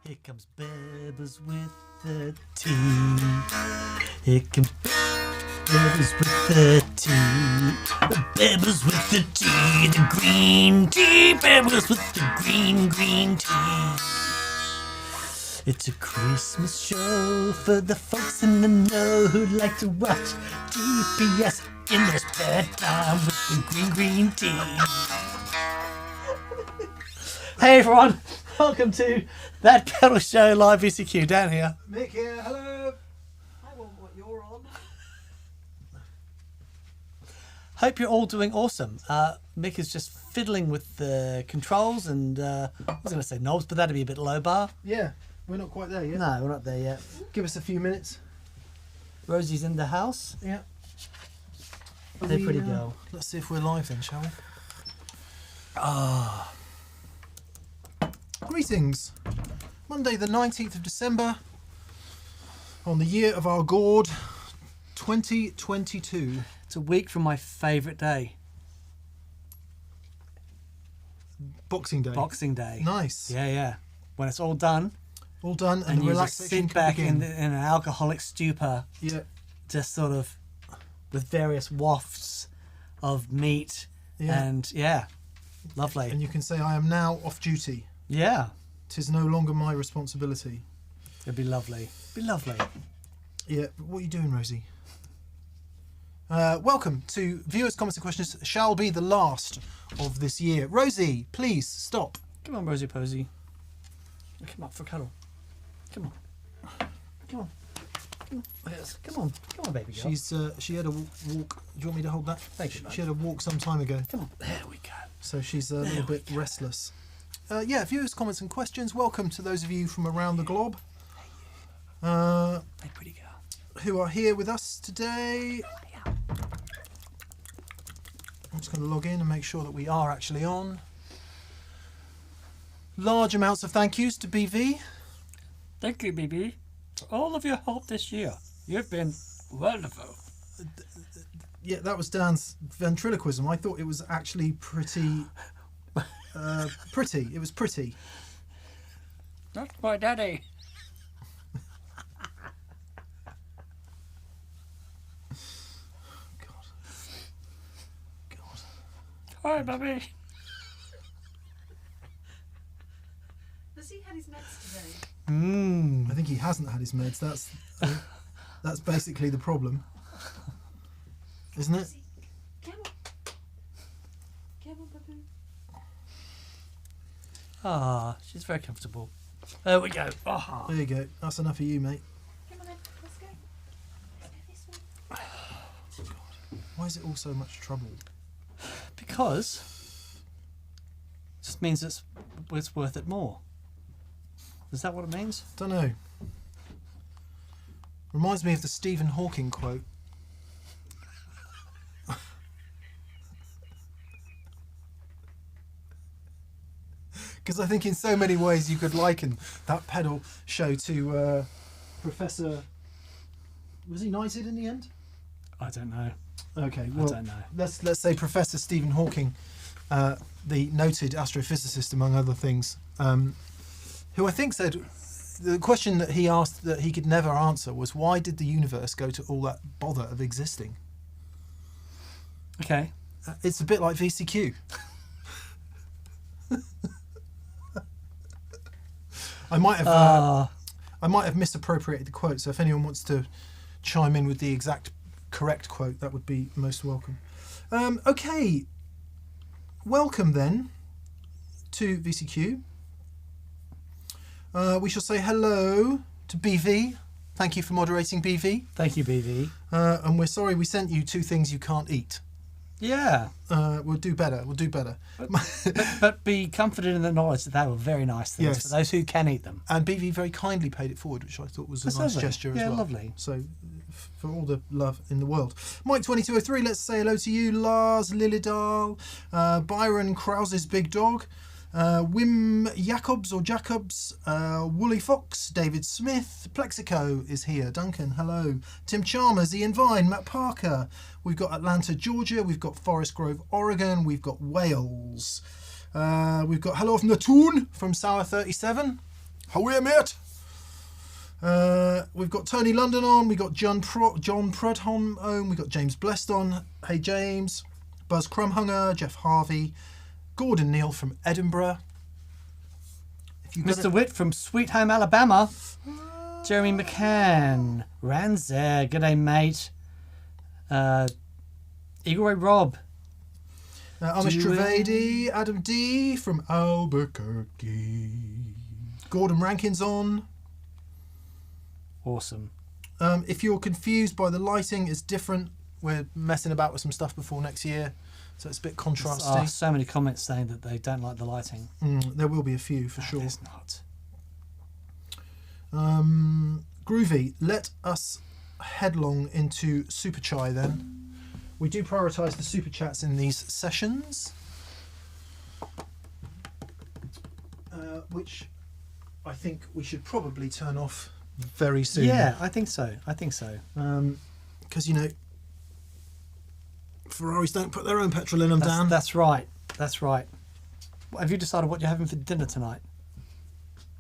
Here comes Bebbers with the tea. Here comes Bebbers with the tea. Bebbers with the tea, the green tea. Bebbers with the green tea. It's a Christmas show for the folks in the know who like to watch TPS in their spare time with the green tea. Hey everyone, welcome to That Pedal Show Live VCQ. Dan here. Mick here, hello. I want what you're on. Hope you're all doing awesome. Mick is just fiddling with the controls and I was going to say knobs, but that'd be a bit low bar. Yeah, we're not quite there yet. No, we're not there yet. Give us a few minutes. Rosie's in the house. Yeah. Hey, pretty girl. Let's see if we're live then, shall we? Greetings. Monday the 19th of December on the year of our Gord 2022. It's a week from my favourite day, Boxing Day. Boxing Day. Nice. Yeah. When it's all done All done and, and the you just relaxation sit back can in, begin. in an alcoholic stupor, Yeah. just sort of with various wafts of meat Yeah. and yeah, lovely. And you can say, I am now off duty. Yeah, 'Tis no longer my responsibility. it'd be lovely. Be lovely. Yeah, but what are you doing, Rosie? Welcome to Viewers' Comments and Questions shall be the last of this year. Rosie, please stop. Come on, Rosie Posey. Come up for a cuddle. Come on. Come on. Yes, come on, baby girl. She had a walk. Do you want me to hold that? Thank you, bud. She had a walk some time ago, Come on. There we go. so she's a little bit restless. Yeah, viewers, comments and questions. Welcome to those of you from around the globe Hey, pretty girl. who are here with us today. I'm just going to log in and make sure that we are actually on. Large amounts of thank yous to BV. Thank you, BB, for all of your help this year. You've been wonderful. Yeah, that was Dan's ventriloquism. I thought it was actually pretty. Pretty. It was pretty. That's my daddy. God. Hi, Bubby. Has he had his meds today? I think he hasn't had his meds. That's basically the problem, isn't it? Come on. Come on, baboon. Ah, she's very comfortable. There we go. Ah. There you go. That's enough of you, mate. Come on then. Let's go. Let's go this way. Why is it all so much trouble? Because it just means it's worth it more. Is that what it means? Don't know. Reminds me of the Stephen Hawking quote. Because I think in so many ways you could liken that pedal show to Professor... Was he knighted in the end? I don't know. Okay, well, don't know. let's say Professor Stephen Hawking, the noted astrophysicist among other things, who I think said the question that he asked that he could never answer was, why did the universe go to all that bother of existing? Okay. It's a bit like VCQ. I might have misappropriated the quote, so if anyone wants to chime in with the exact correct quote, that would be most welcome. Okay, welcome then to VCQ. We shall say hello to BV. Thank you for moderating, BV. Thank you, BV. And we're sorry we sent you two things you can't eat. Yeah. We'll do better. We'll do better. But be comforted in the knowledge that they were very nice things Yes. for those who can eat them. And BV very kindly paid it forward, which I thought was a That's nice lovely. gesture as Yeah, well. lovely. So, for all the love in the world. Mike2203, let's say hello to you. Lars Lillidahl, Byron Krause's big dog, Wim Jacobs, Woolly Fox, David Smith, Plexico is here. Duncan, hello. Tim Chalmers, Ian Vine, Matt Parker. We've got Atlanta, Georgia. We've got Forest Grove, Oregon. We've got Wales. We've got hello from Natoon from Sour 37. How are you, mate? We've got Tony London on. We've got John Prudhomme on. We've got James Blest on. Hey, James. Buzz Crumhunger. Jeff Harvey. Gordon Neal from Edinburgh. If you Mr. Witt from Sweet Home Alabama. Jeremy McCann. Ranzer. G'day, mate. Eagle Ray Rob. Amish Trivedi. Adam D from Albuquerque. Gordon Rankin's on. Awesome. If you're confused by the lighting, it's different. We're messing about with some stuff before next year, so it's a bit contrasty. So many comments saying that they don't like the lighting. There will be a few for sure. There's not. Groovy, let us headlong into Super Chai then. We do prioritise the Super Chats in these sessions, which I think we should probably turn off very soon. Yeah, I think so. Because, you know, Ferraris don't put their own petrol in them, Dan. That's right. That's right. Have you decided what you're having for dinner tonight?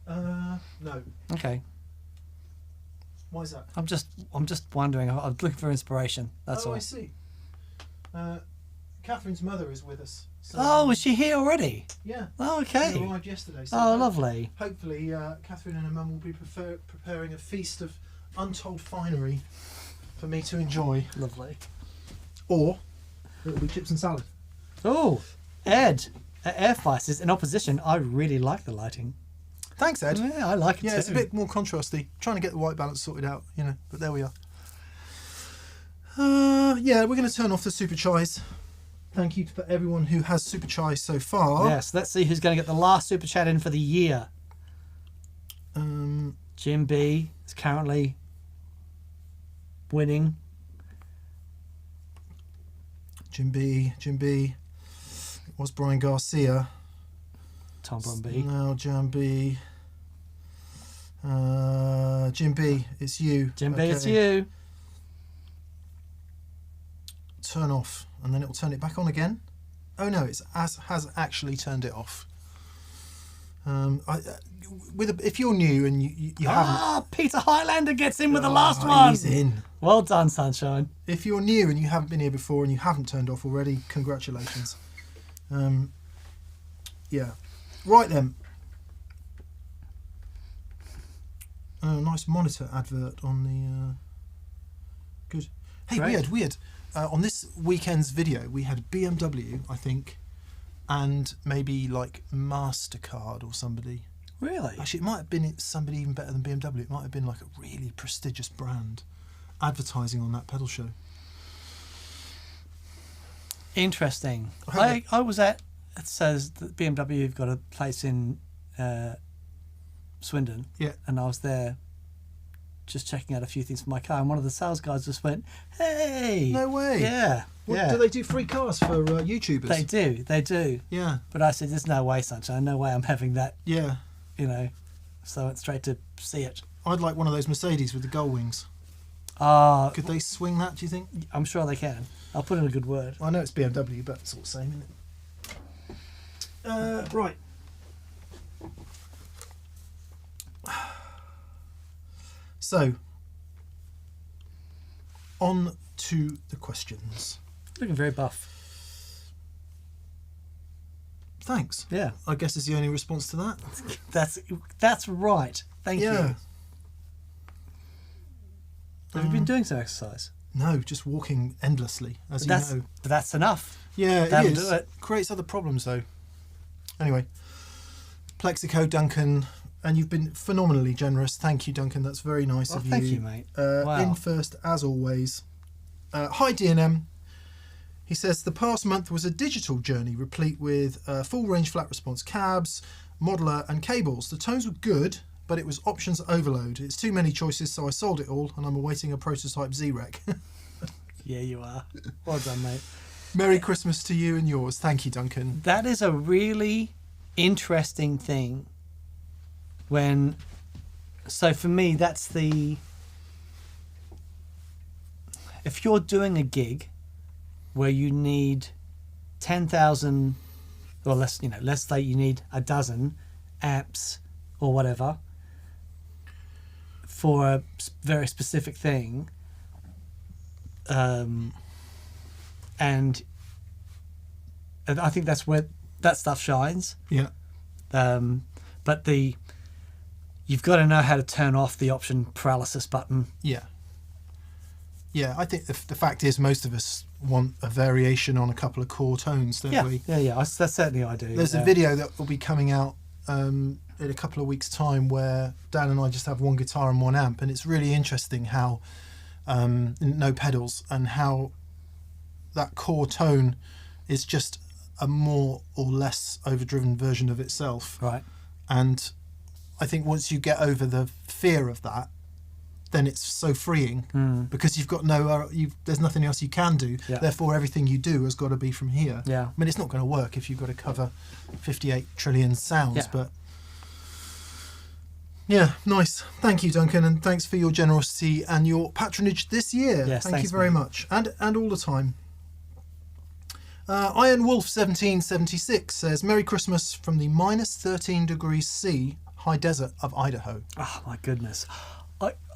No. Okay. Why is that? I'm just wondering. I'm looking for inspiration. That's all. I see. Catherine's mother is with us. So, Oh, is she here already? yeah. Oh, She okay. arrived yesterday. So Oh, lovely. Hopefully, Catherine and her mum will be preparing a feast of untold finery for me to enjoy. Lovely. Or it'll be chips and salad. Oh, Ed at Airfire says, in opposition, I really like the lighting. Thanks, Ed. Yeah, I like it Yeah, too. it's a bit more contrasty. Trying to get the white balance sorted out, you know, but there we are. Yeah, we're going to turn off the Super Chais. Thank you for everyone who has Super Chais so far. Yes, let's see who's going to get the last Super Chat in for the year. Jim B is currently winning. Jim B. It was Brian Garcia. Tom Brumby. Now Jim B. Jim B, it's you. Jim B, Okay. it's you. Turn off, and then it will turn it back on again. Oh no, it has actually turned it off. If you're new and you haven't, Peter Highlander gets in with the last one. he's in. Well done, Sunshine. If you're new and you haven't been here before and you haven't turned off already, congratulations. Yeah. Right then. Nice monitor advert on the. Good. Hey, Great. weird. On this weekend's video, we had BMW, I think, and maybe like MasterCard or somebody. Really? Actually, it might have been somebody even better than BMW. It might have been like a really prestigious brand advertising on that pedal show. Interesting. I I was at, it says that BMW have got a place in Swindon. Yeah. And I was there just checking out a few things for my car, and one of the sales guys just went, "Hey!" No way. Yeah. What, do they do free cars for YouTubers? They do. Yeah. But I said, "There's no way, Sunshine. No way I'm having that." Yeah. You know. So I went straight to see it. I'd like one of those Mercedes with the gull wings. Could they swing that, do you think? I'm sure they can. I'll put in a good word. I know it's BMW, but it's all the same, isn't it? Right. So, on to the questions. Looking very buff. Thanks. Yeah. I guess is the only response to that. That's right. Thank you. Yeah. Have you been doing some exercise? No, just walking endlessly, as you know. But that's enough. Yeah, That'll it is. do it. Creates other problems though. Anyway, Plexico, Duncan, and you've been phenomenally generous. Thank you, Duncan. That's very nice Well, of you. thank you, mate. Wow. In first, as always. Hi, DNM. He says the past month was a digital journey replete with full range flat response cabs, modeler, and cables. The tones were good, but it was options overload. It's too many choices, so I sold it all, and I'm awaiting a prototype Z-Rec. Yeah, you are. Well done, mate. Merry Christmas to you and yours. Thank you, Duncan. That is a really interesting thing when... So for me, that's the... If you're doing a gig where you need 10,000... Well, let's say you need a dozen amps or whatever, for a very specific thing, and I think that's where that stuff shines. Yeah. But you've got to know how to turn off the option paralysis button. Yeah. Yeah, I think the fact is most of us want a variation on a couple of core tones, don't we? Yeah. That's certainly I do. There's a video that will be coming out in a couple of weeks' time where Dan and I just have one guitar and one amp, and it's really interesting how no pedals, and how that core tone is just a more or less overdriven version of itself. Right. And I think once you get over the fear of that, then it's so freeing because you've got there's nothing else you can do. Yeah. Therefore, everything you do has got to be from here. Yeah. I mean, it's not going to work if you've got to cover 58 trillion sounds, Yeah. but yeah, nice. Thank you, Duncan, and thanks for your generosity and your patronage this year. Yes, Thank thanks, you very mate. much, and all the time. Iron Wolf 1776 says, "Merry Christmas from the minus 13 degrees C high desert of Idaho." Oh my goodness.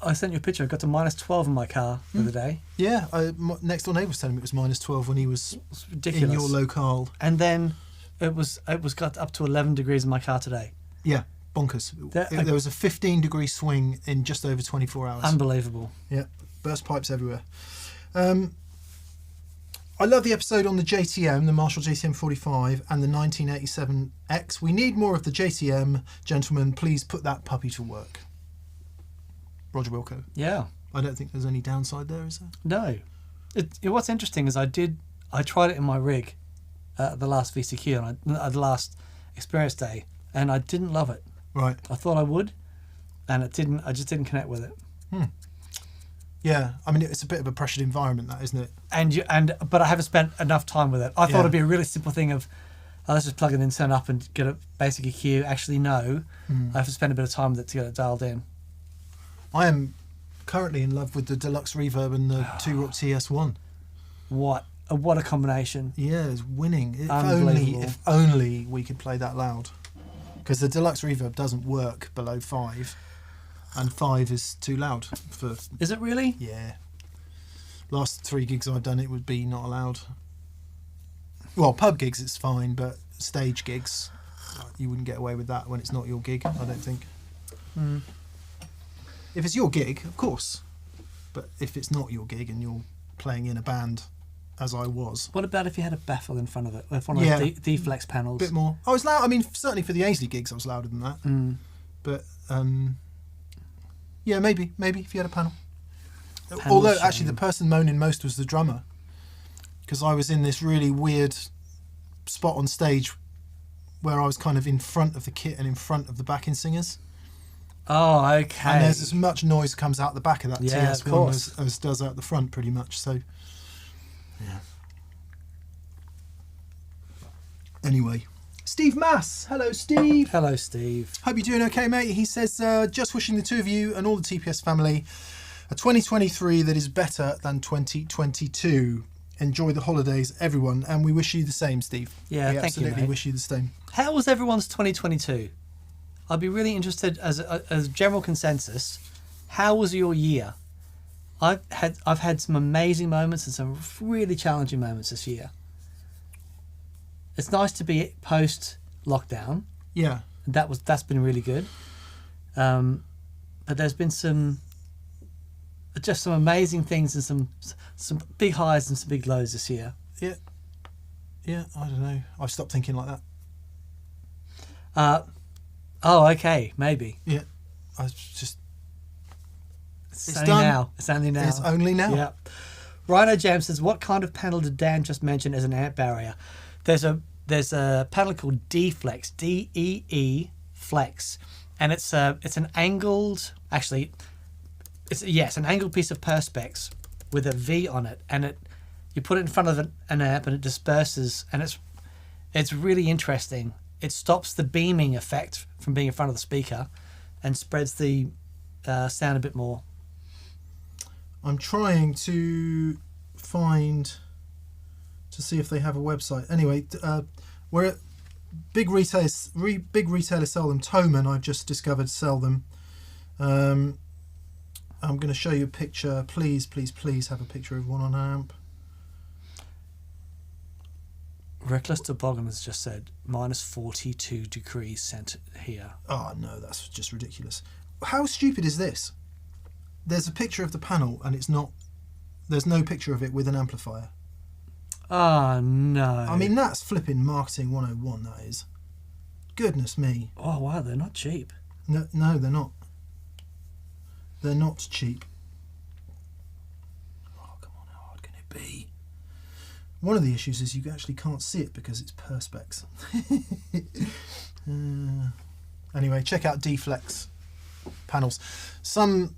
I sent you a picture. I got to minus 12 in my car the other day. Yeah, my next door neighbour was telling me it was minus 12 when he was It's ridiculous. in your locale. And then it was got up to 11 degrees in my car today. Yeah, bonkers. There was a 15-degree swing in just over 24 hours. Unbelievable. Yeah, burst pipes everywhere. I love the episode on the JTM, the Marshall JTM 45, and the 1987X. We need more of the JTM, gentlemen. Please put that puppy to work. Roger Wilco. Yeah. I don't think there's any downside there, is there? No. What's interesting is I tried it in my rig at the last VCQ and at the last experience day, and I didn't love it. Right. I thought I would, and it didn't. I just didn't connect with it. Yeah, I mean, it's a bit of a pressured environment, that, isn't it? But I haven't spent enough time with it. I thought Yeah. it'd be a really simple thing of, let's just plug it in, turn up, and get a basic EQ. Actually, no, I have to spend a bit of time with it to get it dialed in. I am currently in love with the Deluxe Reverb and the 2-Rock TS1. What a combination! Yeah, it's winning. Unbelievable. If only we could play that loud. Because the Deluxe Reverb doesn't work below 5. And 5 is too loud for... Is it really? Yeah. Last 3 gigs I've done, it would be not allowed. Well, pub gigs it's fine, but stage gigs, you wouldn't get away with that when it's not your gig, I don't think. If it's your gig, of course. But if it's not your gig and you're playing in a band, as I was... What about if you had a baffle in front of it, with one of Yeah. those D-Flex panels? A bit more. I was loud. I mean, certainly for the Ainsley gigs, I was louder than that. But yeah, maybe if you had a panel. Although actually, the person moaning most was the drummer, because I was in this really weird spot on stage where I was kind of in front of the kit and in front of the backing singers. Oh, okay. And there's as much noise comes out the back of that Yeah, of TS1 course. as does out the front, pretty much. So, yeah. Anyway, Steve Mass. Hello, Steve. Hello, Steve. Hope you're doing okay, mate. He says, just wishing the two of you and all the TPS family a 2023 that is better than 2022. Enjoy the holidays, everyone, and we wish you the same, Steve. Yeah, we thank you, absolutely mate. wish you the same. How was everyone's 2022? I'd be really interested as a general consensus. How was your year? I've had some amazing moments and some really challenging moments this year. It's nice to be post lockdown. Yeah. That's been really good. But there's been some amazing things and some big highs and some big lows this year. Yeah. Yeah, I don't know. I've stopped thinking like that. Oh, okay, maybe. Yeah. I just... It's It's only done. now. It's only now. It's only now. Yeah. Rhino Jam says, what kind of panel did Dan just mention as an amp barrier? There's a panel called D-Flex, D-E-E Flex, and it's an angled, actually, it's an angled piece of perspex with a V on it, and you put it in front of an amp and it disperses, and it's really interesting. It stops the beaming effect from being in front of the speaker and spreads the sound a bit more. I'm trying to see if they have a website. Anyway, we're at big retailers sell them. Thomann, I've just discovered, sell them. I'm going to show you a picture. Please, please, please have a picture of one on amp. Reckless Toboggan has just said minus 42 degrees cent here. Oh no, that's just ridiculous. How stupid is this? There's a picture of the panel and it's not. There's no picture of it with an amplifier. Oh no. I mean, that's flipping marketing 101. That is. Goodness me. Oh wow, they're not cheap. No, they're not. They're not cheap. Oh come on, how hard can it be? One of the issues is you actually can't see it because it's perspex. Anyway, check out D-Flex panels. Some,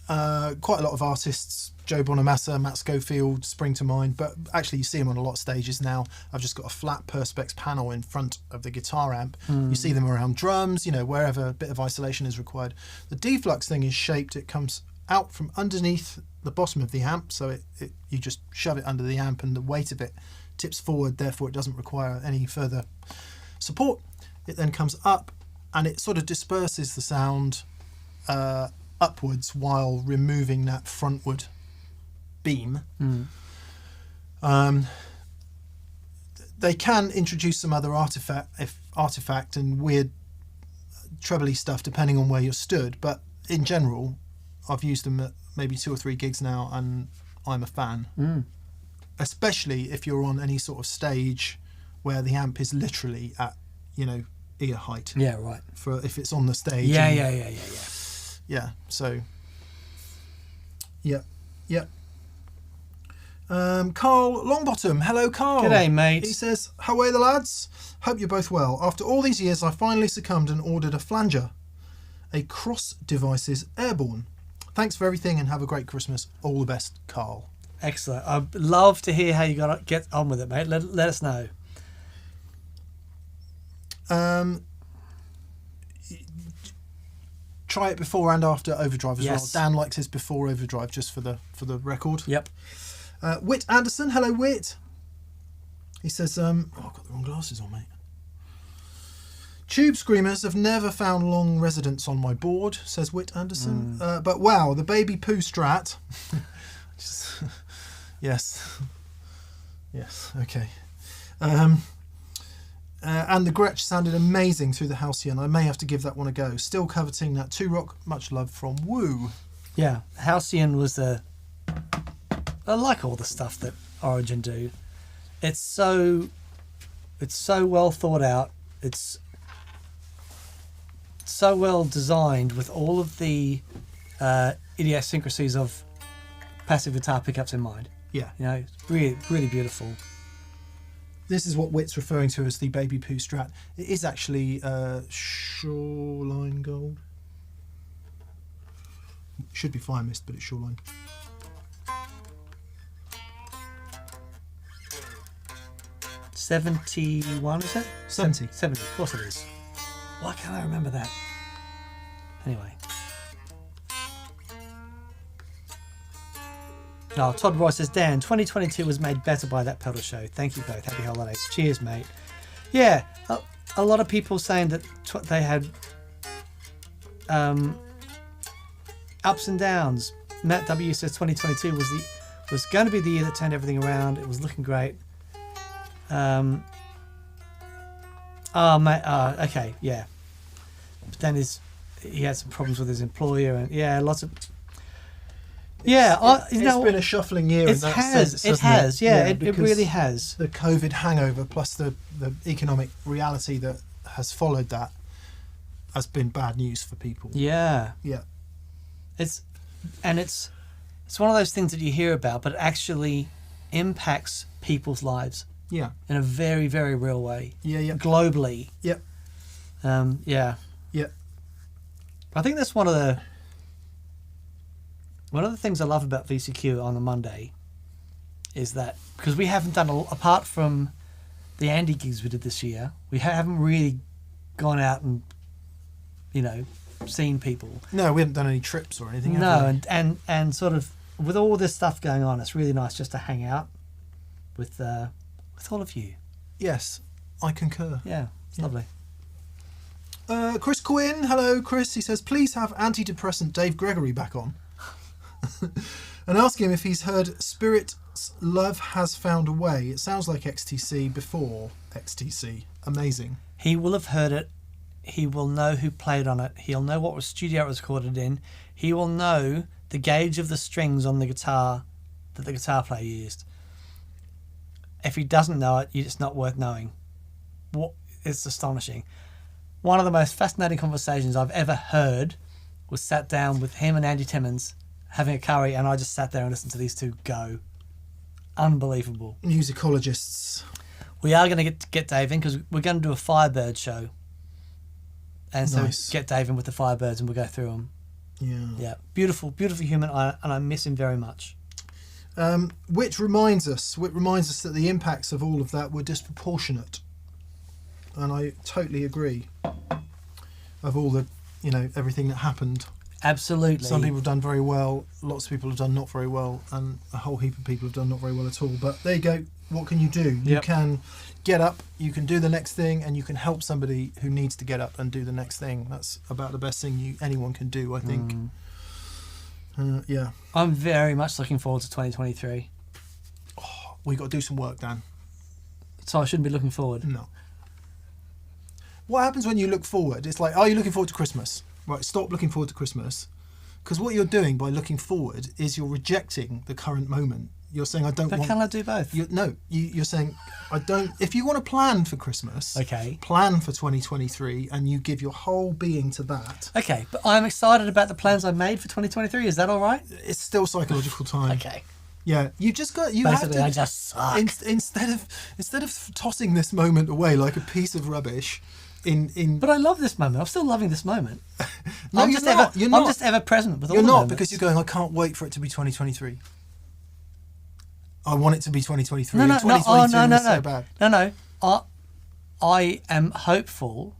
quite a lot of artists, Joe Bonamassa, Matt Schofield, spring to mind, but actually you see them on a lot of stages now. I've just got a flat perspex panel in front of the guitar amp. You see them around drums, you know, wherever a bit of isolation is required. The D-Flux thing is shaped, it comes out from underneath the bottom of the amp, so you just shove it under the amp and the weight of it tips forward, therefore it doesn't require any further support. It then comes up and it sort of disperses the sound upwards while removing that frontward beam. They can introduce some other artifact and weird trebly stuff depending on where you're stood, but in general I've used them at maybe 2 or 3 gigs now and I'm a fan. Especially if you're on any sort of stage where the amp is literally at, you know, ear height. Yeah, right. For if it's on the stage. Yeah, so yeah. Carl Longbottom, hello Carl. G'day, mate. He says, "How are the lads? Hope you're both well. After all these years, I finally succumbed and ordered a flanger, a Cross Devices Airborne. Thanks for everything and have a great Christmas. All the best, Carl." Excellent. I'd love to hear how you got get on with it, mate. Let us know. Try it before and after overdrive as Yes. well. Dan likes his before overdrive, just for the record. Yep. Whit Anderson, hello Whit. He says, oh, I've got the wrong glasses on, mate. Tube Screamers have never found long residence on my board, says Whit Anderson. But wow, the Baby Poo Strat. Yes, okay. And the Gretsch sounded amazing through the Halcyon. I may have to give that one a go. Still coveting that 2-Rock. Much love from Woo. Yeah, Halcyon was I like all the stuff that Origin do. It's so well thought out. It's so well designed with all of the idiosyncrasies of passive guitar pickups in mind. Yeah. You know, it's really, really beautiful. This is what Whit's referring to as the Baby Poo Strat. It is actually Shoreline Gold. Should be Fire Mist, but it's Shoreline. $71, is it? 70. 70, of course it is. Why can't I remember that? Anyway. Oh, Todd Roy says, Dan, 2022 was made better by that pedal show. Thank you both. Happy holidays. Cheers, mate. Yeah, a lot of people saying that they had ups and downs. Matt W says 2022 was going to be the year that turned everything around. It was looking great. Okay, yeah. But then he had some problems with his employer, and yeah, lots of. Yeah, It's been a shuffling year. It has. It really has. The COVID hangover plus the economic reality that has followed that has been bad news for people. Yeah. Yeah. It's one of those things that you hear about, but it actually impacts people's lives. Yeah. In a very, very real way. Yeah. Globally. Yep. Yeah. Yeah. I think that's one of the things I love about VCQ on the Monday is that because we haven't done apart from the Andy gigs we did this year, we haven't really gone out and seen people. No, we haven't done any trips or anything. No, and sort of with all this stuff going on, it's really nice just to hang out with all of you. Yes, I concur. Yeah, it's lovely. Chris Quinn, hello Chris. He says, please have antidepressant Dave Gregory back on. and ask him if he's heard Spirit's Love Has Found a Way. It sounds like XTC before XTC. Amazing. He will have heard it. He will know who played on it. He'll know what studio it was recorded in. He will know the gauge of the strings on the guitar that the guitar player used. If he doesn't know it, it's not worth knowing. It's astonishing. One of the most fascinating conversations I've ever heard was sat down with him and Andy Timmons having a curry, and I just sat there and listened to these two go. Unbelievable. Musicologists. We are going to get Dave in because we're going to do a Firebird show. And so Nice. get Dave in with the Firebirds and we'll go through them. Yeah. Beautiful, beautiful human, and I miss him very much. Which reminds us that the impacts of all of that were disproportionate. And I totally agree. Of all the, everything that happened. Absolutely. Some people have done very well, lots of people have done not very well, and a whole heap of people have done not very well at all. But there you go. What can you do? You Yep. can get up, you can do the next thing, and you can help somebody who needs to get up and do the next thing. That's about the best thing anyone can do, I think. Yeah. I'm very much looking forward to 2023. We got to do some work, Dan. So I shouldn't be looking forward. No. What happens when you look forward? It's like, are you looking forward to Christmas? Right, stop looking forward to Christmas. Because what you're doing by looking forward is you're rejecting the current moment. You're saying, I don't But want... can I do both? You're saying, I don't... If you want to plan for Christmas, Okay. plan for 2023, and you give your whole being to that, Okay, but I'm excited about the plans I made for 2023. Is that all right? it's still psychological time. Okay. Yeah, you just got... You Basically, have I to... just suck. Instead of tossing this moment away like a piece of rubbish... But I love this moment. I'm still loving this moment. No, I'm you're just not. You're not. I'm just ever present with all You're the not, moments. because you're going, I can't wait for it to be 2023. I want it to be 2023. No, 2022 was so bad. No. I am hopeful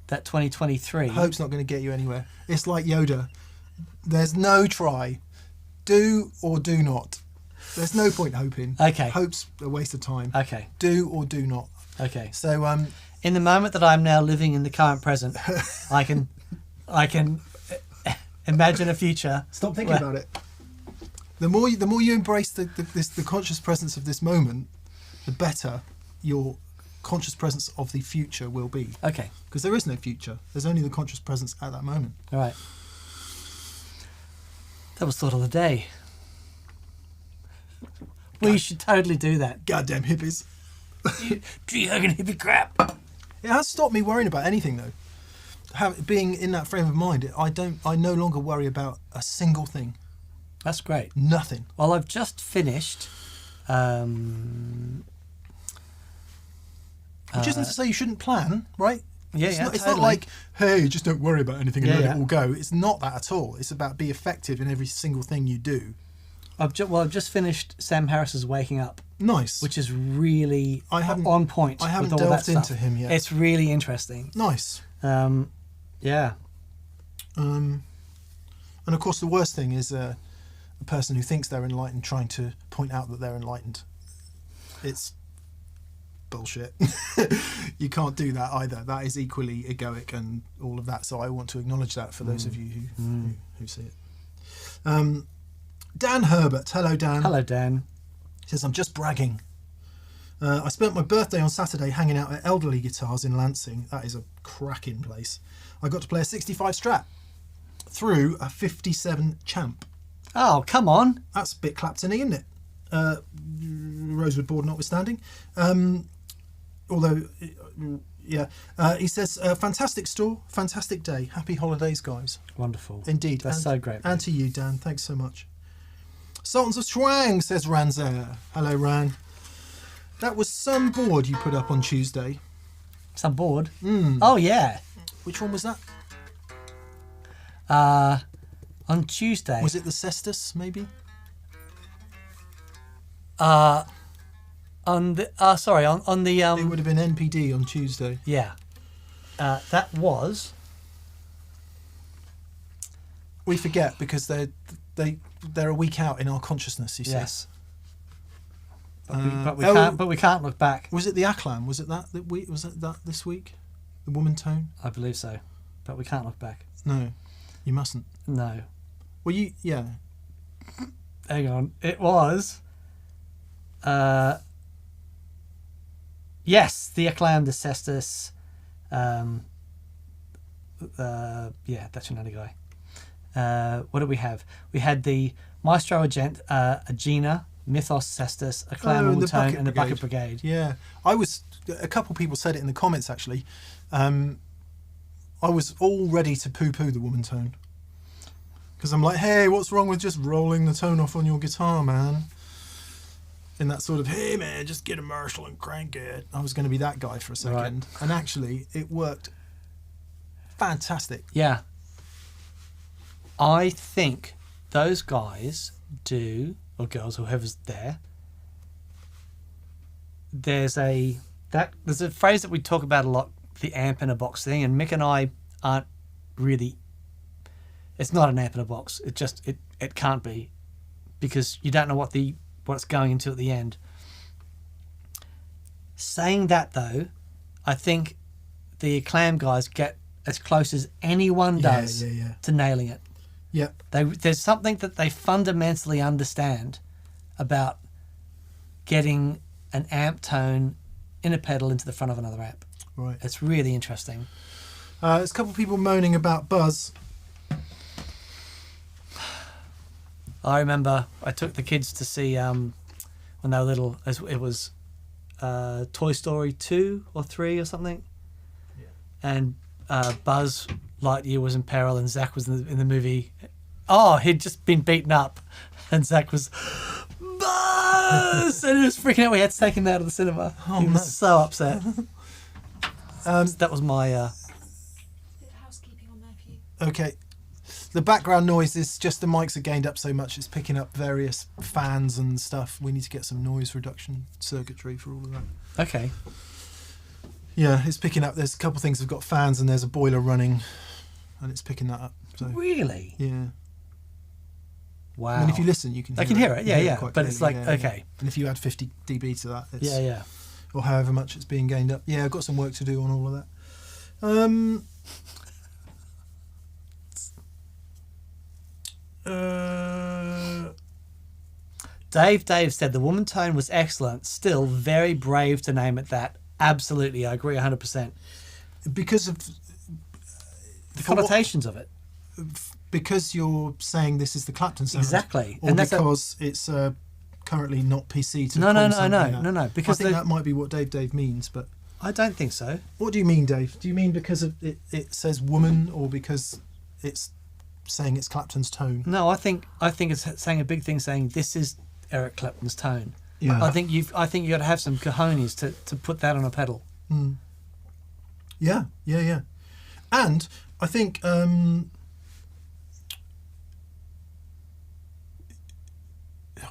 that 2023... Hope's not going to get you anywhere. It's like Yoda. There's no try. Do or do not. There's no point hoping. Okay. Hope's a waste of time. Okay. Do or do not. Okay. So, In the moment that I'm now living in the current present, I can imagine a future. stop thinking about it. The more you embrace the conscious presence of this moment, the better your conscious presence of the future will be. Okay. Because there is no future. There's only the conscious presence at that moment. All right. That was thought of the day. We should totally do that. Goddamn hippies. Tree hugging hippie crap. It has stopped me worrying about anything though. Being in that frame of mind, I no longer worry about a single thing. That's great. Nothing. Well, I've just finished. Which isn't to say you shouldn't plan, right? Yeah, it's yeah, not, it's totally. not like, hey, just don't worry about anything and Yeah, let yeah. it all go. It's not that at all. It's about be effective in every single thing you do. I've just finished Sam Harris's Waking Up, Nice. which is really I haven't- on point. I haven't with all delved that stuff. into him yet. It's really interesting. Nice. Yeah. And of course, the worst thing is a person who thinks they're enlightened trying to point out that they're enlightened. It's bullshit. You can't do that either. That is equally egoic and all of that. So I want to acknowledge that for those of you who see it. Dan Herbert. Hello, Dan. Hello, Dan. He says, I'm just bragging. I spent my birthday on Saturday hanging out at Elderly Guitars in Lansing. That is a cracking place. I got to play a 65 Strat through a 57 Champ. Oh, come on. That's a bit Clapton-y, isn't it? Rosewood board notwithstanding. Although, yeah. He says, fantastic store, fantastic day. Happy holidays, guys. Wonderful. Indeed. That's so great. And to you, Dan. Thanks so much. Sultans of Swang, says Ranzer. Hello, Ran. That was some board you put up on Tuesday. Some board. Oh, yeah. Which one was that? On Tuesday. Was it the Cestus, maybe? On the on the It would have been NPD on Tuesday. yeah. That was We forget because they're a week out in our consciousness. You see. yes. Uh, But we can't look back. Was it the Aklam? Was it that week? Was it that this week? The Woman Tone? I believe so, but we can't look back. No, you mustn't. No. Well, yeah. hang on. It was. Yes, the acclaimed Acestus. Yeah, that's another guy. What did we have? We had the Maestro Agena, Mythos Cestus, Acclaim and the Tone, Bucket and the Brigade. Bucket Brigade. Yeah, a couple people said it in the comments actually. I was all ready to poo-poo the woman tone. Because I'm like, hey, what's wrong with just rolling the tone off on your guitar, man? In that sort of, hey, man, just get a Marshall and crank it. I was going to be that guy for a second. Right. And actually, it worked fantastic. Yeah. I think those guys do, or girls, whoever's there, there's a phrase that we talk about a lot, the amp in a box thing, and Mick and I aren't really, it's not an amp in a box. It can't be, because you don't know what's going into at the end. Saying that though, I think the Acclaim guys get as close as anyone does to nailing it. Yeah. There's something that they fundamentally understand about getting an amp tone in a pedal into the front of another amp. Right. It's really interesting. There's a couple of people moaning about buzz. I remember I took the kids to see when they were little. It was Toy Story 2 or 3 or something, and Buzz Lightyear was in peril, and Zach was in the movie. Oh, he'd just been beaten up, and Zach was Buzz, and he was freaking out. We had to take him out of the cinema. He was so upset. That was my. Bit of housekeeping on there for you. Okay. The background noise is just the mics are gained up so much, it's picking up various fans and stuff. We need to get some noise reduction circuitry for all of that. Okay. Yeah, it's picking up. There's a couple of things. We've got fans and there's a boiler running, and it's picking that up. So Really? yeah. Wow. I mean, if you listen, you can. I can hear it. Yeah. quite But it's clearly, like, yeah, okay. yeah. And if you add 50 dB to that, it's, Yeah. or however much it's being gained up. Yeah, I've got some work to do on all of that. Dave said the woman tone was excellent. Still very brave to name it that. Absolutely, I agree 100%. Because of The connotations of it. because you're saying this is the Clapton sound, Exactly. or And that's because it's currently not PC to No. call something that. No. Because I think that might be what Dave means, but I don't think so. what do you mean, Dave? Do you mean because of it says woman, or because it's saying it's Clapton's tone? No, I think it's saying a big thing, saying this is Eric Clapton's tone. Yeah. I think you got to have some cojones to put that on a pedal. Yeah. And I think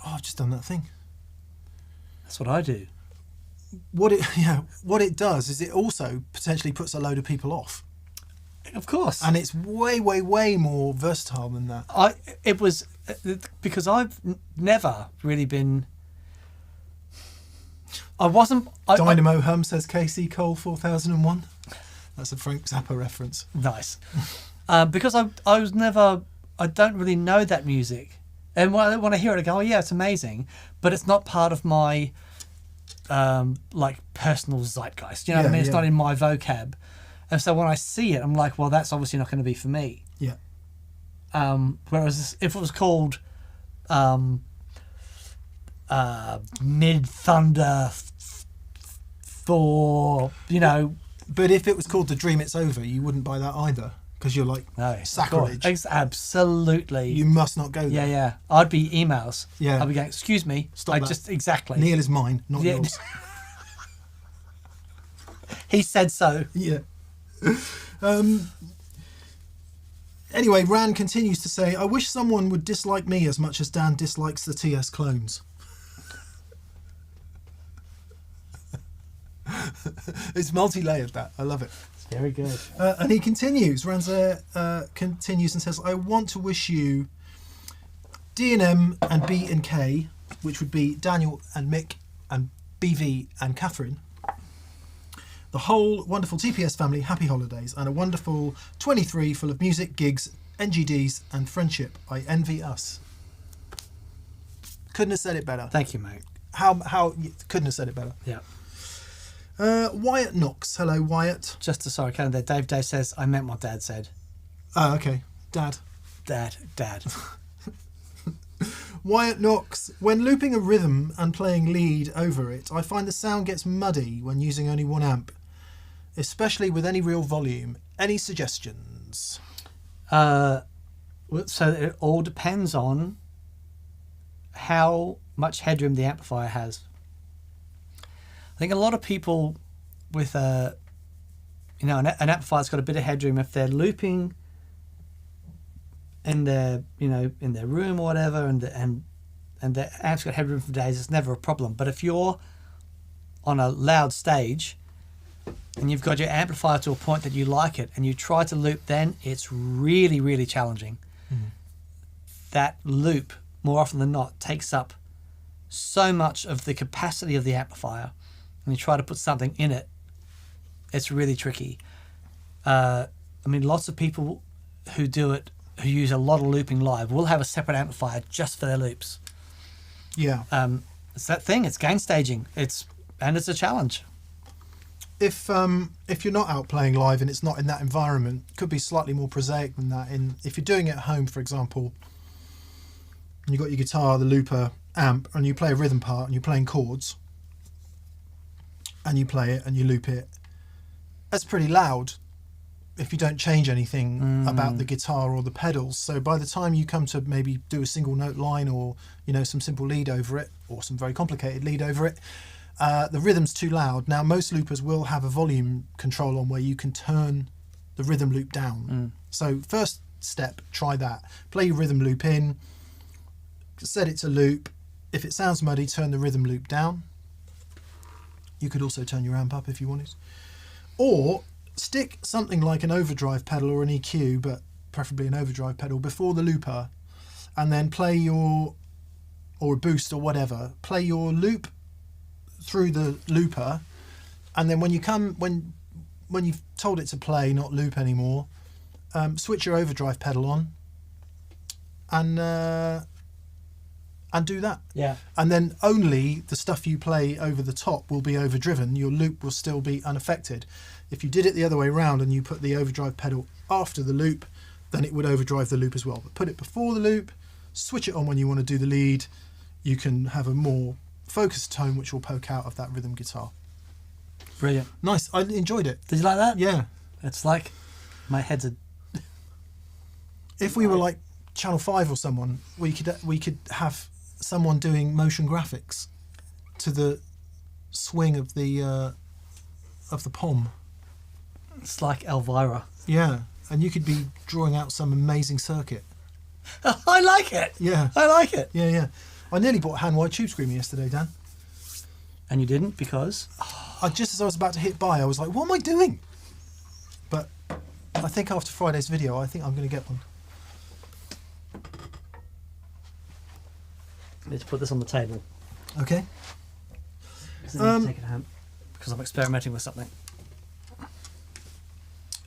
I've just done that thing. That's what I do. What it does is it also potentially puts a load of people off. Of course. And it's way more versatile than that. It was because I've never really been. I wasn't. Dynamo Hum, says KC Cole 4001. That's a Frank Zappa reference. Nice. Because I was never. I don't really know that music, and when I hear it, I go, "Oh yeah, it's amazing," but it's not part of my like personal zeitgeist. You know what I mean? It's not in my vocab, and so when I see it, I'm like, "Well, that's obviously not going to be for me." Yeah. Whereas if it was called Mid Thunder Thor, But if it was called The Dream It's Over, you wouldn't buy that either, because you're like, no, sacrilege. Absolutely. You must not go there. Yeah. I'd be emails. Yeah. I'd be going, excuse me. Stop that. Just exactly. Neil is mine, not Yeah. yours. He said so. Yeah. Anyway, Ran continues to say, I wish someone would dislike me as much as Dan dislikes the TS clones. It's multi-layered, that. I love it. Very good. And he continues. Ranzer continues and says, I want to wish you D&M and B and K, which would be Daniel and Mick and BV and Catherine, the whole wonderful TPS family, happy holidays, and a wonderful 23 full of music, gigs, NGDs and friendship. I envy us. Couldn't have said it better. Thank you, mate. How couldn't have said it better. Yeah. Wyatt Knox. Hello, Wyatt. Just to sorry, kind of there. Dave says, I meant what Dad said. Oh, okay. Dad. Dad. Wyatt Knox. When looping a rhythm and playing lead over it, I find the sound gets muddy when using only one amp, especially with any real volume. Any suggestions? So it all depends on how much headroom the amplifier has. I think a lot of people with an amplifier's got a bit of headroom if they're looping in their room or whatever, and the amp's got headroom for days. It's never a problem. But if you're on a loud stage and you've got your amplifier to a point that you like it and you try to loop, then it's really, really challenging. That loop, more often than not, takes up so much of the capacity of the amplifier. When you try to put something in it, it's really tricky. Lots of people who do it, who use a lot of looping live, will have a separate amplifier just for their loops. Yeah. It's that thing. It's gain staging. It's a challenge. If you're not out playing live and it's not in that environment, it could be slightly more prosaic than that. If you're doing it at home, for example, and you've got your guitar, the looper, amp, and you play a rhythm part and you're playing chords, and you play it and you loop it, that's pretty loud if you don't change anything about the guitar or the pedals. So by the time you come to maybe do a single note line or some simple lead over it or some very complicated lead over it, the rhythm's too loud. Now most loopers will have a volume control on where you can turn the rhythm loop down. So first step, try that. Play your rhythm loop in, set it to loop. If it sounds muddy, turn the rhythm loop down. You could also turn your amp up if you wanted. Or stick something like an overdrive pedal or an EQ, but preferably an overdrive pedal, before the looper, and then play or a boost or whatever, play your loop through the looper, and then when you've told it to play, not loop anymore, switch your overdrive pedal on and do that. Yeah. And then only the stuff you play over the top will be overdriven. Your loop will still be unaffected. If you did it the other way around and you put the overdrive pedal after the loop, then it would overdrive the loop as well. But put it before the loop, switch it on when you want to do the lead. You can have a more focused tone which will poke out of that rhythm guitar. Brilliant. Nice. I enjoyed it. Did you like that? Yeah. It's like my head's a... If we were like Channel 5 or someone, we could have someone doing motion graphics to the swing of the pom. It's like Elvira. Yeah, and you could be drawing out some amazing circuit. I like it. Yeah. I like it. Yeah. I nearly bought a hand wide tube screamer yesterday, Dan. And you didn't because? Just as I was about to hit buy, I was like, what am I doing? But I think after Friday's video, I think I'm going to get one. Let's put this on the table. Okay. Take it home because I'm experimenting with something.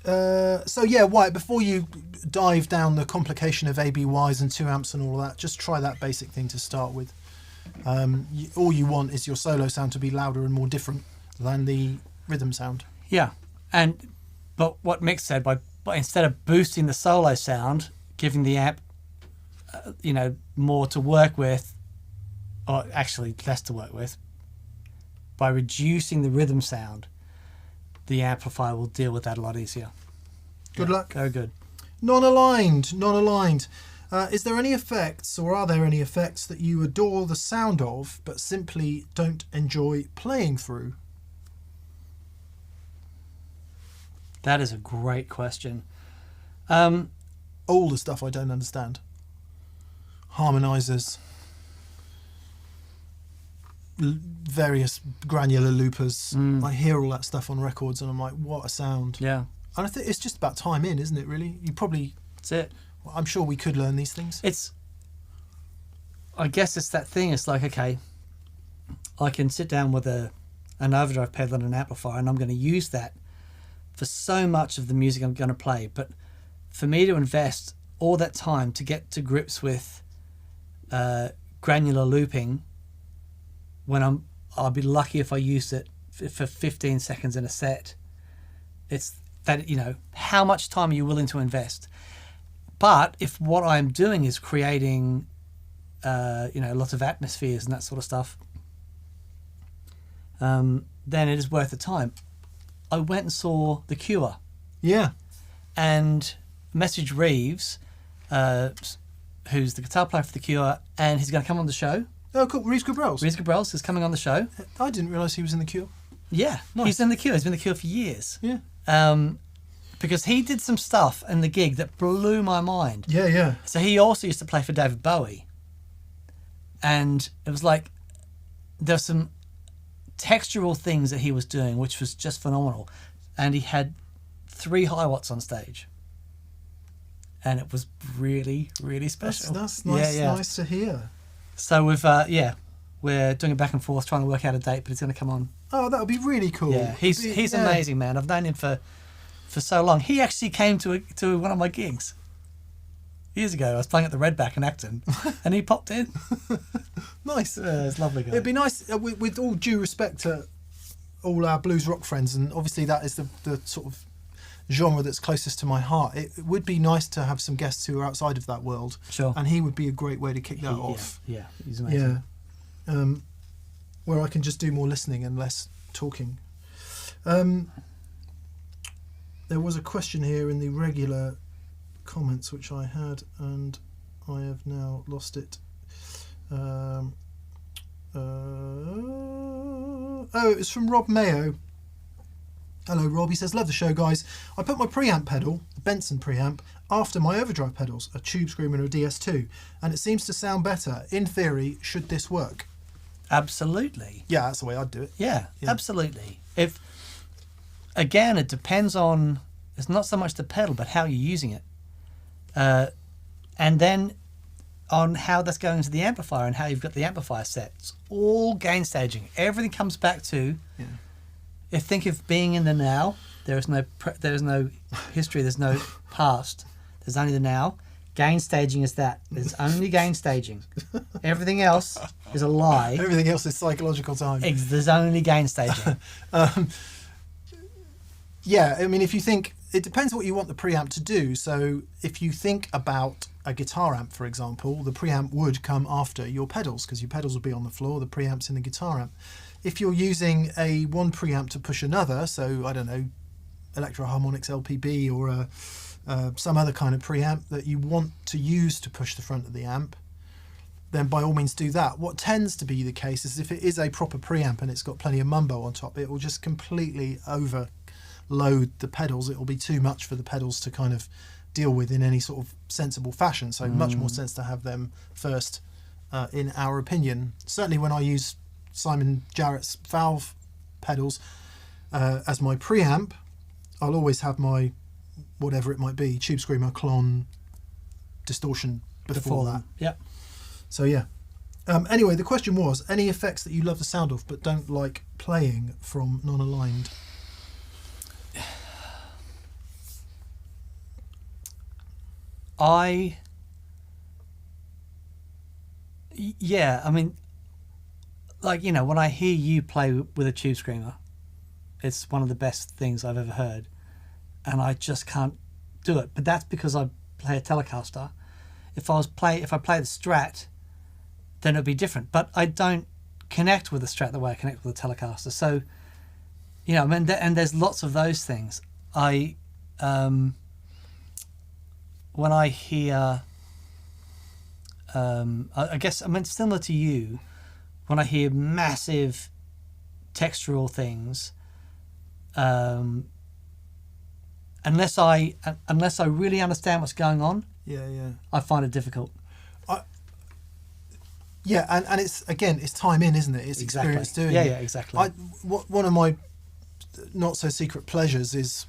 So yeah, Wyatt, before you dive down the complication of ABYs and 2 amps and all of that, just try that basic thing to start with. All you want is your solo sound to be louder and more different than the rhythm sound. Yeah, but what Mick said, by instead of boosting the solo sound, giving the amp, more to work with, or actually less to work with, by reducing the rhythm sound, the amplifier will deal with that a lot easier. Good luck. Very good. Non-aligned. Is there any effects, or are there any effects that you adore the sound of, but simply don't enjoy playing through? That is a great question. All the stuff I don't understand. Harmonizers. Various granular loopers. I hear all that stuff on records and I'm like, what a sound. Yeah. And I think it's just about time in, isn't it, really? That's it. I'm sure we could learn these things. I guess it's that thing. It's like, okay, I can sit down with an overdrive pedal and an amplifier and I'm going to use that for so much of the music I'm going to play. But for me to invest all that time to get to grips with granular looping, I'll be lucky if I used it for 15 seconds in a set. It's that, how much time are you willing to invest? But if what I'm doing is creating, lots of atmospheres and that sort of stuff, then it is worth the time. I went and saw The Cure. Yeah. And messaged Reeves, who's the guitar player for The Cure, and he's going to come on the show. Oh, cool. Reeves Gabrels. Reeves Gabrels is coming on the show. I didn't realise he was in The Cure. Yeah, Nice. He's in The Cure. He's been in The Cure for years. Yeah. Because he did some stuff in the gig that blew my mind. Yeah, yeah. So he also used to play for David Bowie. And it was like, there's some textural things that he was doing, which was just phenomenal. And he had 3 hi-wats on stage. And it was really, really special. That's nice, nice to hear. So we're doing it back and forth, trying to work out a date, but it's going to come on. Oh, that would be really cool. Yeah, he's amazing, man. I've known him for so long. He actually came to one of my gigs years ago. I was playing at the Redback in Acton, and he popped in. Nice. It's lovely guy. It'd be nice, with all due respect to all our blues rock friends, and obviously that is the sort of genre that's closest to my heart. It would be nice to have some guests who are outside of that world. Sure. And he would be a great way to kick that off. Yeah, he's amazing. Yeah. Where I can just do more listening and less talking. There was a question here in the regular comments which I had, and I have now lost it. Oh, it was from Rob Mayo. Hello Rob, he says, love the show guys. I put my preamp pedal, the Benson preamp, after my overdrive pedals, a Tube Screamer and a DS2, and it seems to sound better. In theory, should this work? Absolutely. Yeah, that's the way I'd do it. Yeah, absolutely. Again, it depends on, it's not so much the pedal, but how you're using it. And then on how that's going to the amplifier and how you've got the amplifier set. It's all gain staging. Everything comes back to, think of being in the now. There is no history, there's no past. There's only the now. Gain staging is that. There's only gain staging. Everything else is a lie. Everything else is psychological time. There's only gain staging. Yeah, I mean, if you think, it depends what you want the preamp to do. So if you think about a guitar amp, for example, the preamp would come after your pedals, because your pedals would be on the floor, the preamp's in the guitar amp. If you're using one preamp to push another, so I don't know, Electro Harmonix LPB or some other kind of preamp that you want to use to push the front of the amp, then by all means do that. What tends to be the case is if it is a proper preamp and it's got plenty of mumbo on top, it will just completely overload the pedals. It will be too much for the pedals to kind of deal with in any sort of sensible fashion. So much more sense to have them first, in our opinion. Certainly when I use Simon Jarrett's valve pedals as my preamp, I'll always have my whatever it might be, Tube Screamer, Klon, distortion before that. Yep. So yeah. Anyway, the question was, any effects that you love the sound of but don't like playing from non-aligned? I mean, like, when I hear you play with a Tube Screamer, it's one of the best things I've ever heard, and I just can't do it. But that's because I play a Telecaster. If I play the Strat, then it'd be different. But I don't connect with the Strat the way I connect with the Telecaster. So, I mean, and there's lots of those things. When I hear, I guess, I mean, similar to you, when I hear massive textural things, unless I really understand what's going on, I find it difficult. And it's time in, isn't it? It's experience doing it. Yeah, exactly. One of my not so secret pleasures is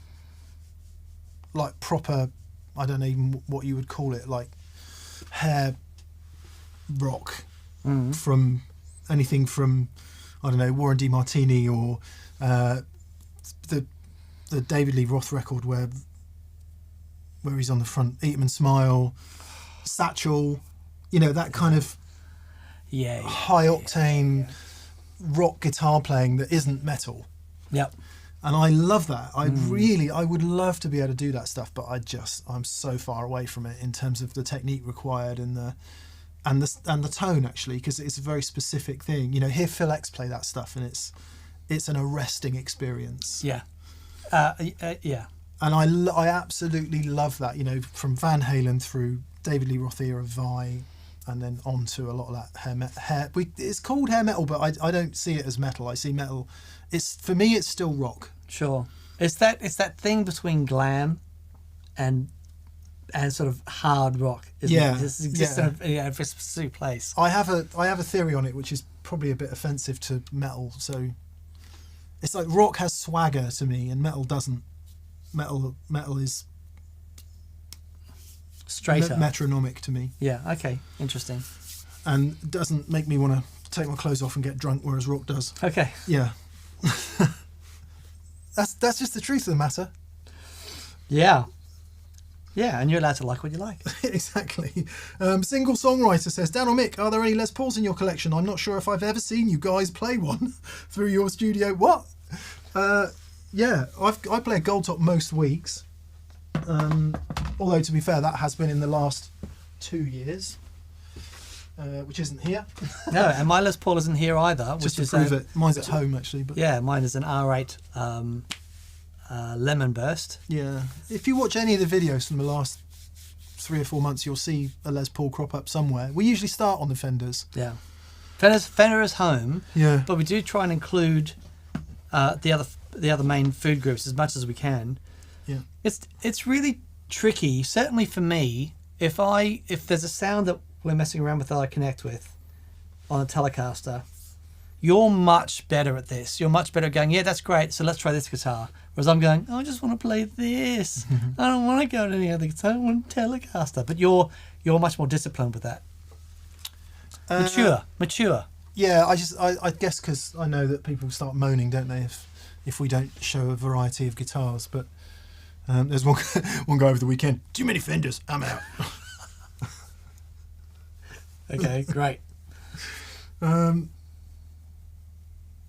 like proper, I don't know even what you would call it, like hair rock from anything from, I don't know, Warren D. Martini or the David Lee Roth record where he's on the front, Eat 'em and Smile, Satchel, that kind of Yeah. high octane rock guitar playing that isn't metal. Yep. And I love that. I would love to be able to do that stuff, but I'm so far away from it in terms of the technique required and the tone, actually, because it's a very specific thing. You know, hear Phil X play that stuff, and it's an arresting experience. Yeah. Yeah. And I absolutely love that. You know, from Van Halen through David Lee Roth era, Vi, and then on to a lot of that hair. It's called hair metal, but I don't see it as metal. I see metal. For me, it's still rock. Sure. It's that thing between glam and sort of hard rock, isn't it? It's just sort of, for a specific place. I have a theory on it, which is probably a bit offensive to metal. So it's like rock has swagger to me, and metal doesn't. Metal is Straighter. metronomic to me. Yeah. Okay. Interesting. And doesn't make me want to take my clothes off and get drunk, whereas rock does. Okay. Yeah. That's just the truth of the matter. Yeah. Yeah, and you're allowed to like what you like. Exactly. Single songwriter says, Dan or Mick, are there any Les Pauls in your collection? I'm not sure if I've ever seen you guys play one through your studio. What? Yeah, I play a gold top most weeks. Although, to be fair, that has been in the last 2 years, which isn't here. No, and my Les Paul isn't here either. Just which to prove it. Mine's at home, actually. But yeah, mine is an R8 Lemon Burst. yeah. If you watch any of the videos from the last 3 or 4 months, you'll see a Les Paul crop up somewhere. We usually start on the Fenders. Yeah. Fender is home. Yeah. But we do try and include the other main food groups as much as we can. Yeah. It's really tricky, certainly for me, if there's a sound that we're messing around with that I connect with on a Telecaster. You're much better at this. You're much better at going, yeah, that's great, so let's try this guitar. Whereas I'm going, oh, I just want to play this. I don't want to go to any other guitar. I want Telecaster. But you're much more disciplined with that. Mature. Yeah, I guess because I know that people start moaning, don't they, if we don't show a variety of guitars. But there's one guy over the weekend, too many Fenders, I'm out. Okay, great.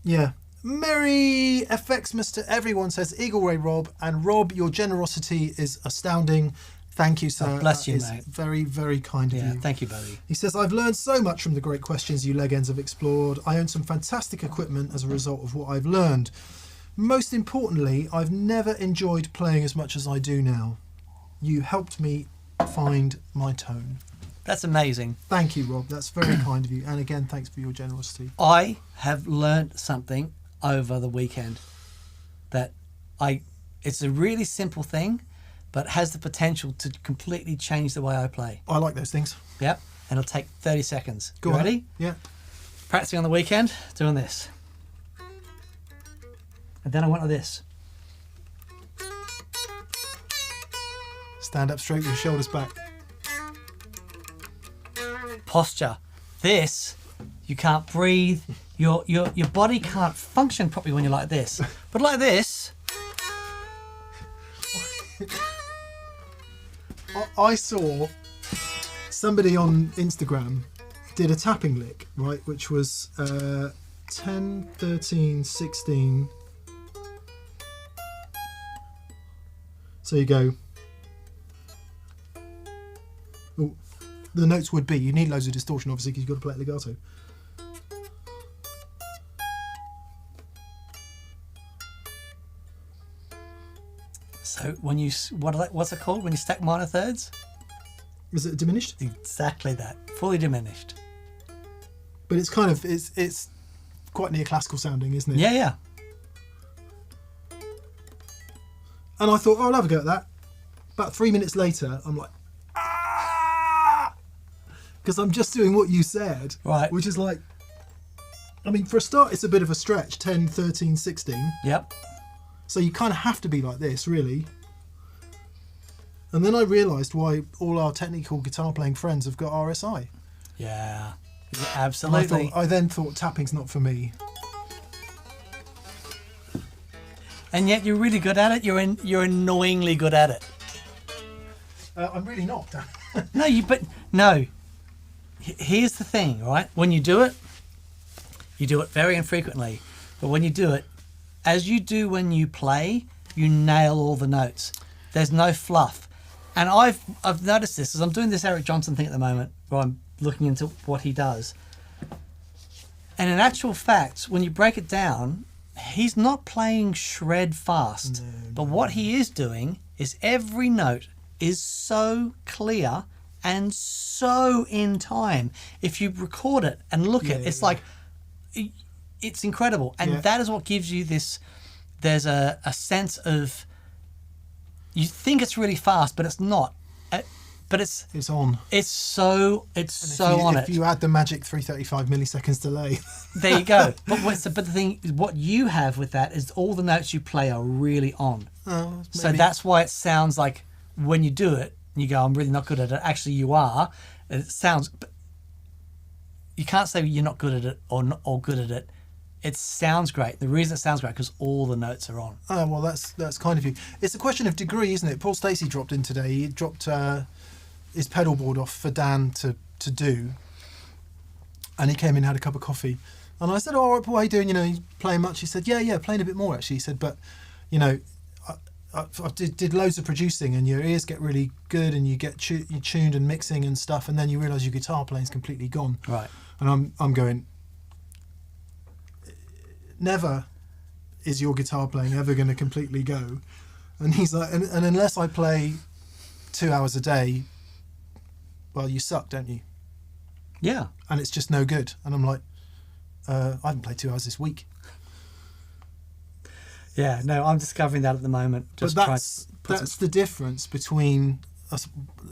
Yeah. Merry FXmas to everyone, says Eagle Ray Rob. And Rob, your generosity is astounding. Thank you, sir. Oh, bless you, That is mate. very, very kind of Yeah, you. thank you, buddy. He says, I've learned so much from the great questions you legends have explored. I own some fantastic equipment as a result of what I've learned. Most importantly, I've never enjoyed playing as much as I do now. You helped me find my tone. That's amazing. Thank you, Rob. That's very kind of you. And again, thanks for your generosity. I have learned something over the weekend it's a really simple thing, but has the potential to completely change the way I play. I like those things. Yep. And it'll take 30 seconds. Go You on. ready? Yeah. Practicing on the weekend, doing this. And then I went like this. Stand up straight with your shoulders back. Posture. This, you can't breathe. Your body can't function properly when you're like this. But like this, I saw somebody on Instagram did a tapping lick, right, which was 10, 13, 16. So you go. Oh, the notes would be, you need loads of distortion, obviously, because you've got to play it legato. so when you, what's it called? When you stack minor thirds? Is it diminished? Exactly that. Fully diminished. But it's kind of, it's quite neoclassical sounding, isn't it? Yeah, yeah. And I thought, oh, I'll have a go at that. About 3 minutes later, I'm like, ah! Because I'm just doing what you said. Right. Which is like, I mean, for a start, it's a bit of a stretch, 10, 13, 16. Yep. So you kind of have to be like this, really. And then I realised why all our technical guitar playing friends have got RSI. Yeah. And Absolutely. I then thought tapping's not for me. And yet you're really good at it. You're annoyingly good at it. I'm really not, Dan. No, no. Here's the thing, right? When you do it very infrequently. But when you do it, as you do when you play, you nail all the notes. There's no fluff. And I've noticed this as I'm doing this Eric Johnson thing at the moment, where I'm looking into what he does. And in actual fact, when you break it down, he's not playing shred fast. But what he is doing is every note is so clear and so in time. If you record it and look at it, it's like, it's incredible. And that is what gives you this, there's a sense of, you think it's really fast, but it's not. But it's on. It's so If you add the magic 335 milliseconds delay. There you go. But the thing is, what you have with that is all the notes you play are really on. So that's why it sounds like when you do it, you go, I'm really not good at it. Actually, you are. It sounds. You can't say you're not good at it or good at it. It sounds great. The reason it sounds great because all the notes are on. Oh well, that's kind of you. It's a question of degree, isn't it? Paul Stacey dropped in today. He dropped his pedal board off for Dan to do, and he came in and had a cup of coffee. And I said, "Oh, all right, Paul, how you doing? You know, you playing much?" He said, "Yeah, playing a bit more actually." He said, "But, you know, I did loads of producing, and your ears get really good, and you get you tuned and mixing and stuff, and then you realise your guitar playing's completely gone." Right. And I'm going, never is your guitar playing ever going to completely go. And he's like, and unless I play 2 hours a day, well, you suck, don't you? Yeah. And it's just no good. And I'm like, I haven't played 2 hours this week. Yeah, no, I'm discovering that at the moment. But that's the difference between us.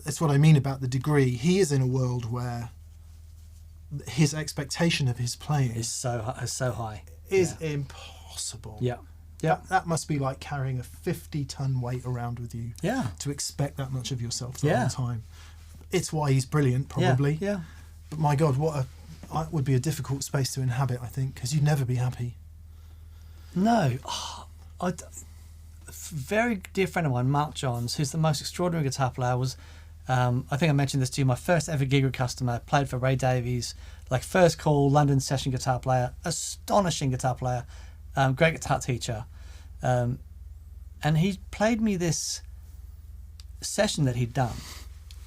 It's what I mean about the degree. He is in a world where his expectation of his playing is so high. Is impossible. Yeah. Yeah. That must be like carrying a 50-ton weight around with you. Yeah. To expect that much of yourself the whole time. It's why he's brilliant, probably. Yeah. But my God, it would be a difficult space to inhabit, I think, because you'd never be happy. No. A very dear friend of mine, Mark Johns, who's the most extraordinary guitar player, was, I think I mentioned this to you, my first ever gig with customer, played for Ray Davies, like first call, London session guitar player, astonishing guitar player, great guitar teacher. And he played me this session that he'd done.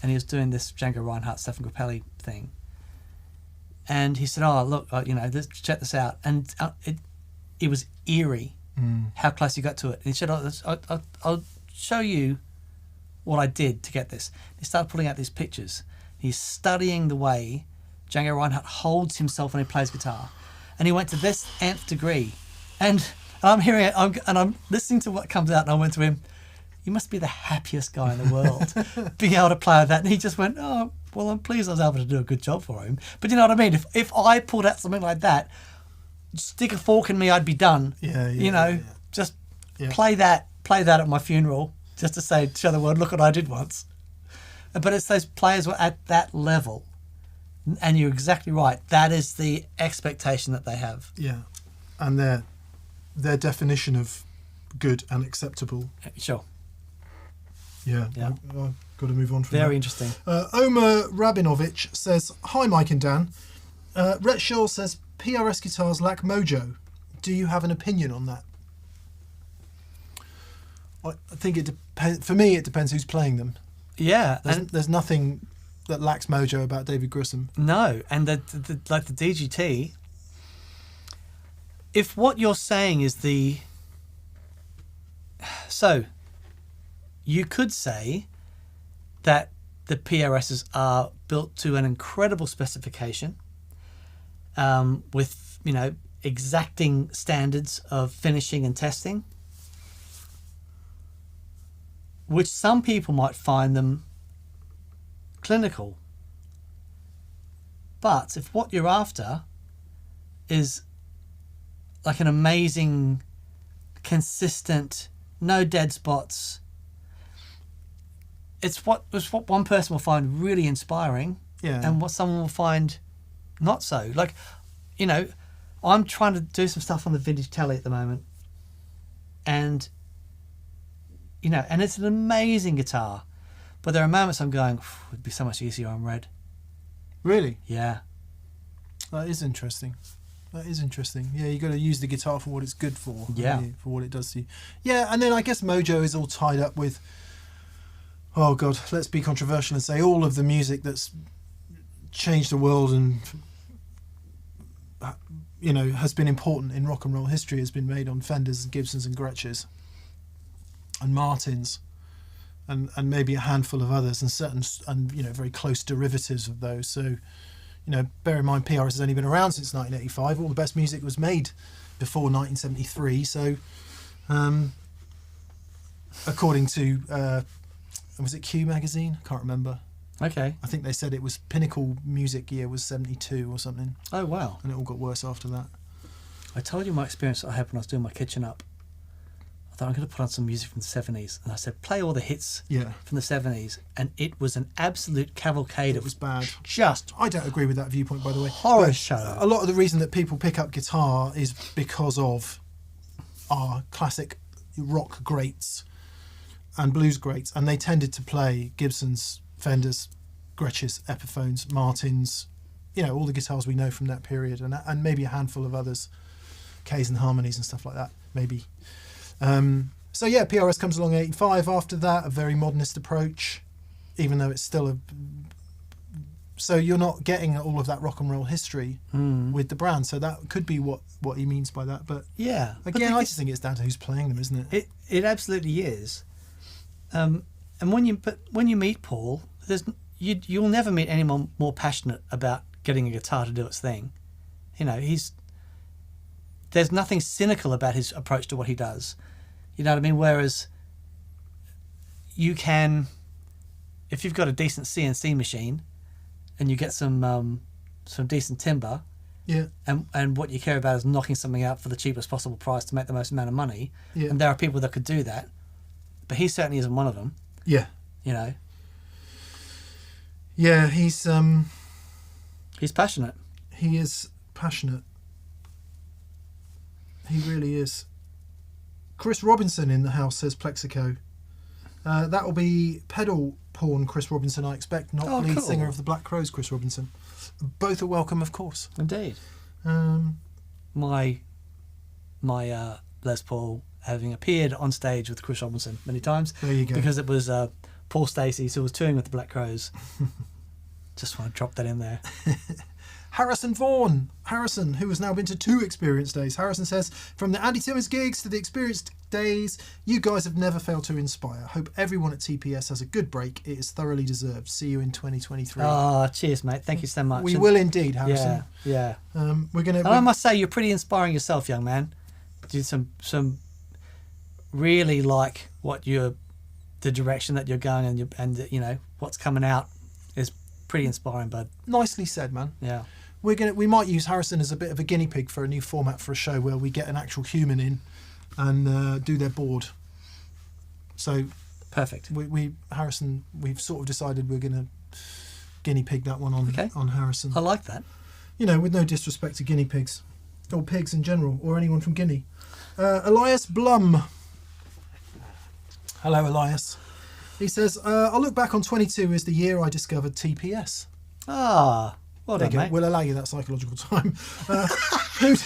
And he was doing this Django Reinhardt, Stefan Grappelli thing. And he said, "Oh, look, check this out." And it was eerie how close he got to it. And he said, I'll show you what I did to get this. He started pulling out these pictures. He's studying the way Django Reinhardt holds himself when he plays guitar. And he went to this nth degree. And I'm hearing it, and I'm listening to what comes out, and I went to him, "You must be the happiest guy in the world being able to play that." And he just went, "Oh, well, I'm pleased I was able to do a good job for him." But you know what I mean? If I pulled out something like that, stick a fork in me, I'd be done. Just play that at my funeral, just to show the world, look what I did once. But it's those players who are at that level, and you're exactly right. That is the expectation that they have. Yeah, and their definition of good and acceptable. Sure. Yeah. I've got to move on from Very that. interesting. Omer Rabinovich says, "Hi, Mike and Dan. Rhett Shaw says PRS guitars lack mojo. Do you have an opinion on that?" I think it depends. For me, it depends who's playing them. Yeah, there's nothing that lacks mojo about David Grissom. No, and the DGT. If what you're saying is so you could say that the PRSs are built to an incredible specification, with exacting standards of finishing and testing, which some people might find them clinical. But if what you're after is like an amazing, consistent, no dead spots, it's what one person will find really inspiring, and what someone will find not so. Like, I'm trying to do some stuff on the vintage telly at the moment, and and it's an amazing guitar, but there are moments I'm going, it'd be so much easier on red. Really? Yeah. That is interesting. That is interesting. Yeah, you got to use the guitar for what it's good for. Yeah. haven't you, for what it does to you. Yeah, and then I guess Mojo is all tied up with. Oh God, let's be controversial and say all of the music that's changed the world and has been important in rock and roll history has been made on Fenders and Gibsons and Gretschers and Martins and maybe a handful of others and certain and very close derivatives of those. So bear in mind PRS has only been around since 1985. All the best music was made before 1973. So according to was it Q magazine? I can't remember. Okay. I think they said it was pinnacle music year was 72 or something, Oh, wow. and it all got worse after that. I told you my experience that I had when I was doing my kitchen up. I thought I'm going to put on some music from the 70s. And I said, play all the hits Yeah, from the 70s. And it was an absolute cavalcade it of was bad. just I don't agree with that viewpoint, by the way. horror But show. A lot of the reason that people pick up guitar is because of our classic rock greats and blues greats, and they tended to play Gibsons, Fenders, Gretschers, Epiphones, Martins, all the guitars we know from that period, and maybe a handful of others, K's and Harmonies and stuff like that, maybe. So yeah, PRS comes along in 85. After that, a very modernist approach, even though it's still so you're not getting all of that rock and roll history with the brand. So that could be what he means by that. But Yeah. But again, I just think it's down to who's playing them, isn't it? It absolutely is. And when you meet Paul, you'll never meet anyone more passionate about getting a guitar to do its thing. There's nothing cynical about his approach to what he does. You know what I mean? Whereas you can, if you've got a decent CNC machine and you get some decent timber, Yeah, and what you care about is knocking something out for the cheapest possible price to make the most amount of money, yeah, and there are people that could do that, but he certainly isn't one of them. yeah, yeah. He's passionate. he is passionate. He really is. Chris Robinson in the house, says Plexico. That will be pedal porn Chris Robinson, I expect, not Oh, lead cool. singer of the Black Crowes Chris Robinson. Both are welcome, of course. Indeed. My Les Paul having appeared on stage with Chris Robinson many times. There you go. Because it was Paul Stacey, who was touring with the Black Crowes. Just want to drop that in there. Harrison Vaughan. Harrison, who has now been to 2 Experience Days. Harrison says, from the Andy Timmins gigs to the Experience Days, you guys have never failed to inspire. Hope everyone at TPS has a good break. It is thoroughly deserved. See you in 2023. Oh, cheers, mate. Thank you so much. We And- will indeed, Harrison. Yeah. We're going And I must say, you're pretty inspiring yourself, young man. Did some really like the direction that you're going, and what's coming out is pretty inspiring, bud. nicely said, man. Yeah. We might use Harrison as a bit of a guinea pig for a new format for a show where we get an actual human in and do their board. So Perfect. Harrison, we've sort of decided we're going to guinea pig that one on Okay. on Harrison. I like that. With no disrespect to guinea pigs or pigs in general or anyone from Guinea. Elias Blum. Hello, Elias. He says, I'll look back on 22 as the year I discovered TPS. Ah, well There done, you go. mate. We'll allow you that psychological time. Who'd,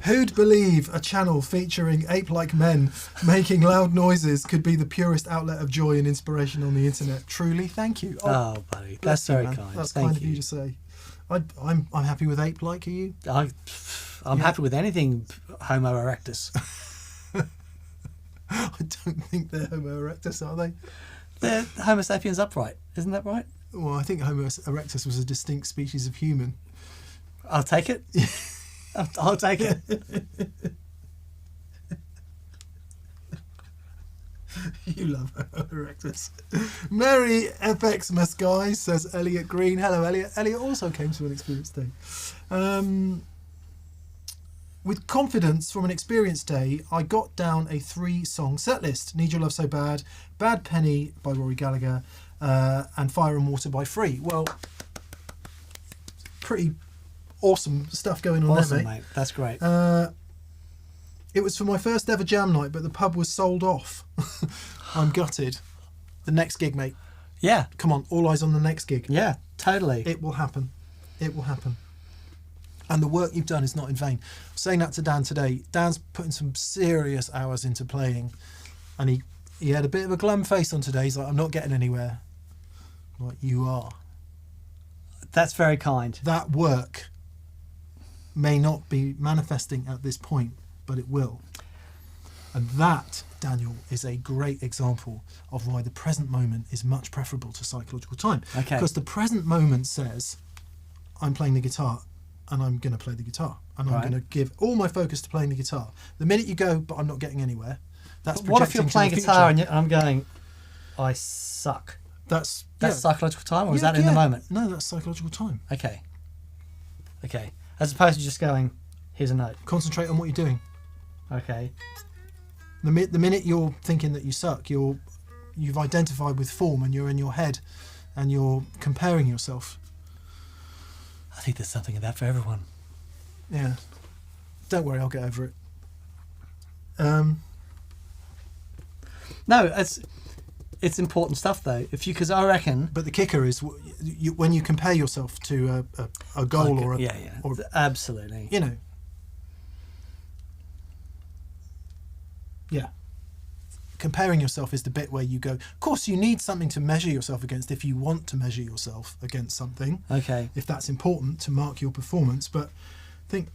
who'd believe a channel featuring ape-like men making loud noises could be the purest outlet of joy and inspiration on the internet? Truly, thank you. Oh, buddy, bless that's you, very man. kind. That's Thank kind of you to say. I'm happy with ape-like. Are you? I'm happy with anything Homo erectus. I don't think they're Homo erectus, are they? They're Homo sapiens upright, isn't that right? Well, I think Homo erectus was a distinct species of human. I'll take it. I'll take it. You love Homo erectus. Merry FX Musky, says Elliot Green. Hello, Elliot. Elliot also came to an Experience Day. With confidence from an Experience Day, I got down a 3-song set list. Need Your Love So Bad, Bad Penny by Rory Gallagher, and Fire and Water by Free. Well, pretty awesome stuff going on Awesome, there, mate. mate. That's great. It was for my first ever jam night, but the pub was sold off. I'm gutted. The next gig, mate. Yeah. Come on, all eyes on the next gig. Yeah, totally. It will happen. It will happen. And the work you've done is not in vain. Saying that to Dan today, Dan's putting some serious hours into playing, and he had a bit of a glum face on today. He's like, I'm not getting anywhere. I'm like, you are. That's very kind. That work may not be manifesting at this point, but it will. And that, Daniel, is a great example of why the present moment is much preferable to psychological time. Okay. Because the present moment says, I'm playing the guitar and I'm going to play the guitar. And I'm Right. going to give all my focus to playing the guitar. The minute you go, but I'm not getting anywhere, that's But what if you're projecting to playing the guitar future. and I'm going, I suck? That's Psychological time, or is Yeah, that in the yeah. moment? No, that's psychological time. Okay. As opposed to just going, here's a note. Concentrate on what you're doing. Okay. The minute you're thinking that you suck, you've identified with form and you're in your head and you're comparing yourself. I think there's something in that for everyone. Yeah. Don't worry, I'll get over it. No, it's important stuff though. Because I reckon. But the kicker is when you compare yourself to a goal or a, yeah, or, absolutely. you know. Yeah. Comparing yourself is the bit where you go, of course you need something to measure yourself against if you want to measure yourself against something. Okay. If that's important to mark your performance. But I think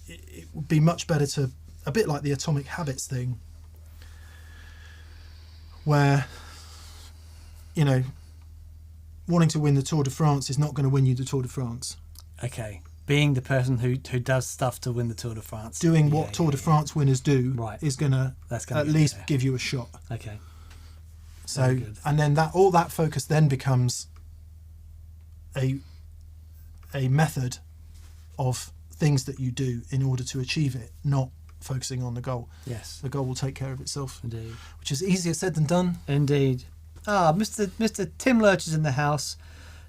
it would be much better to, a bit like the Atomic Habits thing, where, you know, wanting to win the Tour de France is not going to win you the Tour de France. Okay. Being the person who does stuff to win the Tour de France. Doing what Tour de France winners do Right. is going to That's gonna at get least there. give you a shot. Okay. So, Very good. and then all that focus then becomes a method of things that you do in order to achieve it, not focusing on the goal. Yes. The goal will take care of itself, Indeed. which is easier said than done. Indeed. Mr. Tim Lurch is in the house.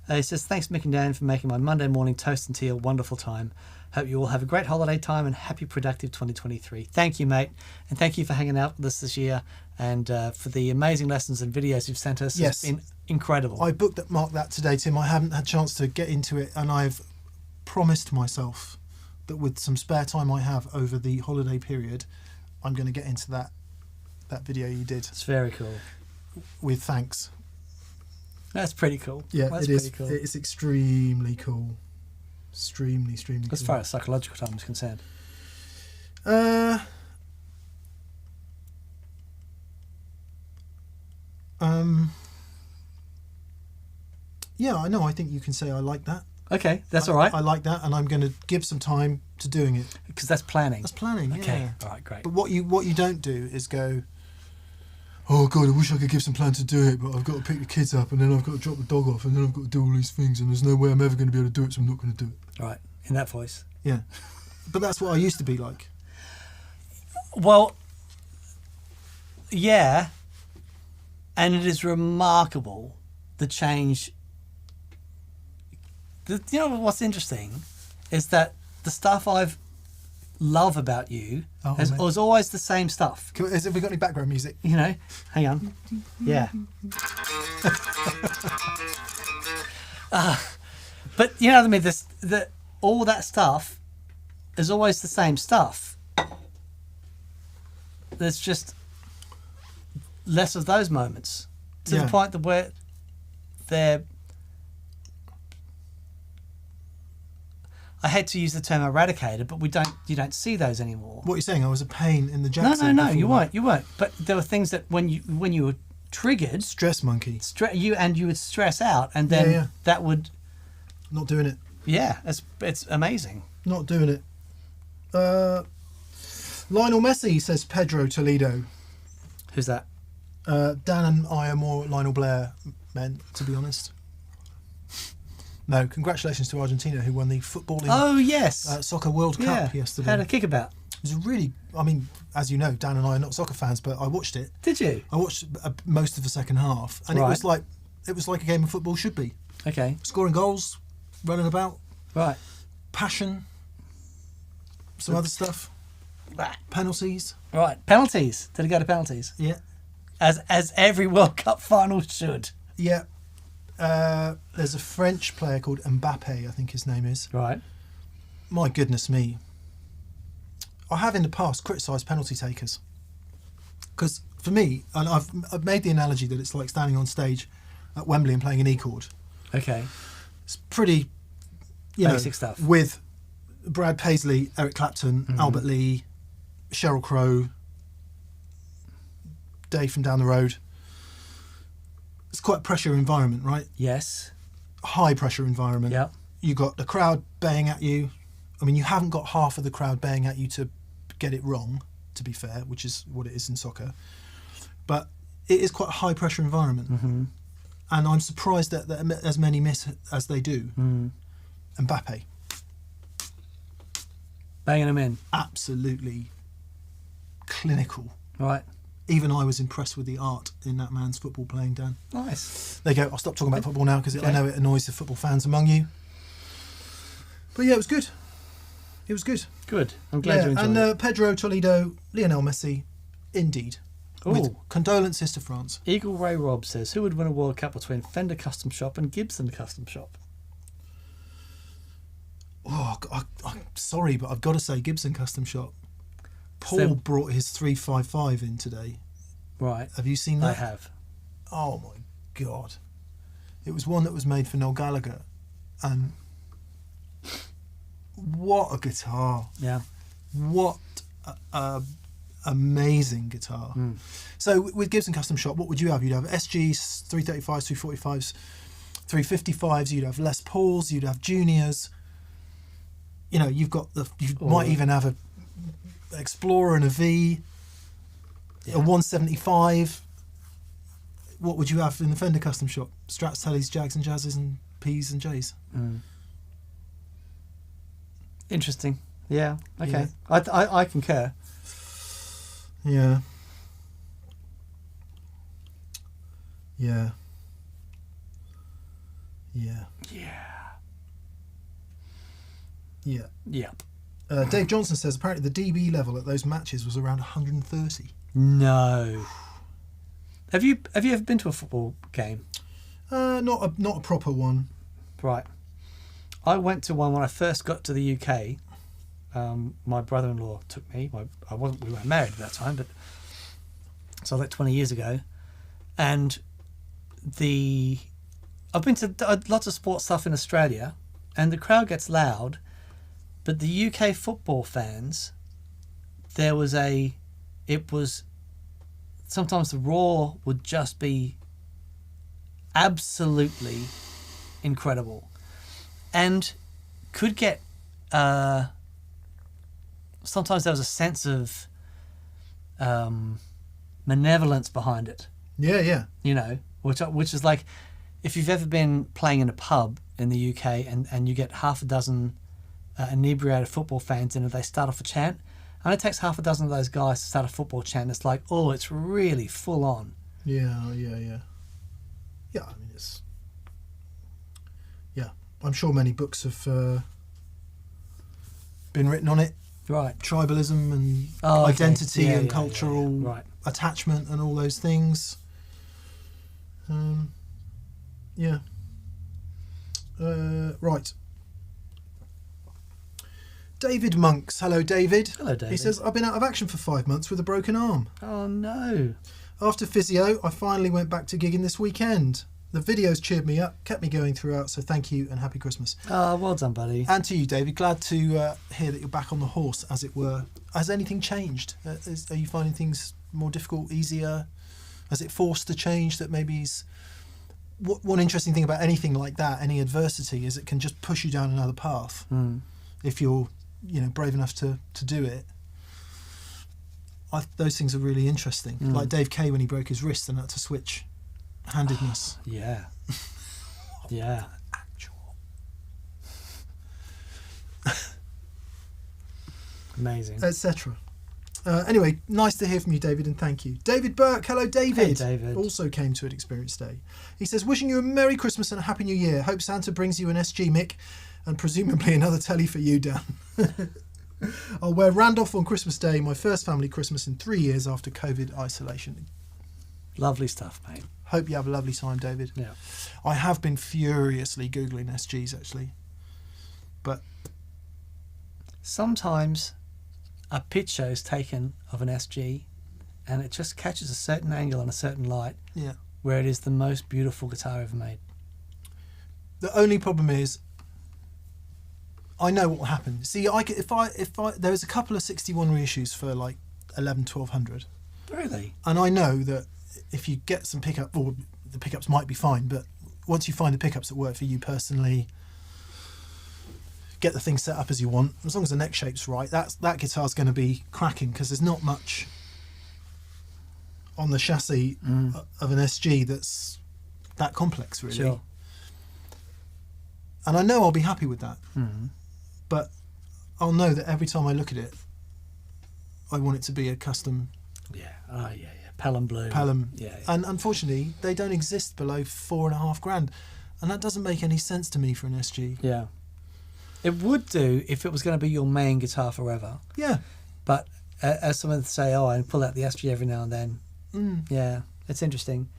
He says, thanks Mick and Dan for making my Monday morning toast and tea a wonderful time. Hope you all have a great holiday time and happy productive 2023. Thank you, mate. And thank you for hanging out with us this year and for the amazing lessons and videos you've sent us. Yes. It's been incredible. I marked that today, Tim. I haven't had a chance to get into it, and I've promised myself that with some spare time I have over the holiday period, I'm going to get into that video you did It's very cool. with thanks. That's pretty cool. Yeah, That's it is. pretty cool. It's extremely cool. Extremely cool. As far as psychological time is concerned. Yeah, I know. I think you can say I like that. Okay, that's all right. I like that, and I'm going to give some time to doing it. Because that's planning. That's planning. Okay, Yeah. all right, great. But what you don't do is go, oh God, I wish I could give some plan to do it, but I've got to pick the kids up, and then I've got to drop the dog off, and then I've got to do all these things, and there's no way I'm ever going to be able to do it, so I'm not going to do it. Right, in that voice. Yeah. But that's what I used to be like. Well, yeah, and it is remarkable the change. You know what's interesting is that the stuff I've love about you man. was always the same stuff. Have we got any background music? You know, hang on, yeah. But you know what I mean. All that stuff is always the same stuff. There's just less of those moments to the point that where they're. I hate to use the term eradicated, but you don't see those anymore. What are you saying? I was a pain in the Jackson. No, you weren't. But there were things that when you were triggered, Stress monkey. you would stress out, and then that would. Not doing it. Yeah, it's amazing. Not doing it. Lionel Messi, says Pedro Toledo. Who's that? Dan and I are more Lionel Blair men, to be honest. No, congratulations to Argentina, who won the footballing Oh yes, soccer World Cup yesterday. Had a kickabout. It was a really, I mean, as you know, Dan and I are not soccer fans, but I watched it. Did you? I watched most of the second half, and Right. it was like a game of football should be. Okay. Scoring goals, running about, Right. passion, some other stuff, penalties. Right. Penalties. Did it go to penalties? Yeah. As every World Cup final should. Yeah. There's a French player called Mbappe, I think his name is. Right. My goodness me. I have in the past criticised penalty takers. Because for me, and I've made the analogy that it's like standing on stage at Wembley and playing an E-chord. Okay. It's pretty, Basic stuff. With Brad Paisley, Eric Clapton, Albert Lee, Sheryl Crow, Dave from down the road. It's quite a pressure environment, right? Yes. High pressure environment. Yep. You got the crowd baying at you. I mean, you haven't got half of the crowd baying at you to get it wrong, to be fair, which is what it is in soccer. But it is quite a high pressure environment. Mm-hmm. And I'm surprised that as many miss as they do. Mbappe, Banging them in. absolutely clinical. Right. Even I was impressed with the art in that man's football playing, Dan. Nice. There you go. I'll stop talking about football now because I Okay. know it annoys the football fans among you. But yeah, it was good. It was good. Good. I'm glad you enjoyed and it. Pedro, Toledo, Lionel Messi, indeed. With Ooh. condolences to France. Eagle Ray Robb says, who would win a World Cup between Fender Custom Shop and Gibson Custom Shop? Oh, I'm sorry, but I've got to say Gibson Custom Shop. Paul So- brought his 355 in today. Right. Have you seen I that? have. Oh my God. It was one that was made for Noel Gallagher. And what a guitar. Yeah. What a amazing guitar. So with Gibson Custom Shop, what would you have? You'd have SGs, 335s, 345s, 355s, you'd have Les Pauls, you'd have Juniors. You've got you might even have a Explorer and a V, a 175. What would you have in the Fender Custom Shop? Strats, Tellys, Jags and Jazzes and Ps and Js. Interesting. Yeah. Okay. Yeah. I concur. Yeah. Yeah. Yeah. Yeah. Yeah. Yep. Dave Johnson says apparently the DB level at those matches was around 130. No. Have you ever been to a football game? Not a proper one. Right. I went to one when I first got to the UK. My brother-in-law took me. We weren't married at that time, but so like 20 years ago. And I've been to lots of sports stuff in Australia, and the crowd gets loud. But the UK football fans, it was sometimes the roar would just be absolutely incredible, and could get sometimes there was a sense of malevolence behind it, Yeah. which is like if you've ever been playing in a pub in the UK and you get half a dozen inebriated football fans in and they start off a chant, and it takes half a dozen of those guys to start a football chant. It's like, oh, it's really full on. Yeah, I mean, it's... Yeah, I'm sure many books have been written on it. Right. Tribalism and Okay. identity Yeah, and yeah, cultural Right. attachment and all those things. Yeah. Right. David Monks. Hello, David. Hello, David. He says, I've been out of action for 5 months with a broken arm. Oh no. After physio, I finally went back to gigging this weekend. The videos cheered me up, kept me going throughout, so thank you and happy Christmas. Oh, well done, buddy. And to you, David. Glad to hear that you're back on the horse, as it were. Has anything changed? Are you finding things more difficult, easier? Has it forced a change that maybe is... One interesting thing about anything like that, any adversity, is it can just push you down another path. If you're brave enough to do it. Those things are really interesting. Like Dave Kay when he broke his wrist and had to switch handedness. Yeah. Yeah. Actual. Amazing. Etc. Anyway, nice to hear from you, David, and thank you. David Burke, hello, David. Hey, David. Also came to an Experience Day. He says, wishing you a Merry Christmas and a Happy New Year. Hope Santa brings you an SG Mick and presumably another telly for you, Dan. I'll wear Randolph on Christmas Day, my first family Christmas in 3 years after COVID isolation. Lovely stuff, mate. Hope you have a lovely time, David. Yeah. I have been furiously Googling SGs, actually. But, Sometimes a picture is taken of an SG and it just catches a certain angle and a certain light yeah. where it is the most beautiful guitar ever made. The only problem is, I know what will happen. See, if I there was a couple of 61 reissues for like 1200, Really? and I know that if you get some pickup, or the pickups might be fine, but once you find the pickups that work for you personally, get the thing set up as you want, as long as the neck shape's right, that guitar's going to be cracking, because there's not much on the chassis of an SG that's that complex, really. Sure. And I know I'll be happy with that. Mm-hmm. But I'll know that every time I look at it, I want it to be a custom Yeah. Oh, yeah, yeah. Pelham Blue. Pelham. Yeah, yeah. And unfortunately, they don't exist below $4,500. And that doesn't make any sense to me for an SG. Yeah. It would do if it was going to be your main guitar forever. Yeah. But as someone would say, oh, I pull out the SG every now and then. Yeah, it's interesting.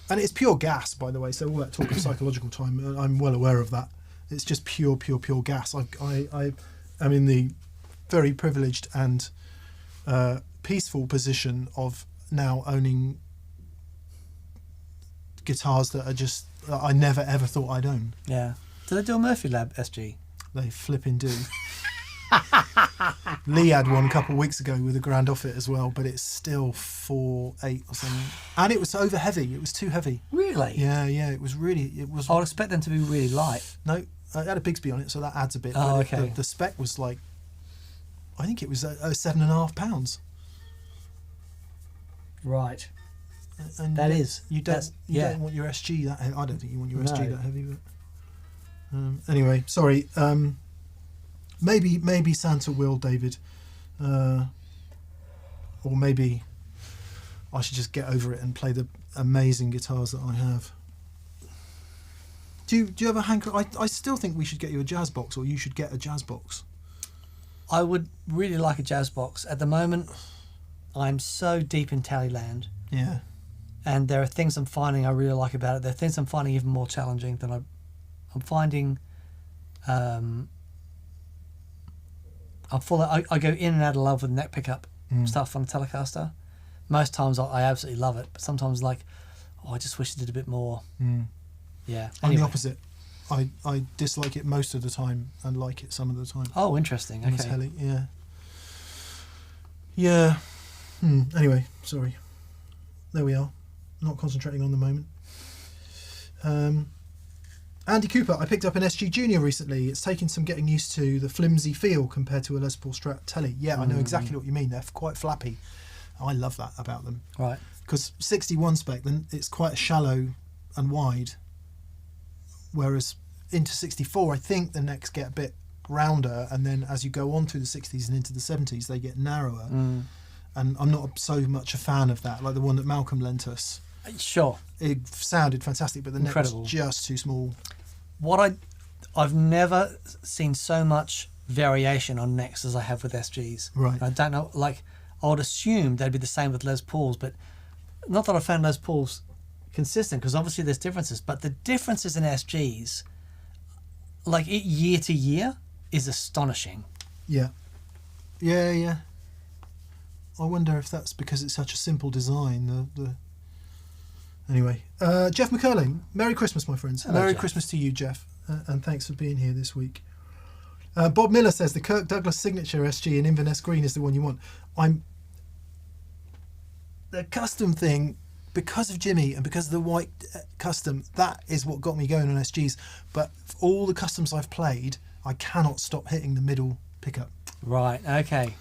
And it's pure gas, by the way. So all that talk of psychological time, I'm well aware of that. It's just pure gas. I am in the very privileged and peaceful position of now owning guitars that are just I never ever thought I'd own. Yeah. Do they do a Murphy Lab SG? They flipping do. Lee had one a couple of weeks ago with a grand off it as well, but it's still 4.8 or something. And it was over heavy. It was too heavy. Really? Yeah. It was really. It was. I would expect them to be really light. No, it had a Bigsby on it, so that adds a bit. Oh, but okay. The spec was like, I think it was £7.5. Right. And That is. You don't. That's- You yeah. don't want your SG that. I don't think you want your SG No. that heavy. But anyway, sorry. Maybe Santa will, David, or maybe I should just get over it and play the amazing guitars that I have. Do you have a hanker? I still think we should get you a jazz box, or you should get a jazz box. I would really like a jazz box. At the moment, I'm so deep in Tallyland, Yeah. and there are things I'm finding I really like about it. There are things I'm finding even more challenging than I'm finding. I go in and out of love with neck pickup stuff on the Telecaster. Most times I absolutely love it, but sometimes I just wish it did a bit more. Yeah. I'm Anyway. the opposite. I dislike it most of the time and like it some of the time. Oh, interesting. On Okay. the telly, yeah. Yeah. Anyway, sorry. There we are. Not concentrating on the moment. Andy Cooper, I picked up an SG Junior recently. It's taken some getting used to the flimsy feel compared to a Les Paul Strat telly. Yeah, I know exactly what you mean. They're quite flappy. I love that about them. Right. Because 61 spec, then it's quite shallow and wide. Whereas into 64, I think the necks get a bit rounder, and then as you go on through the 60s and into the 70s, they get narrower. And I'm not so much a fan of that, like the one that Malcolm lent us. Sure. It sounded fantastic, but the neck Incredible. was just too small. I've never seen so much variation on necks as I have with SGs. Right. I don't know, I would assume they'd be the same with Les Pauls, but not that I found Les Pauls consistent, because obviously there's differences, but the differences in SGs, year to year, is astonishing. Yeah. Yeah. I wonder if that's because it's such a simple design. Anyway, Jeff McCurling, Merry Christmas, my friends. Hello, Merry Jeff. Christmas to you, Jeff, and thanks for being here this week. Bob Miller says the Kirk Douglas signature SG in Inverness Green is the one you want. The custom thing, because of Jimmy and because of the white custom, that is what got me going on SGs. But all the customs I've played, I cannot stop hitting the middle pickup. Right, okay.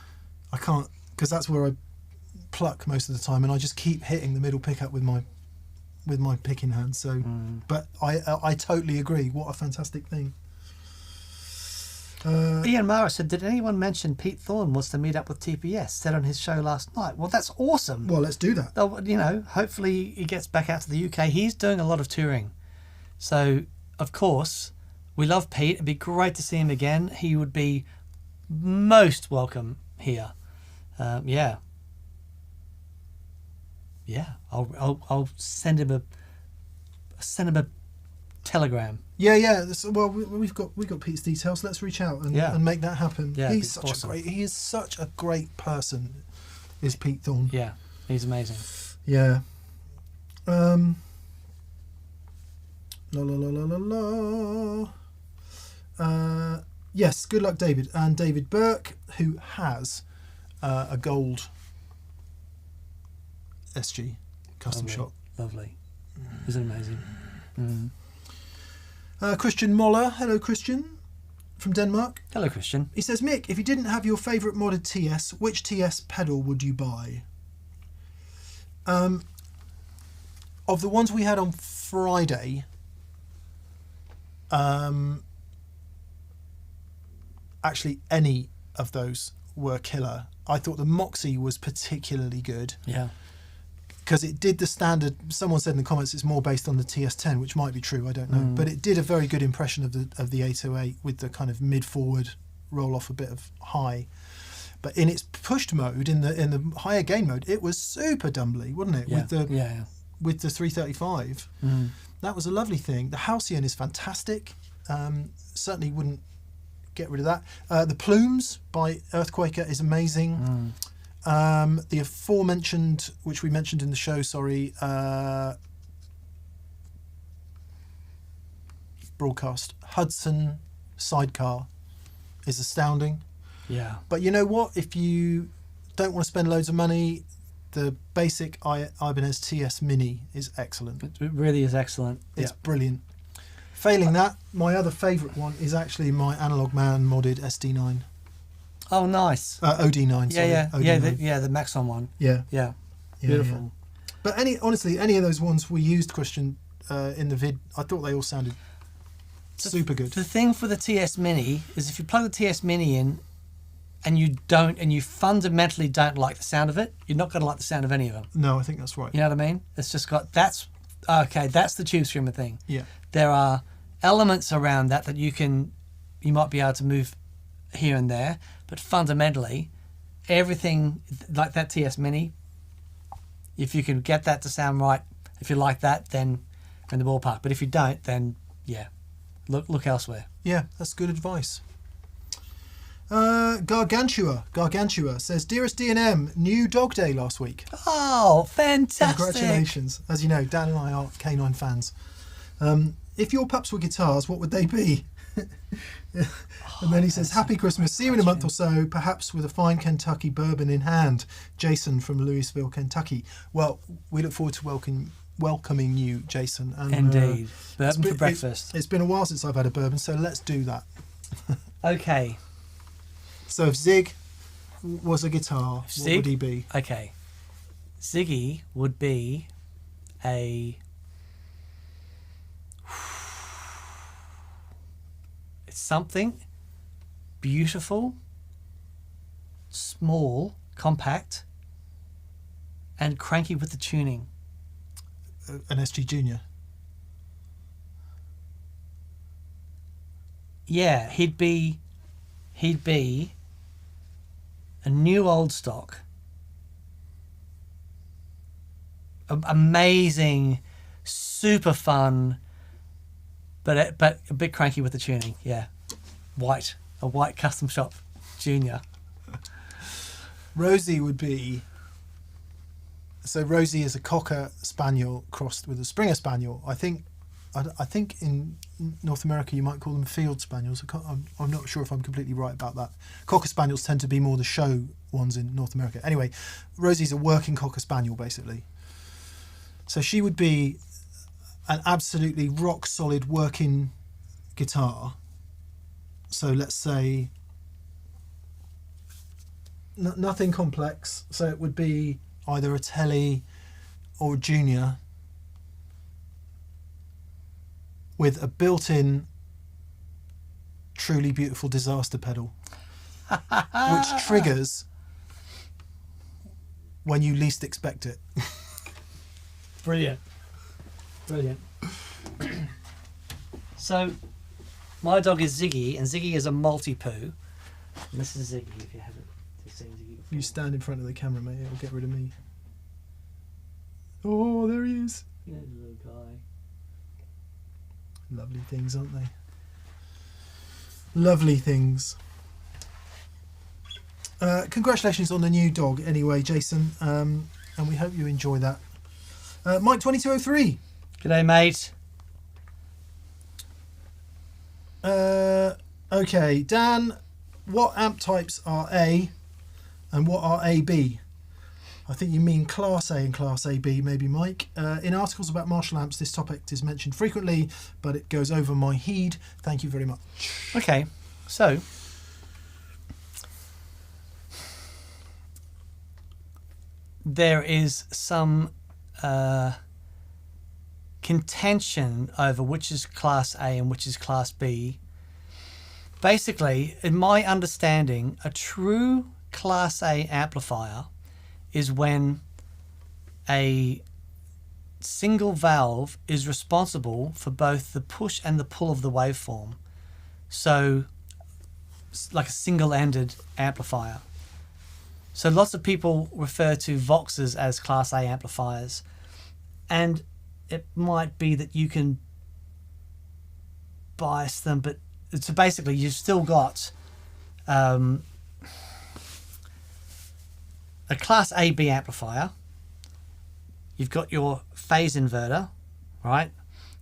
I can't, because that's where I pluck most of the time, and I just keep hitting the middle pickup with my picking hand. So, but I totally agree. What a fantastic thing. Ian Mara said, did anyone mention Pete Thorne wants to meet up with TPS? Said on his show last night. Well, that's awesome. Well, let's do that. Oh, hopefully he gets back out to the UK. He's doing a lot of touring. So, of course, we love Pete. It'd be great to see him again. He would be most welcome here. Yeah. Yeah, I'll send him a telegram. Yeah. Well, we've got Pete's details. Let's reach out and make that happen. Yeah, He it's awesome. is such a great person. Is Pete Thorne? Yeah, he's amazing. Yeah. La la la la la la. Yes. Good luck, David, and David Burke, who has a gold SG custom shot. Lovely. Isn't it amazing? Christian Moller. Hello, Christian, from Denmark. Hello, Christian. He says, Mick, if you didn't have your favourite modded TS, which TS pedal would you buy? Of the ones we had on Friday, actually any of those were killer. I thought the Moxie was particularly good. Yeah. Because it did the standard. Someone said in the comments it's more based on the TS10, which might be true. I don't know, but it did a very good impression of the 808 with the kind of mid forward roll off a bit of high. But in its pushed mode, in the higher gain mode, it was super dumbly, wasn't it? Yeah. With the 335, that was a lovely thing. The Halcyon is fantastic. Certainly wouldn't get rid of that. The Plumes by Earthquaker is amazing. The aforementioned, which we mentioned in the show, broadcast, Hudson Sidecar is astounding. Yeah. But you know what? If you don't want to spend loads of money, the basic Ibanez TS Mini is excellent. It really is excellent. It's brilliant. Failing that, my other favourite one is actually my Analog Man modded SD9. Oh, nice. OD9. Sorry. Yeah, the Maxon one. Yeah. Beautiful. Yeah. But honestly, any of those ones we used, Christian, in the vid, I thought they all sounded super good. The thing for the TS Mini is if you plug the TS Mini in and you fundamentally don't like the sound of it, you're not going to like the sound of any of them. No, I think that's right. You know what I mean? It's just that's the tube screamer thing. Yeah. There are elements around that you might be able to move here and there, but fundamentally everything like that TS Mini, if you can get that to sound right, if you like that, then you're in the ballpark. But if you don't, then look elsewhere. Yeah, that's good advice. Gargantua says, dearest D&M, new dog day last week. Oh, fantastic. Congratulations. As you know, Dan and I are canine fans. If your pups were guitars, what would they be? And then he says, happy Christmas, see you in a month or so, perhaps with a fine Kentucky bourbon in hand. Jason from Louisville, Kentucky. Well, we look forward to welcoming you, Jason. And, indeed. Bourbon for breakfast. It's been a while since I've had a bourbon, so let's do that. Okay. So if Zig was a guitar, what would he be? Okay. Ziggy would be it's something beautiful, small, compact, and cranky with the tuning. An SG Junior. Yeah, he'd be a new old stock. Amazing, super fun, but a bit cranky with the tuning. Yeah, a white custom shop Junior. Rosie would be. So Rosie is a Cocker Spaniel crossed with a Springer Spaniel. I think in North America you might call them Field Spaniels. I'm not sure if I'm completely right about that. Cocker Spaniels tend to be more the show ones in North America. Anyway, Rosie's a working Cocker Spaniel basically. So she would be an absolutely rock solid working guitar. So let's say nothing complex. So it would be either a Telly or a Junior with a built-in truly beautiful disaster pedal which triggers when you least expect it. Brilliant. So my dog is Ziggy, and Ziggy is a multi-poo. And this is Ziggy, if you haven't seen Ziggy before. You stand in front of the camera, mate, it'll get rid of me. Oh, there he is. Yeah, little guy. Lovely things, aren't they? Lovely things. Congratulations on the new dog, anyway, Jason. And we hope you enjoy that. Mike 2203. G'day, mate. Okay, Dan, what amp types are A and what are AB? I think you mean Class A and Class AB, maybe, Mike. In articles about Marshall amps, this topic is mentioned frequently, but it goes over my head. Thank you very much. Okay, so there is some contention over which is Class A and which is Class B. Basically, in my understanding, a true Class A amplifier is when a single valve is responsible for both the push and the pull of the waveform. So, like a single-ended amplifier. So lots of people refer to Voxes as Class A amplifiers, and it might be that you can bias them, but so basically you've still got a Class AB amplifier. You've got your phase inverter, right?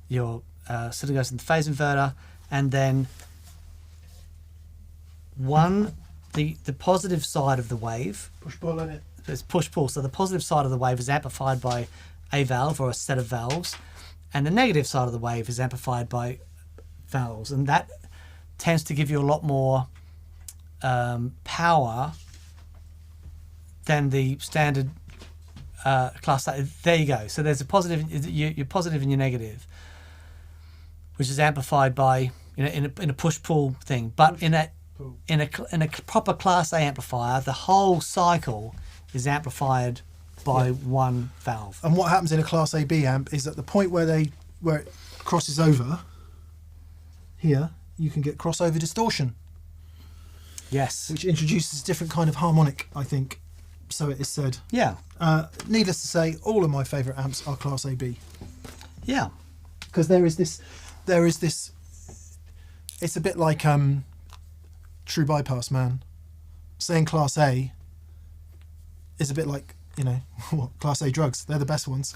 Your sort of goes in the phase inverter, and then the positive side of the wave. Push-pull in it. It's push-pull. So the positive side of the wave is amplified by a valve or a set of valves, and the negative side of the wave is amplified by valves, and that tends to give you a lot more power than the standard Class A. There you go. So there's a positive, your positive and your negative, which is amplified by, you know, in a push-pull thing. But in a proper Class A amplifier, the whole cycle is amplified by one valve. And what happens in a Class AB amp is at the point where it crosses over, here, you can get crossover distortion. Yes. Which introduces a different kind of harmonic, I think. So it is said. Yeah. Needless to say, all of my favourite amps are Class AB. Yeah. Because there is this, it's a bit like True Bypass, man. Saying Class A is a bit like, you know, what, Class A drugs. They're the best ones.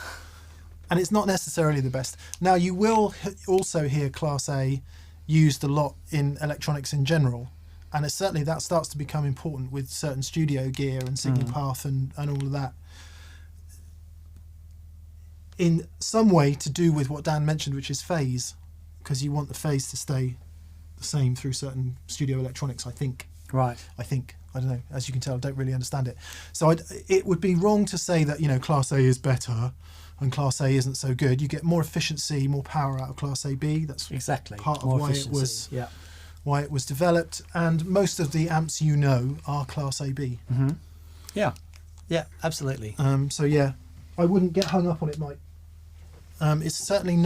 And it's not necessarily the best. Now, you will also hear Class A used a lot in electronics in general. And it's certainly that starts to become important with certain studio gear and signal path and all of that. In some way to do with what Dan mentioned, which is phase, because you want the phase to stay the same through certain studio electronics, I think. Right. I don't know. As you can tell, I don't really understand it. So it would be wrong to say that, you know, Class A is better and Class A isn't so good. You get more efficiency, more power out of Class AB. That's exactly part of more why efficiency. why it was developed. And most of the amps you know are Class AB. Mm-hmm. Yeah, absolutely. So yeah, I wouldn't get hung up on it, Mike. It's certainly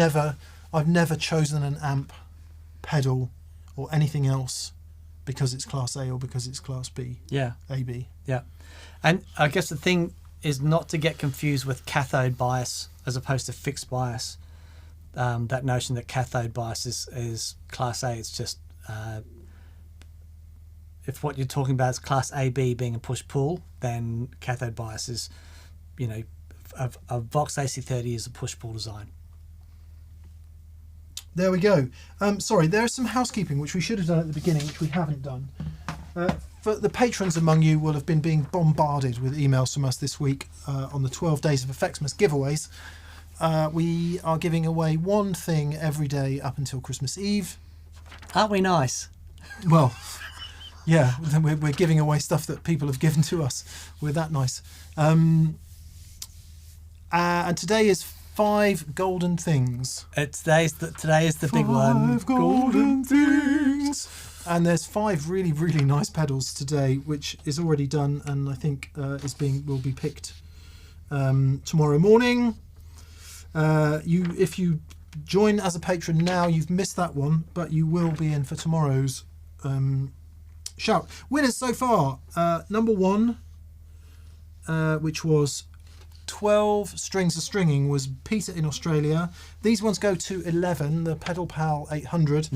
I've never chosen an amp, pedal, or anything else because it's Class A or because it's Class B. Yeah. AB. Yeah. And I guess the thing is not to get confused with cathode bias as opposed to fixed bias. That notion that cathode bias is Class A, it's just if what you're talking about is Class AB being a push-pull, then cathode bias is, you know, a Vox AC30 is a push-pull design. There we go. Sorry, there's some housekeeping which we should have done at the beginning, which we haven't done. For the patrons among you will have been being bombarded with emails from us this week on the 12 Days of Effectsmas giveaways. We are giving away one thing every day up until Christmas Eve. Aren't we nice? Well, yeah, we're giving away stuff that people have given to us. We're that nice. And today is 5 golden things. Today is the big one. 5 golden things. And there's 5 really, really nice pedals today, which is already done, and I think will be picked tomorrow morning. If you join as a patron now, you've missed that one, but you will be in for tomorrow's shout. Winners so far: number 1, which was 12 strings of stringing was Peter in Australia. These ones go to 11. The Pedal Pal 800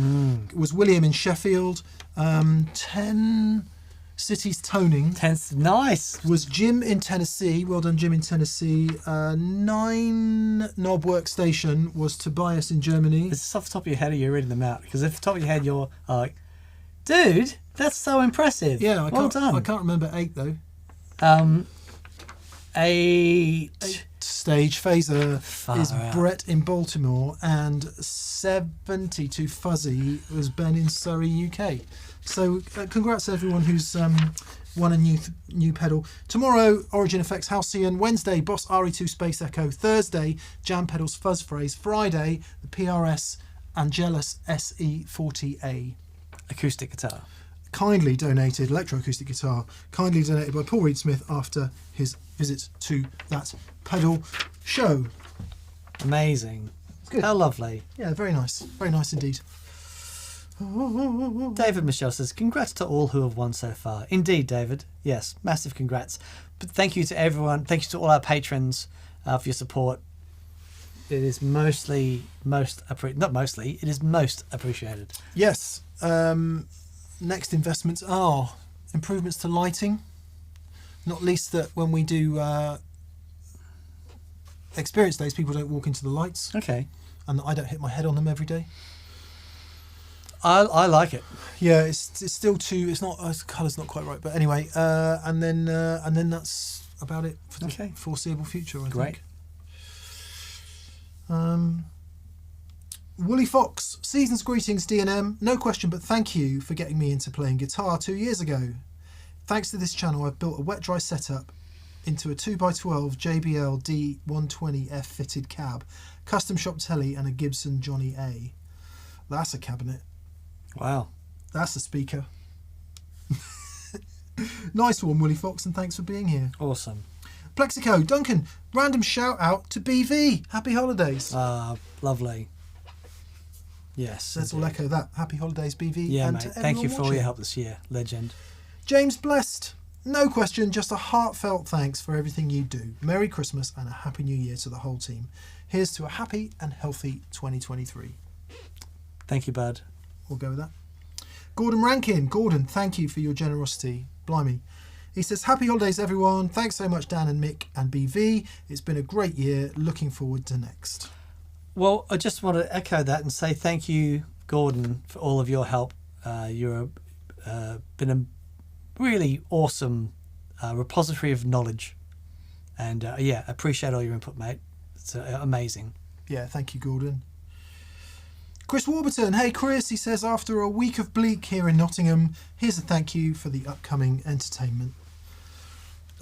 was William in Sheffield. 10 Cities Toning Nice. was Jim in Tennessee. Well done, Jim in Tennessee. 9 Knob Workstation was Tobias in Germany. Is this off the top of your head or you're reading them out? Because off the top of your head you're like, dude, that's so impressive. Yeah, well done. I can't remember 8 though. 8. Stage Phaser is out. Brett in Baltimore, and 72 Fuzzy was Ben in Surrey, UK. So congrats to everyone who's won a new pedal. Tomorrow, Origin Effects Halcyon. Wednesday, Boss RE2 Space Echo. Thursday, Jam Pedals Fuzz Phrase. Friday, the PRS Angelus SE40A. Acoustic guitar. Kindly donated, electroacoustic guitar, kindly donated by Paul Reed Smith after his visit to that pedal show. Amazing. Good. How lovely. Yeah, very nice indeed. David Michelle says, congrats to all who have won so far. Indeed, David. Yes, massive congrats. But thank you to everyone. Thank you to all our patrons for your support. It is most appreciated. Yes. Next investments are improvements to lighting. Not least that when we do experience days, people don't walk into the lights, Okay. and that I don't hit my head on them every day. I like it. Yeah, it's still too. It's not. The colour's not quite right, but anyway. And then that's about it for the Okay. foreseeable future. I Great. think. Woolly Fox, season's greetings, D&M. No question, but thank you for getting me into playing guitar 2 years ago. Thanks to this channel, I've built a wet dry setup into a 2x12 JBL D120F fitted cab, custom shop telly, and a Gibson Johnny A. That's a cabinet. Wow. That's a speaker. Nice one, Woolly Fox, and thanks for being here. Awesome. Plexico, Duncan, random shout out to BV. Happy holidays. Lovely. Yes. Let's all echo that. Happy holidays, BV. Yeah, and mate. to Thank you everyone for all watching. your help this year. Legend. James Blessed, no question, just a heartfelt thanks for everything you do. Merry Christmas and a Happy New Year to the whole team. Here's to a happy and healthy 2023. Thank you, bud. We'll go with that. Gordon Rankin, Gordon, thank you for your generosity. Blimey. He says, happy holidays, everyone. Thanks so much, Dan and Mick and BV. It's been a great year. Looking forward to next. Well, I just want to echo that and say thank you, Gordon, for all of your help. You're been a really awesome repository of knowledge. And yeah, appreciate all your input, mate. It's amazing. Yeah, thank you, Gordon. Chris Warburton, hey Chris, he says, after a week of bleak here in Nottingham, here's a thank you for the upcoming entertainment.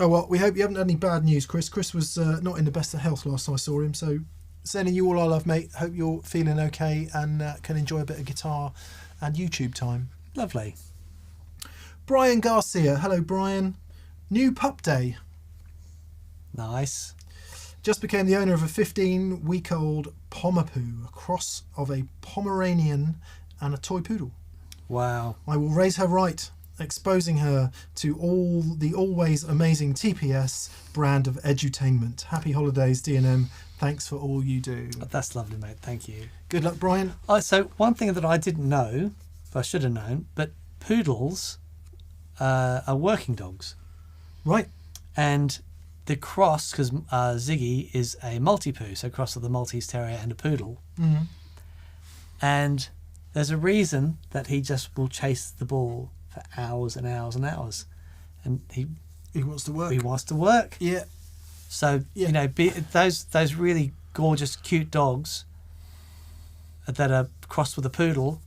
Oh well, we hope you haven't had any bad news, Chris. Chris was not in the best of health last time I saw him, so sending you all our love, mate. Hope you're feeling okay and can enjoy a bit of guitar and YouTube time. Lovely. Brian Garcia, hello Brian. New pup day. Nice. Just became the owner of a 15-week-old Pomapoo, a cross of a Pomeranian and a toy poodle. Wow. I will raise her right, exposing her to all the always amazing TPS brand of edutainment. Happy holidays, D&M. Thanks for all you do. That's lovely, mate. Thank you. Good luck, Brian. So one thing that I didn't know, I should have known, but poodles are working dogs. Right. And the cross, because Ziggy is a Maltipoo, so cross of the Maltese Terrier and a poodle. Mm-hmm. And there's a reason that he just will chase the ball for hours and hours and hours. And he wants to work. He wants to work. Yeah. So, Yeah. you know, those really gorgeous, cute dogs that are crossed with a poodle,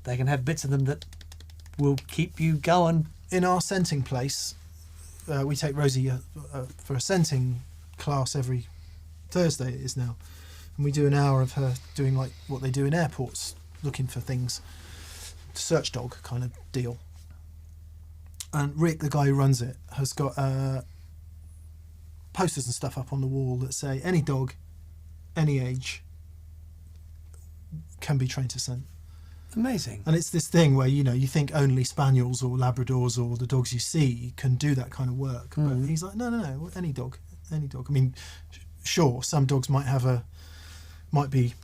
they can have bits of them that will keep you going. In our scenting place, we take Rosie for a scenting class every Thursday, it is now. And we do an hour of her doing like what they do in airports, looking for things. Search dog kind of deal. And Rick, the guy who runs it, has got posters and stuff up on the wall that say any dog, any age, can be trained to scent. Amazing. And it's this thing where, you know, you think only spaniels or labradors or the dogs you see can do that kind of work. But he's like, no, any dog, any dog. I mean, sure, some dogs might be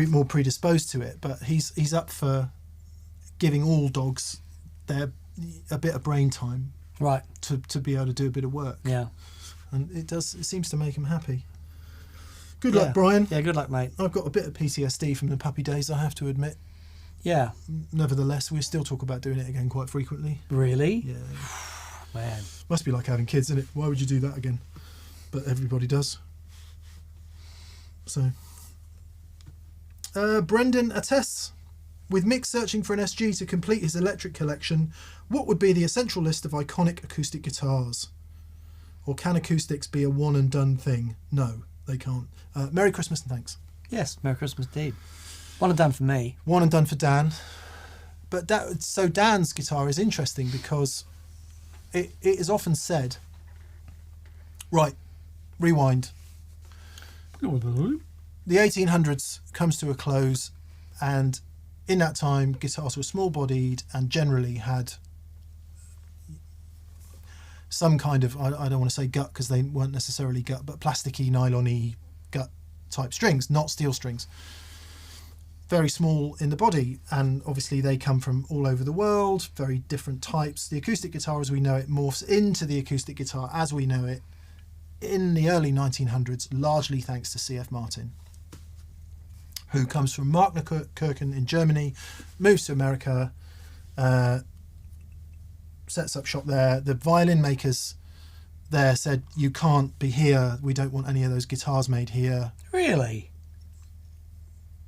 more predisposed to it, but he's up for giving all dogs a bit of brain time, Right. to be able to do a bit of work. Yeah. And it seems to make him happy. Good luck, Brian. Yeah, good luck, mate. I've got a bit of PTSD from the puppy days, I have to admit. Yeah. Nevertheless, we still talk about doing it again quite frequently. Really? Yeah. Man. Must be like having kids, isn't it? Why would you do that again? But everybody does. So, Brendan attests, with Mick searching for an SG to complete his electric collection, what would be the essential list of iconic acoustic guitars? Or can acoustics be a one and done thing? No, they can't. Merry Christmas and thanks. Yes, Merry Christmas indeed. One and done for me. One and done for Dan. But so Dan's guitar is interesting because it is often said, right, rewind. The 1800s comes to a close, and in that time guitars were small bodied and generally had some kind of, I don't want to say gut because they weren't necessarily gut, but plasticky, nylon-y gut type strings, not steel strings. Very small in the body, and obviously they come from all over the world, very different types. The acoustic guitar as we know it morphs into the acoustic guitar as we know it in the early 1900s, largely thanks to C.F. Martin, who comes from Markneukirchen in Germany, moves to America, sets up shop there. The violin makers there said, you can't be here, we don't want any of those guitars made here. Really?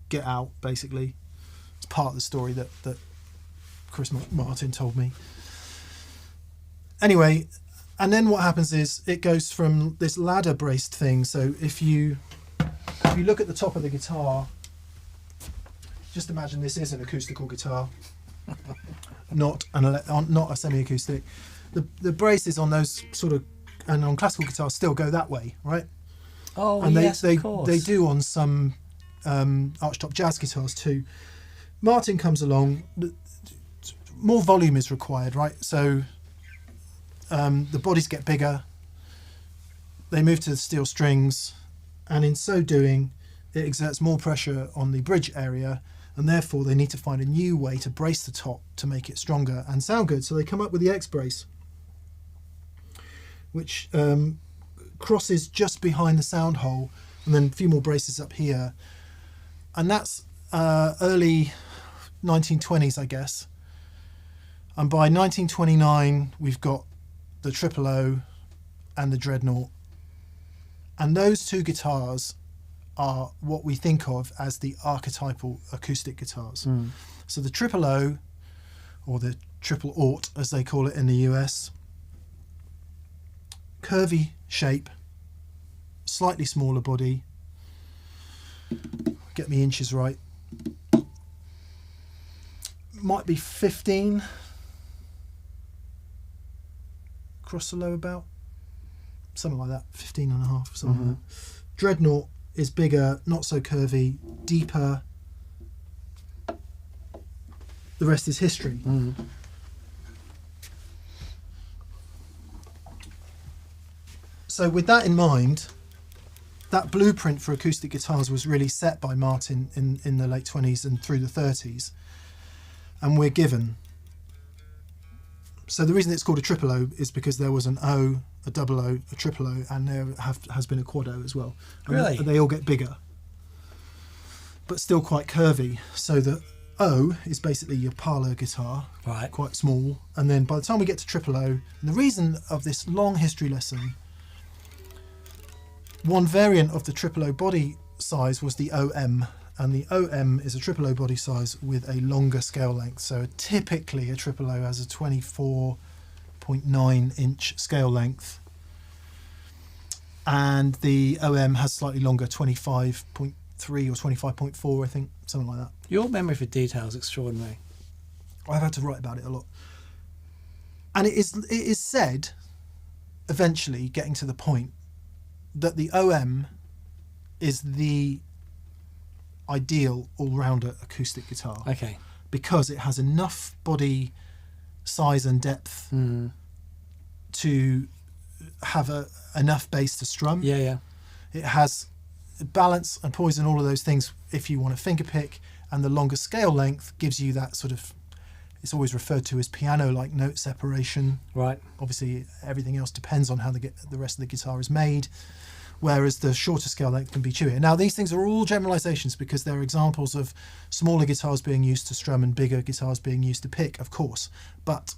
Get out, basically. It's part of the story that Chris Martin told me. Anyway, and then what happens is it goes from this ladder braced thing. So if you look at the top of the guitar, just imagine this is an acoustical guitar, not a semi-acoustic. The braces on those sort of, and on classical guitars still go that way, right? Oh, and yes, they of course. they do on some archtop jazz guitars too. Martin comes along, more volume is required, right? So the bodies get bigger, they move to the steel strings, and in so doing it exerts more pressure on the bridge area, and therefore they need to find a new way to brace the top to make it stronger and sound good. So they come up with the X brace, which crosses just behind the sound hole, and then a few more braces up here. And that's early 1920s, I guess. And by 1929, we've got the Triple O and the Dreadnought. And those two guitars are what we think of as the archetypal acoustic guitars. Mm. So the Triple O, or the Triple Aut, as they call it in the US, curvy shape, slightly smaller body. Get me inches right. Might be 15 across the lower bout, something like that, 15 and a half, something like that. Dreadnought is bigger, not so curvy, deeper. The rest is history. Mm. So with that in mind, that blueprint for acoustic guitars was really set by Martin in the late 20s and through the 30s. And we're given. So the reason it's called a triple O is because there was an O, a double O, a triple O, and there has been a quad O as well. And Really? they all get bigger, but still quite curvy. So the O is basically your parlour guitar, Right. quite small. And then by the time we get to triple O, and the reason of this long history lesson, one variant of the triple O body size was the OM, and the OM is a triple O body size with a longer scale length. So typically a triple O has a 24.9 inch scale length, and the OM has slightly longer, 25.3 or 25.4, I think, something like that. Your memory for detail is extraordinary. I've had to write about it a lot. And it is said, eventually getting to the point, that the OM is the ideal all-rounder acoustic guitar, Okay. because it has enough body size and depth Mm. to have enough bass to strum. Yeah. It has balance and poise and all of those things if you want to finger pick, and the longer scale length gives you that sort of, it's always referred to as piano-like note separation. Right. Obviously, everything else depends on how the rest of the guitar is made, whereas the shorter scale length can be chewier. Now, these things are all generalizations because they're examples of smaller guitars being used to strum and bigger guitars being used to pick, of course. But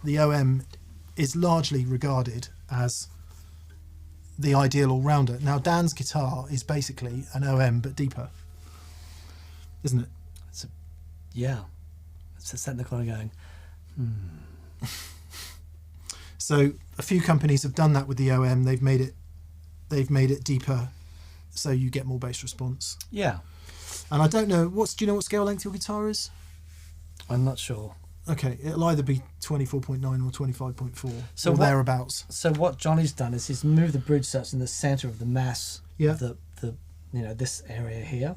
the OM is largely regarded as the ideal all-rounder. Now, Dan's guitar is basically an OM but deeper, isn't it? Yeah. It's a technical going. So a few companies have done that with the OM. They've made it deeper, so you get more bass response. Yeah. And I don't know do you know what scale length your guitar is? I'm not sure. Okay, it'll either be 24.9 or 25.4, So or what- thereabouts. So what Johnny's done is he's moved the bridge so it's in the centre of the mass Yeah. of the this area here.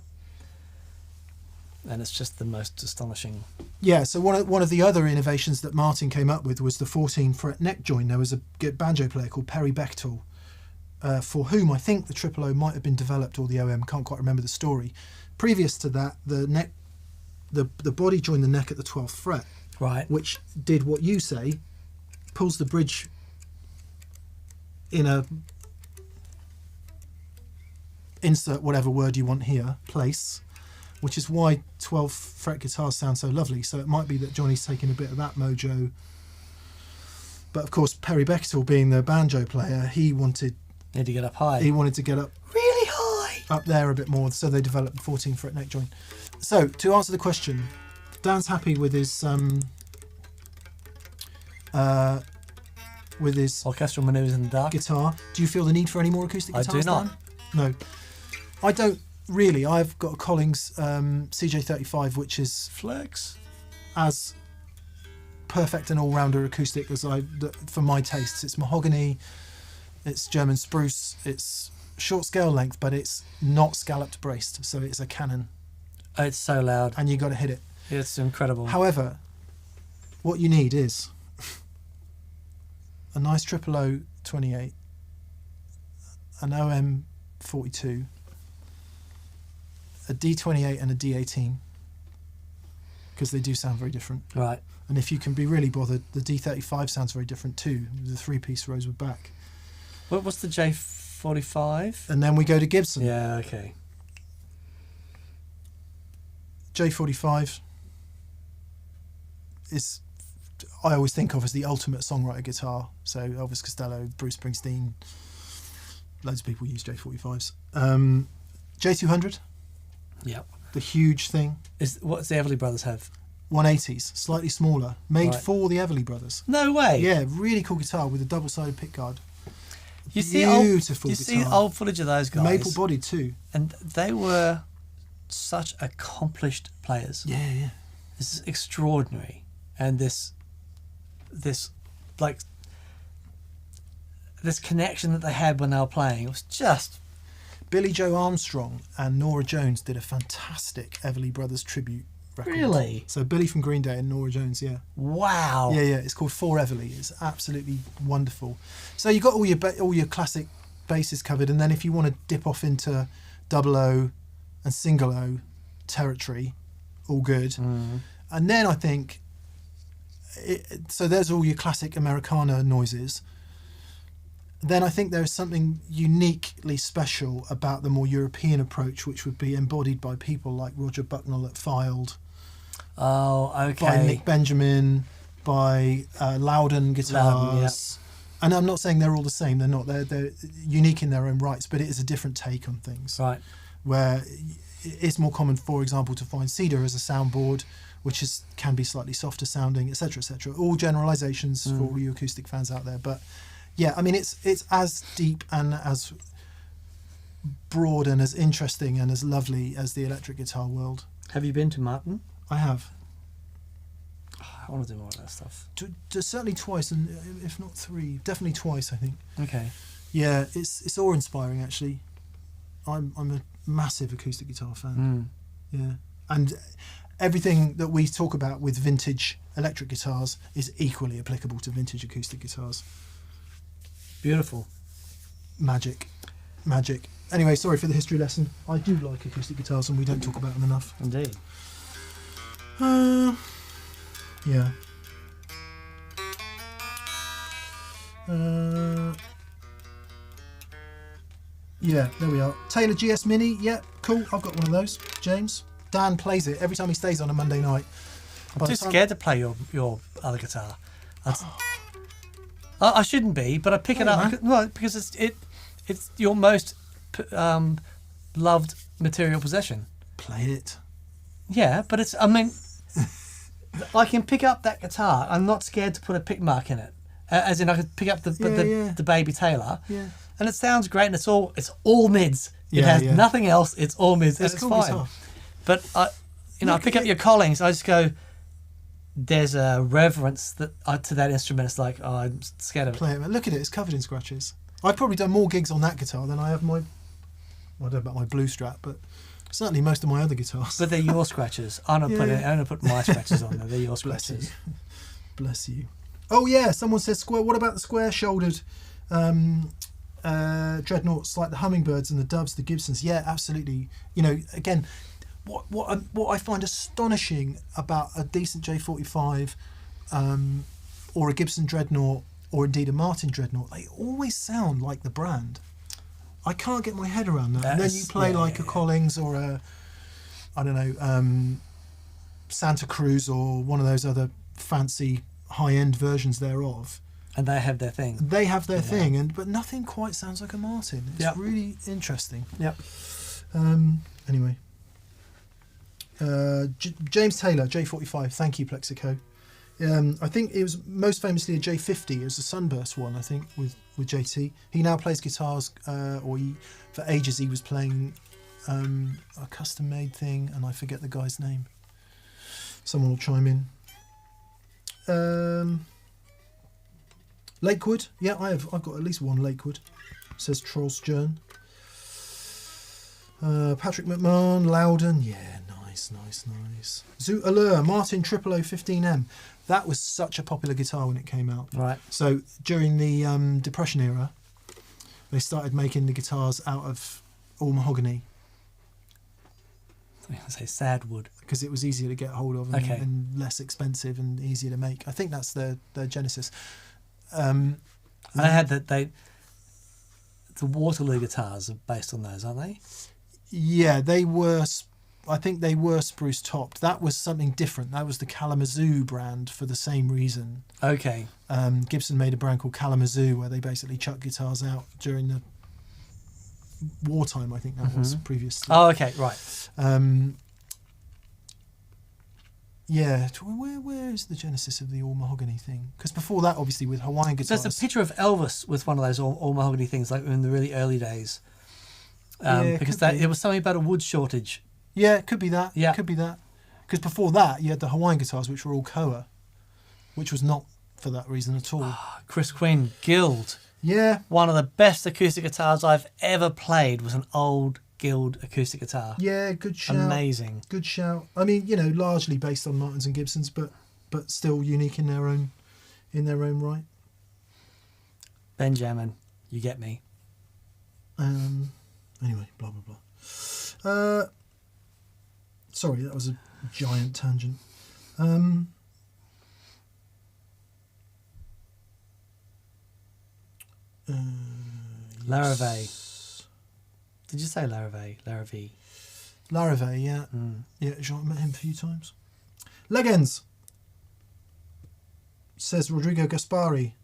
And it's just the most astonishing. Yeah, so one of the other innovations that Martin came up with was the 14 fret neck join. There was a banjo player called Perry Bechtel, for whom I think the Triple O might have been developed, or the OM, can't quite remember the story. Previous to that, the body joined the neck at the 12th fret, Right. which did what you say, pulls the bridge in a, insert whatever word you want here, place, which is why 12 fret guitars sound so lovely. So it might be that Johnny's taking a bit of that mojo. But of course, Perry Bechtel, being the banjo player, he wanted Need to get up high. to get up really high. up there a bit more, so they developed the 14 fret neck joint. So to answer the question, Dan's happy with his Orchestral manoeuvres in the dark. guitar. Do you feel the need for any more acoustic I guitars? do not. Dan? No, I don't really. I've got a Collings CJ35, which is Flex. as perfect an all-rounder acoustic as for my tastes. It's mahogany, it's German spruce, it's short scale length, but it's not scalloped braced, so it's a cannon, Oh, it's so loud. and you got to hit it. It's incredible. However, what you need is a nice Triple O 28, an OM 42, a D28 and a D18, because they do sound very different. Right. And if you can be really bothered, the D35 sounds very different too, with the three-piece Rosewood back. What's the J45? And then we go to Gibson. Yeah, okay. J45 is, I always think of as the ultimate songwriter guitar. So Elvis Costello, Bruce Springsteen, loads of people use J45s. J200, Yep. the huge thing. What's the Everly Brothers have? 180s, slightly smaller, made Right. for the Everly Brothers. No way. Yeah, really cool guitar with a double-sided pickguard. You see Beautiful you see guitar. old footage of those guys. Maple bodied too. And they were such accomplished players. Yeah. This is extraordinary. And this like this connection that they had when they were playing, it was just Billy Joe Armstrong and Norah Jones did a fantastic Everly Brothers tribute record. Really? So Billy from Green Day and Norah Jones, yeah. wow. Yeah. It's called For Everly. It's absolutely wonderful. So you've got all your classic basses covered, and then if you want to dip off into double O and single O territory, all good. Mm. And then I think, so there's all your classic Americana noises. Then I think there's something uniquely special about the more European approach, which would be embodied by people like Roger Bucknell at Filed, Oh, okay. by Nick Benjamin, by Loudon guitars. Loudon, yeah. And I'm not saying they're all the same. They're not. They're unique in their own rights, but it is a different take on things. Right. Where it's more common, for example, to find cedar as a soundboard, which can be slightly softer sounding, etc., etc. All generalizations for all you acoustic fans out there, but yeah, I mean it's as deep and as broad and as interesting and as lovely as the electric guitar world. Have you been to Martin? I have I want to do more of that stuff. certainly twice, and if not three, definitely twice. I think. Okay. Yeah, it's awe-inspiring actually. I'm a massive acoustic guitar fan. Yeah, and everything that we talk about with vintage electric guitars is equally applicable to vintage acoustic guitars. Beautiful. Magic. Anyway, sorry for the history lesson. I do like acoustic guitars, and we don't talk about them enough. Indeed. Yeah. Yeah, there we are. Taylor GS Mini. Yeah, cool. I've got one of those. James. Dan plays it every time he stays on a Monday night. I'm too scared to play your other guitar. I shouldn't be, but I pick it up. man. Well, because it's your most loved material possession. Play it. Yeah, but it's. I mean, I can pick up that guitar. I'm not scared to put a pick mark in it. As in, I could pick up the baby Taylor. Yeah. And it sounds great, and it's all mids. It Yeah, has yeah. nothing else. It's all mids. It's And it's cool fine. guitar. But I pick up your Collings. I just go. There's a reverence to that instrument. It's like, oh, I'm scared of it. Play it. Look at it. It's covered in scratches. I've probably done more gigs on that guitar than I have my. Well, I don't know about my Blue Strat, but certainly most of my other guitars. But they're your scratches. I'm not putting my scratches on there. They're your Bless you. scratches. Bless you. Oh yeah, someone says square. What about the square-shouldered dreadnoughts like the Hummingbirds and the Doves, the Gibsons? Yeah, absolutely. You know, again, what I find astonishing about a decent J45 or a Gibson Dreadnought or indeed a Martin Dreadnought, they always sound like the brand. I can't get my head around that. And then you play a Collings or a, I don't know, Santa Cruz or one of those other fancy high-end versions thereof. And they have their thing. They have their thing, but nothing quite sounds like a Martin. It's really interesting. Yep. Anyway. James Taylor, J45. Thank you, Plexico. I think it was most famously a J50. It was a Sunburst one, I think, with JT. He now plays guitars, for ages he was playing a custom-made thing, and I forget the guy's name. Someone will chime in. Lakewood. Yeah, I've got at least one Lakewood, says Trollstjern. Patrick McMahon, Loudon. Yeah, nice. Zoo Allure, Martin 00015M. That was such a popular guitar when it came out. Right. So during the Depression era, they started making the guitars out of all mahogany I say sad wood. because it was easier to get hold of and less expensive and easier to make. I think that's their genesis. I had that the Waterloo guitars are based on those, aren't they? Yeah, they were. I think they were spruce topped. That was something different. That was the Kalamazoo brand for the same reason. Okay. Gibson made a brand called Kalamazoo where they basically chucked guitars out during the wartime. I think that was previously. Oh, okay, right. Yeah, where is the genesis of the all mahogany thing? Because before that, obviously, with Hawaiian guitars, There's a picture of Elvis with one of those all mahogany things, like in the really early days. Yeah, because could be. it was something about a wood shortage. Yeah, it could be that. Yeah. Could be that. Because before that, you had the Hawaiian guitars, which were all Koa, which was not for that reason at all. Chris Quinn, Guild. Yeah. One of the best acoustic guitars I've ever played was an old Guild acoustic guitar. Yeah, good shout. Amazing. Good shout. I mean, you know, largely based on Martins and Gibsons, but still unique in their own right. Benjamin, you get me. Anyway, blah blah blah. Sorry, that was a giant tangent. Larrivee. Did you say Larrivee? Larrivee. Larrivee, yeah. Yeah, Jean met him a few times. Legends, says Rodrigo Gaspari.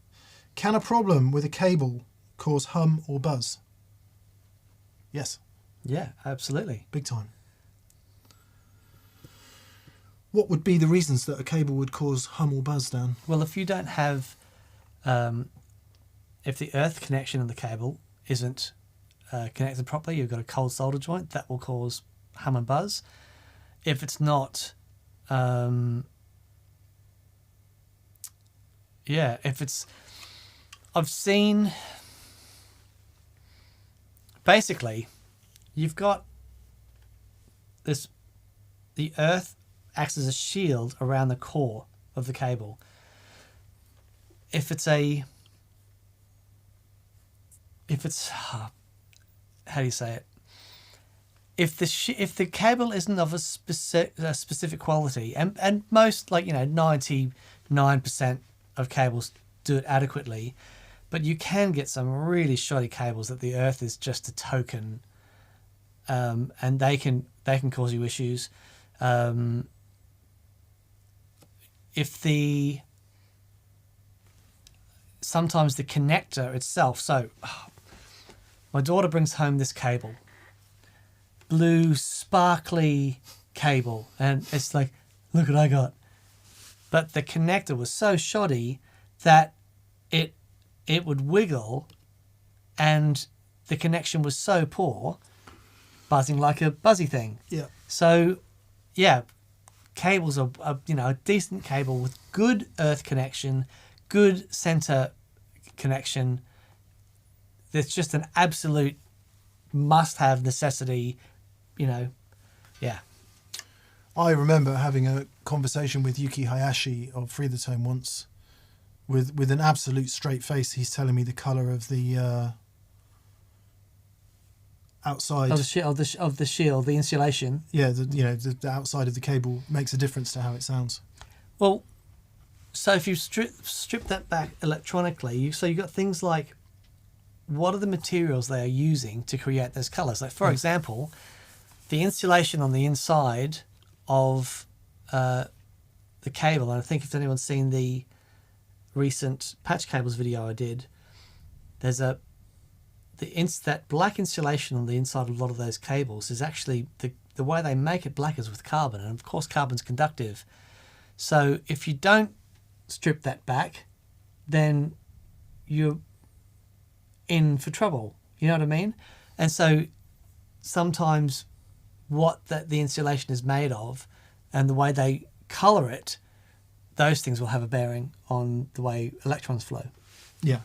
Can a problem with a cable cause hum or buzz? Yes, Yeah, absolutely. big time. What would be the reasons that a cable would cause hum or buzz, Dan? Well, if you don't have, if the earth connection in the cable isn't connected properly, you've got a cold solder joint, that will cause hum and buzz. If it's not, if it's, I've seen, basically, you've got this, the earth acts as a shield around the core of the cable. If it's a if it's how do you say it? If the cable isn't of a specific quality, and most 99% of cables do it adequately, but you can get some really shoddy cables that the earth is just a token, and they can cause you issues. Sometimes the connector itself. So my daughter brings home this cable, blue sparkly cable, and it's like, look what I got. But the connector was so shoddy that it would wiggle, and the connection was so poor, buzzing like a buzzy thing. Yeah. So, yeah, cables are a decent cable with good earth connection, good center connection. That's just an absolute must-have necessity. Yeah. I remember having a conversation with Yuki Hayashi of Free the Tone once, with an absolute straight face. He's telling me the colour of the outside Of the shield, the insulation. Yeah, the outside of the cable makes a difference to how it sounds. Well, so if you strip that back electronically, you've got things like, what are the materials they are using to create those colours? Like, for example, the insulation on the inside of the cable, and I think if anyone's seen the recent patch cables video I did, there's that black insulation on the inside of a lot of those cables is actually the way they make it black is with carbon, and of course carbon's conductive. So if you don't strip that back, then you're in for trouble. You know what I mean? And so sometimes what the insulation is made of and the way they colour it, those things will have a bearing on the way electrons flow. Yeah,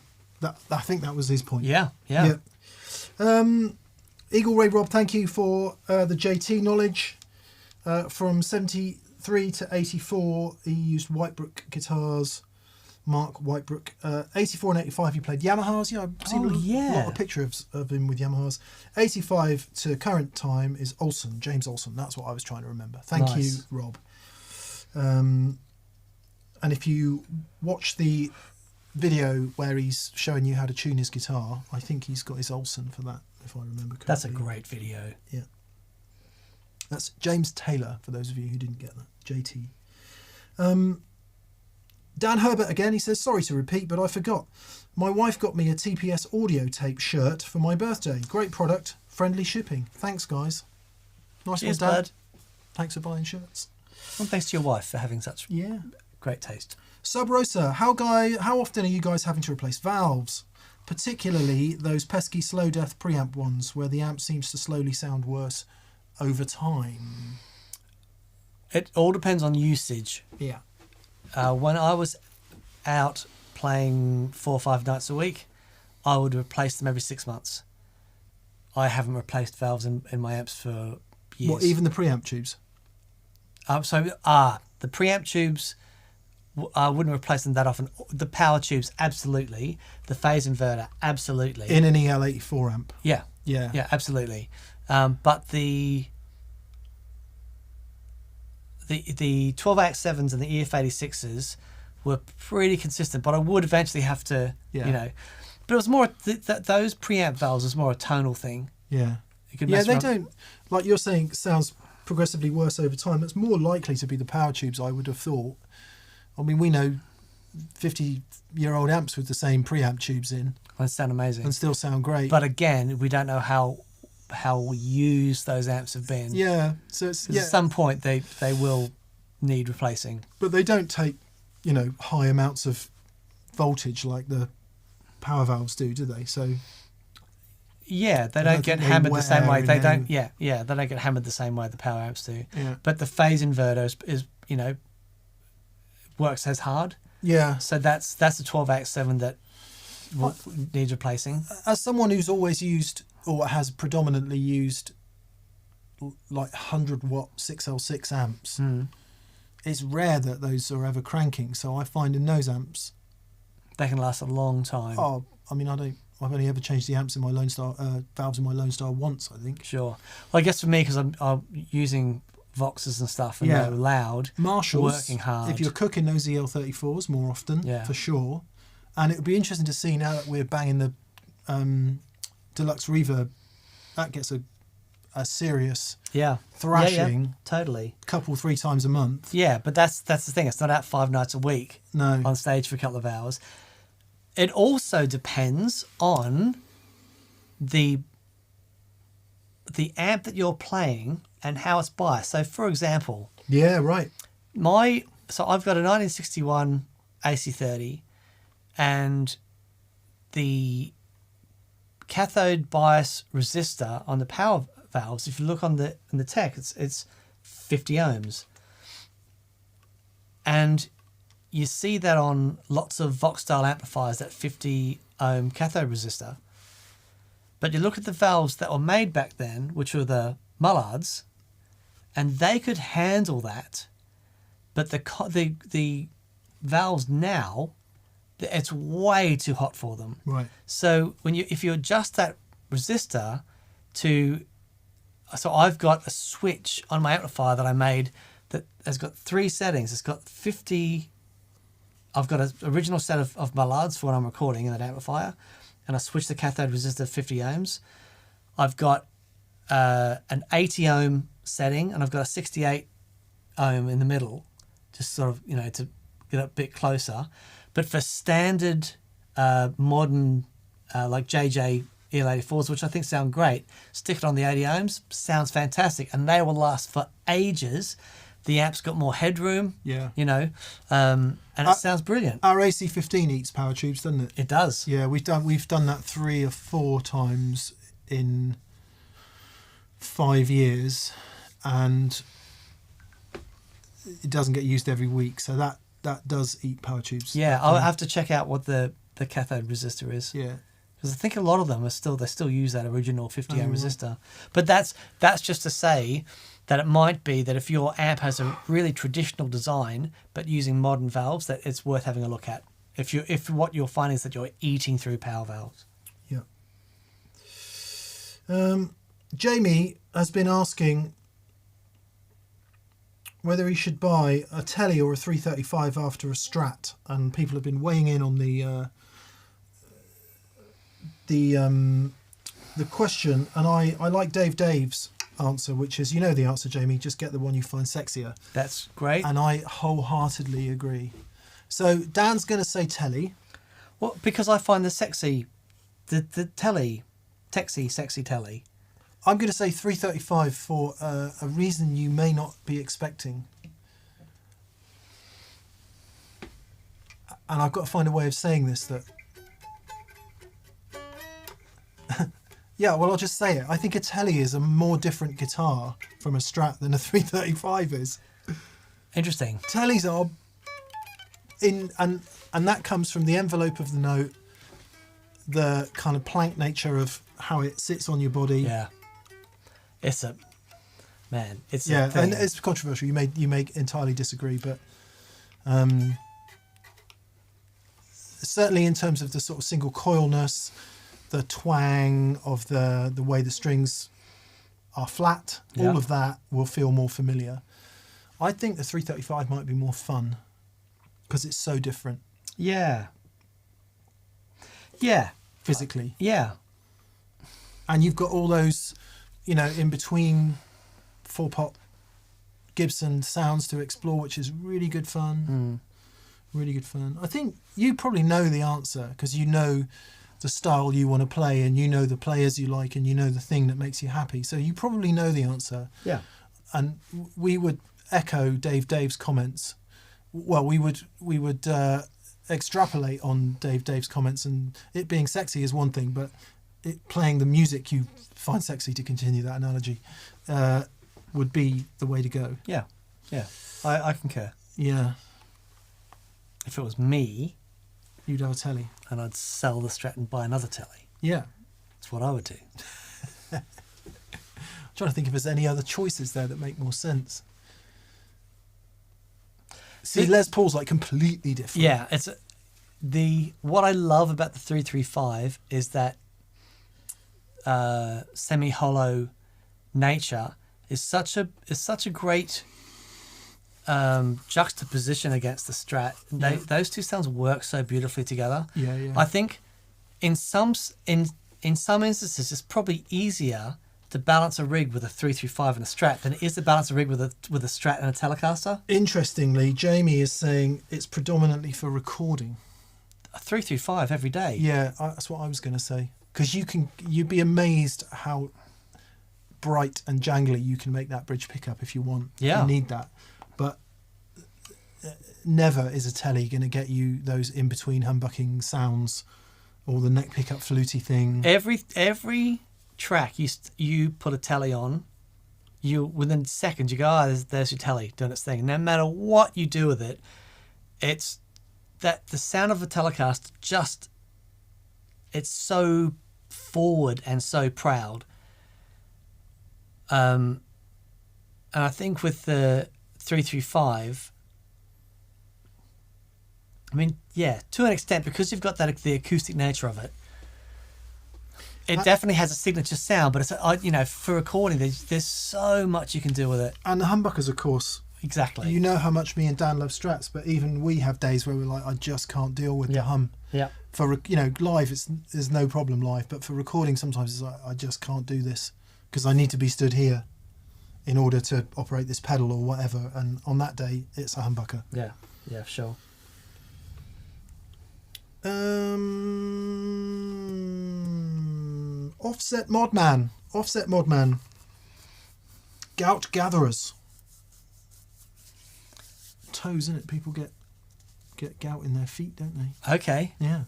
I think that was his point. Yeah. Eagle Ray Rob, thank you for the JT knowledge. From 73 to 84, he used Whitebrook guitars. Mark Whitebrook. 84 and 85, he played Yamahas. Yeah, I've seen a lot of pictures of him with Yamahas. 85 to current time is Olsen, James Olsen. That's what I was trying to remember. Thank you, Rob. And if you watch the video where he's showing you how to tune his guitar, I think he's got his Olsen for that, if I remember correctly. That's a great video. Yeah. That's James Taylor, for those of you who didn't get that. JT. Dan Herbert again, he says, sorry to repeat, but I forgot. My wife got me a TPS audio tape shirt for my birthday. Great product, friendly shipping. Thanks, guys. Nice one, Dan. Bud. Thanks for buying shirts. And thanks to your wife for having such great taste. Sub Rosa, how often are you guys having to replace valves? Particularly those pesky slow death preamp ones where the amp seems to slowly sound worse over time. It all depends on usage. Yeah. When I was out playing 4 or 5 nights a week, I would replace them every 6 months. I haven't replaced valves in my amps for years. What, even the preamp tubes? The preamp tubes, I wouldn't replace them that often. The power tubes, absolutely. The phase inverter, absolutely. In an EL84 amp? Yeah. Yeah. Yeah, absolutely. But the 12AX7s and the EF86s were pretty consistent, but I would eventually have to, But it was more, those preamp valves was more a tonal thing. Yeah. You could they don't, like you're saying, sounds progressively worse over time. It's more likely to be the power tubes, I would have thought. I mean, we know 50-year-old amps with the same preamp tubes in. And sound amazing. And still sound great. But again, we don't know how used those amps have been. Yeah. So it's, at some point they will need replacing. But they don't take, high amounts of voltage like the power valves do they? So yeah, they don't get hammered the same way. They don't. Yeah, they don't get hammered the same way the power amps do. Yeah. But the phase inverter is works as hard. Yeah. So that's a 12AX7 that needs replacing. As someone who's always used or has predominantly used like 100-watt 6L6 amps, it's rare that those are ever cranking. So I find in those amps, they can last a long time. Oh, I mean, I I've only ever changed the amps in my Lone Star valves in my Lone Star once, I think. Sure. Well, I guess for me, because I'm using Voxes and stuff, and Yeah. they're loud, Marshalls, working hard. if you're cooking those EL34s more often, Yeah. for sure. And it would be interesting to see now that we're banging the deluxe reverb, that gets a serious yeah, thrashing, yeah, totally. couple 3 times a month. Yeah, but that's the thing. It's not out 5 nights a week No. on stage for a couple of hours. It also depends on the amp that you're playing and how it's biased. So, for example, Yeah, right. I've got a 1961 AC30, and the cathode bias resistor on the power valves, if you look on the tech, it's 50 ohms. And you see that on lots of Vox style amplifiers, that 50 ohm cathode resistor. But you look at the valves that were made back then, which were the Mullards, and they could handle that. But the valves now, it's way too hot for them. Right. So if you adjust that resistor to, so I've got a switch on my amplifier that I made that has got 3 settings. It's got 50. I've got an original set of Mullards for when I'm recording in that amplifier, and I switch the cathode resistor to 50 ohms. I've got an 80 ohm setting, and I've got a 68 ohm in the middle, just sort of, to get a bit closer. But for standard modern like JJ EL84s, which I think sound great, stick it on the 80 ohms, sounds fantastic, and they will last for ages. The amp's got more headroom, Yeah. and it sounds brilliant. Our AC15 eats power tubes, doesn't it? It does. Yeah, we've done that 3 or 4 times in 5 years, and it doesn't get used every week, so that does eat power tubes. Yeah, I'll have to check out what the cathode resistor is. Yeah. Because I think a lot of them they still use that original 50 ohm Oh, right. resistor. But that's just to say that it might be that if your amp has a really traditional design but using modern valves, that it's worth having a look at. If what you're finding is that you're eating through power valves. Yeah. Jamie has been asking whether he should buy a Telly or a 335 after a Strat, and people have been weighing in on the question, and I like Dave's answer, which is, the answer, Jamie, just get the one you find sexier. That's great. And I wholeheartedly agree. So Dan's going to say Telly. Well, because I find the sexy telly. I'm going to say 335 for a reason you may not be expecting. And I've got to find a way of saying this that... Yeah, well, I'll just say it. I think a Telly is a more different guitar from a Strat than a 335 is. Interesting. Tellys are... And that comes from the envelope of the note, the kind of plank nature of how it sits on your body. Yeah. It's a thing. And it's controversial. You may entirely disagree, but certainly in terms of the sort of single coilness, the twang of the way the strings are flat, Yeah. all of that will feel more familiar. I think the 335 might be more fun because it's so different. Yeah. Yeah. Physically. Yeah. And you've got all those, in between 4-pot Gibson sounds to explore, which is really good fun. Really good fun. I think you probably know the answer because you know the style you want to play, and you know the players you like, and you know the thing that makes you happy. So you probably know the answer. Yeah. And we would echo Dave's comments. Well, we would extrapolate on Dave's comments, and it being sexy is one thing, but playing the music you find sexy, to continue that analogy, would be the way to go. Yeah. Yeah. I concur. Yeah. If it was me, You'd have a Telly. and I'd sell the Strat and buy another telly, Yeah. that's what I would do. I'm trying to think if there's any other choices there that make more sense. See, Les Paul's like completely different. Yeah, what I love about the 335 is that semi-hollow nature is such a great juxtaposition against the Strat. Those two sounds work so beautifully together. Yeah. I think in some instances it's probably easier to balance a rig with a 335 and a Strat than it is to balance a rig with a Strat and a Telecaster. Interestingly, Jamie is saying it's predominantly for recording. A 335 every day. Yeah, that's what I was going to say. Because you'd be amazed how bright and jangly you can make that bridge pickup if you want. Yeah. You need that. But never is a telly going to get you those in-between humbucking sounds or the neck pickup fluty thing. Every track you put a telly on, you within seconds you go, there's your telly doing its thing. No matter what you do with it, it's that the sound of a Telecaster it's so forward and so proud. And I think with the 335, I mean, yeah, to an extent, because you've got the acoustic nature of it, it definitely has a signature sound. But it's for recording, there's so much you can do with it. And the humbuckers, of course. Exactly. You know how much me and Dan love Strats, but even we have days where we're like, I just can't deal with the hum. Yeah. For live, there's no problem live, but for recording, sometimes it's like I just can't do this because I need to be stood here in order to operate this pedal or whatever. And on that day, it's a humbucker. Yeah, sure. Offset Modman. Gout gatherers. Toes, isn't it? People get gout in their feet, don't they? Okay. Yeah.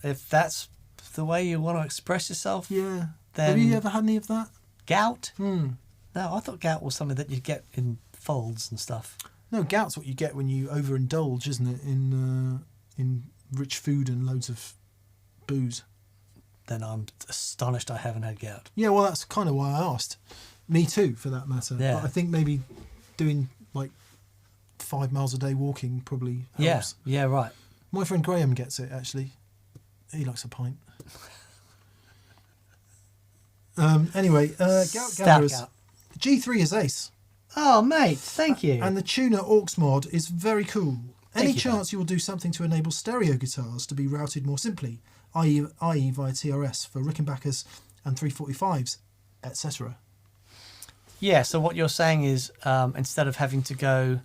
If that's the way you want to express yourself, Yeah. then Have you ever had any of that? gout? Hmm. No, I thought gout was something that you get in folds and stuff. No, gout's what you get when you overindulge, isn't it? In rich food and loads of booze. Then I'm astonished I haven't had gout. Yeah, well, that's kind of why I asked. Me too, for that matter. Yeah. But I think maybe doing like 5 miles a day walking probably helps. Yeah, right. My friend Graham gets it, actually. He likes a pint. Anyway, gout Stout gatherers. gout. G3 is ace. Oh, mate, thank you. And the tuner aux mod is very cool. Any Thank you, chance you will do something to enable stereo guitars to be routed more simply, i.e. via TRS for Rickenbackers and 345s, etc.? Yeah, so what you're saying is instead of having to go,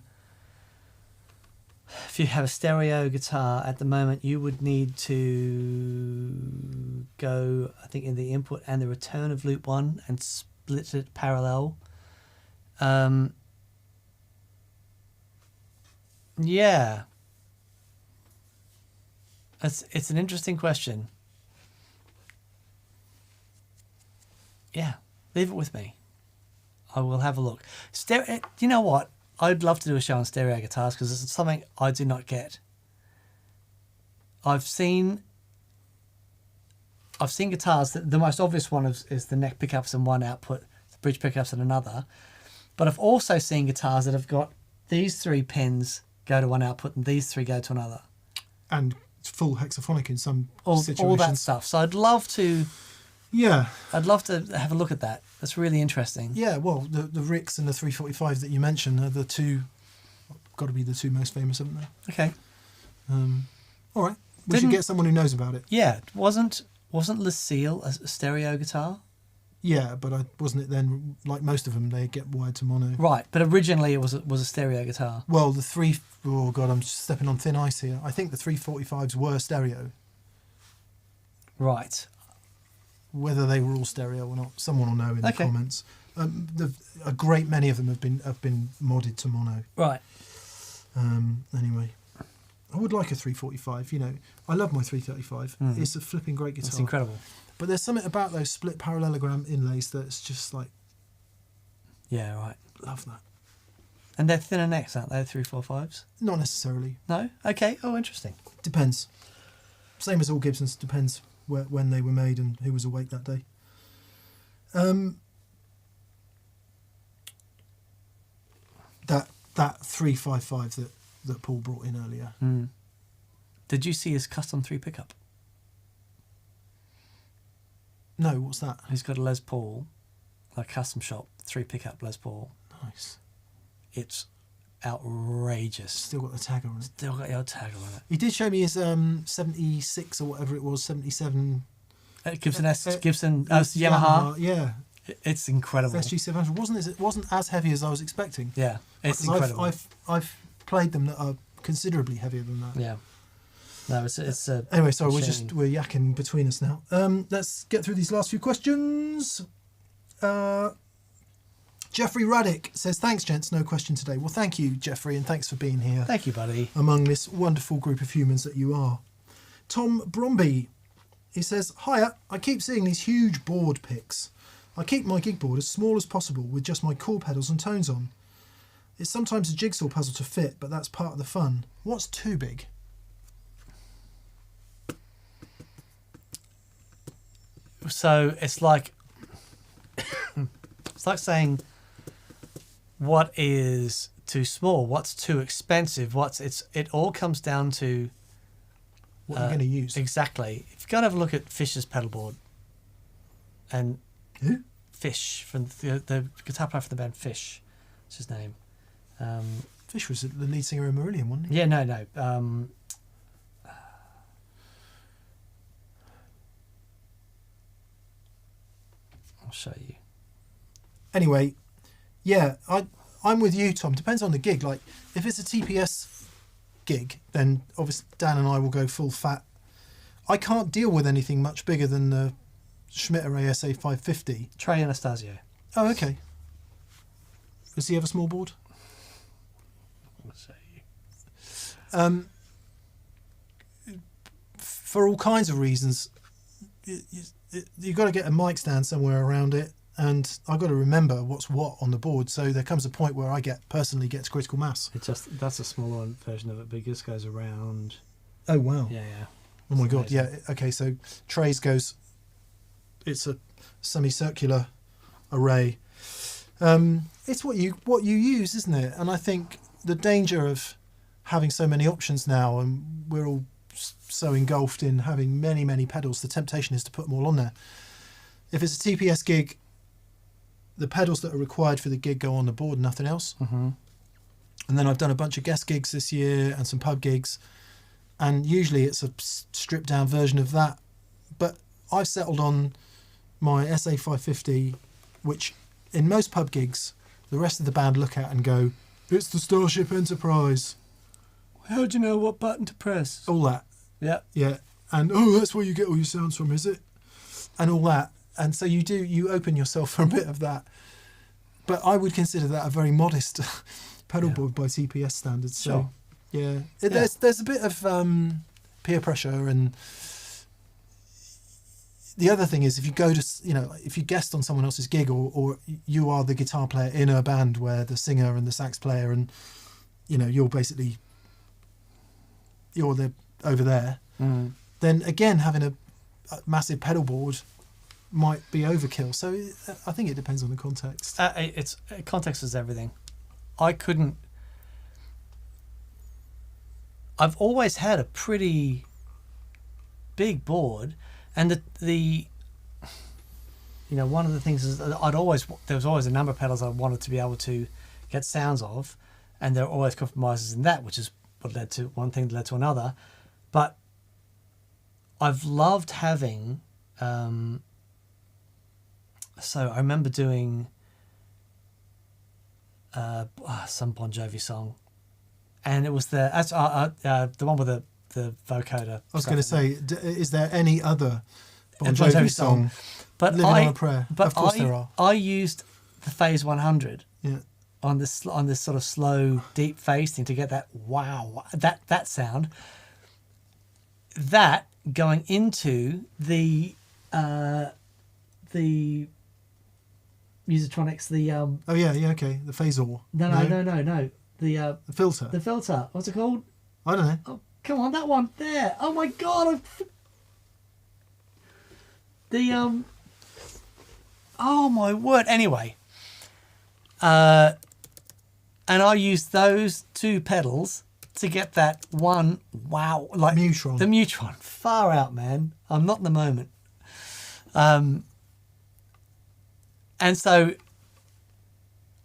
if you have a stereo guitar at the moment, you would need to go, I think, in the input and the return of loop 1 and split it parallel. Yeah. It's an interesting question. Yeah, leave it with me. I will have a look. You know what? I'd love to do a show on stereo guitars because it's something I do not get. I've seen guitars. The most obvious one is the neck pickups in one output, the bridge pickups in another. But I've also seen guitars that have got these 3 pins go to one output and these 3 go to another. And full hexaphonic in some situations. All that stuff. So I'd love to Yeah. have a look at that. That's really interesting. Yeah, well, the Ricks and the 345s that you mentioned are the two, got to be the two most famous, haven't they? Okay. All right. We should get someone who knows about it. Yeah. Wasn't Lucille a stereo guitar? Yeah, but wasn't it then, like most of them, they get wired to mono? Right, but originally it was a stereo guitar. Well, oh God, I'm stepping on thin ice here. I think the 345s were stereo. Right. Whether they were all stereo or not, someone will know in the comments. A great many of them have been modded to mono. Right. Anyway, I would like a 345. I love my 335. It's a flipping great guitar. It's incredible. But there's something about those split parallelogram inlays that's just like, yeah, right. love that. And they're thinner necks, aren't they? 345s? Not necessarily. No. Okay. Oh, interesting. Depends. Same as all Gibsons. Depends when they were made and who was awake that day. That 355 that Paul brought in earlier. Did you see his custom 3 pickup? No, what's that? He's got a Les Paul, a custom shop 3 pickup Les Paul. Nice. It's outrageous. Still got the tag on it. Still got the old tag on it. He did show me his 76 or whatever it was, 77. Gibson Yamaha. Yeah. It's incredible. SG700 wasn't as heavy as I was expecting. Yeah, it's 'Cause incredible. I've played them that are considerably heavier than that. Yeah. No, it's Anyway, sorry, a we're shame. yakking between us now. Let's get through these last few questions. Jeffrey Raddick says, thanks, gents. No question today. Well, thank you, Jeffrey, and thanks for being here. Thank you, buddy. Among this wonderful group of humans that you are. Tom Bromby, he says, hiya, I keep seeing these huge board pics. I keep my gig board as small as possible with just my core pedals and tones on. It's sometimes a jigsaw puzzle to fit, but that's part of the fun. What's too big? So it's like saying what is too small, what's too expensive, it all comes down to What you're going to use. exactly. If you go and have a look at Fish's pedal board, and Who? Fish from the guitar player from the band Fish, what's his name? Fish was the lead singer in Marillion, wasn't he? Yeah, no. I'll show you. Anyway, yeah, I'm with you, Tom. Depends on the gig. Like, if it's a TPS gig, then obviously Dan and I will go full fat. I can't deal with anything much bigger than the Schmitter ASA 550. Trey Anastasio. Oh, okay. Does he have a small board? I'll show you. For all kinds of reasons, you've got to get a mic stand somewhere around it, and I've got to remember what's what on the board. So there comes a point where I personally get to critical mass. That's a smaller version of it, but this goes around. Oh wow! Yeah. Oh my It's god! amazing. Yeah. Okay. So Trey's goes. It's a semicircular array. It's what you use, isn't it? And I think the danger of having so many options now, and we're all so engulfed in having many pedals, the temptation is to put them all on there. If it's a TPS gig, the pedals that are required for the gig go on the board and nothing else. Mm-hmm. And then I've done a bunch of guest gigs this year and some pub gigs, and usually it's a stripped down version of that. But I've settled on my SA550, which in most pub gigs the rest of the band look at and go, it's the Starship Enterprise. How do you know what button to press? All that. Yeah. And oh, that's where you get all your sounds from, is it? And all that. And so you open yourself for a bit of that. But I would consider that a very modest pedal board by TPS standards. So Sure. there's a bit of peer pressure, and the other thing is if you go to, if you guest on someone else's gig, or you are the guitar player in a band where the singer and the sax player, and you're over there, then again having a massive pedal board might be overkill. So I think it depends on the context. Context is everything. I've always had a pretty big board, and one of the things is that there was always a number of pedals I wanted to be able to get sounds of, and there are always compromises in that, which is what led to one thing that led to another. But I've loved having. So I remember doing some Bon Jovi song, and it was the one with the vocoder. I was going to say, is there any other Bon Bon Jovi Jovi song? But Living on a Prayer. But Of course there are. I used the Phase 100 Yeah. on this sort of slow, deep phase thing to get that that sound. That going into the Musitronics, Oh yeah, okay. The Phasor. no. The filter. the filter. What's it called? I don't know. Oh, come on, that one there. Oh my god. Oh my word. Anyway. And I used those two pedals to get that one, wow, like Neutron. the Neutron, far out, man. I'm not in the moment. And so,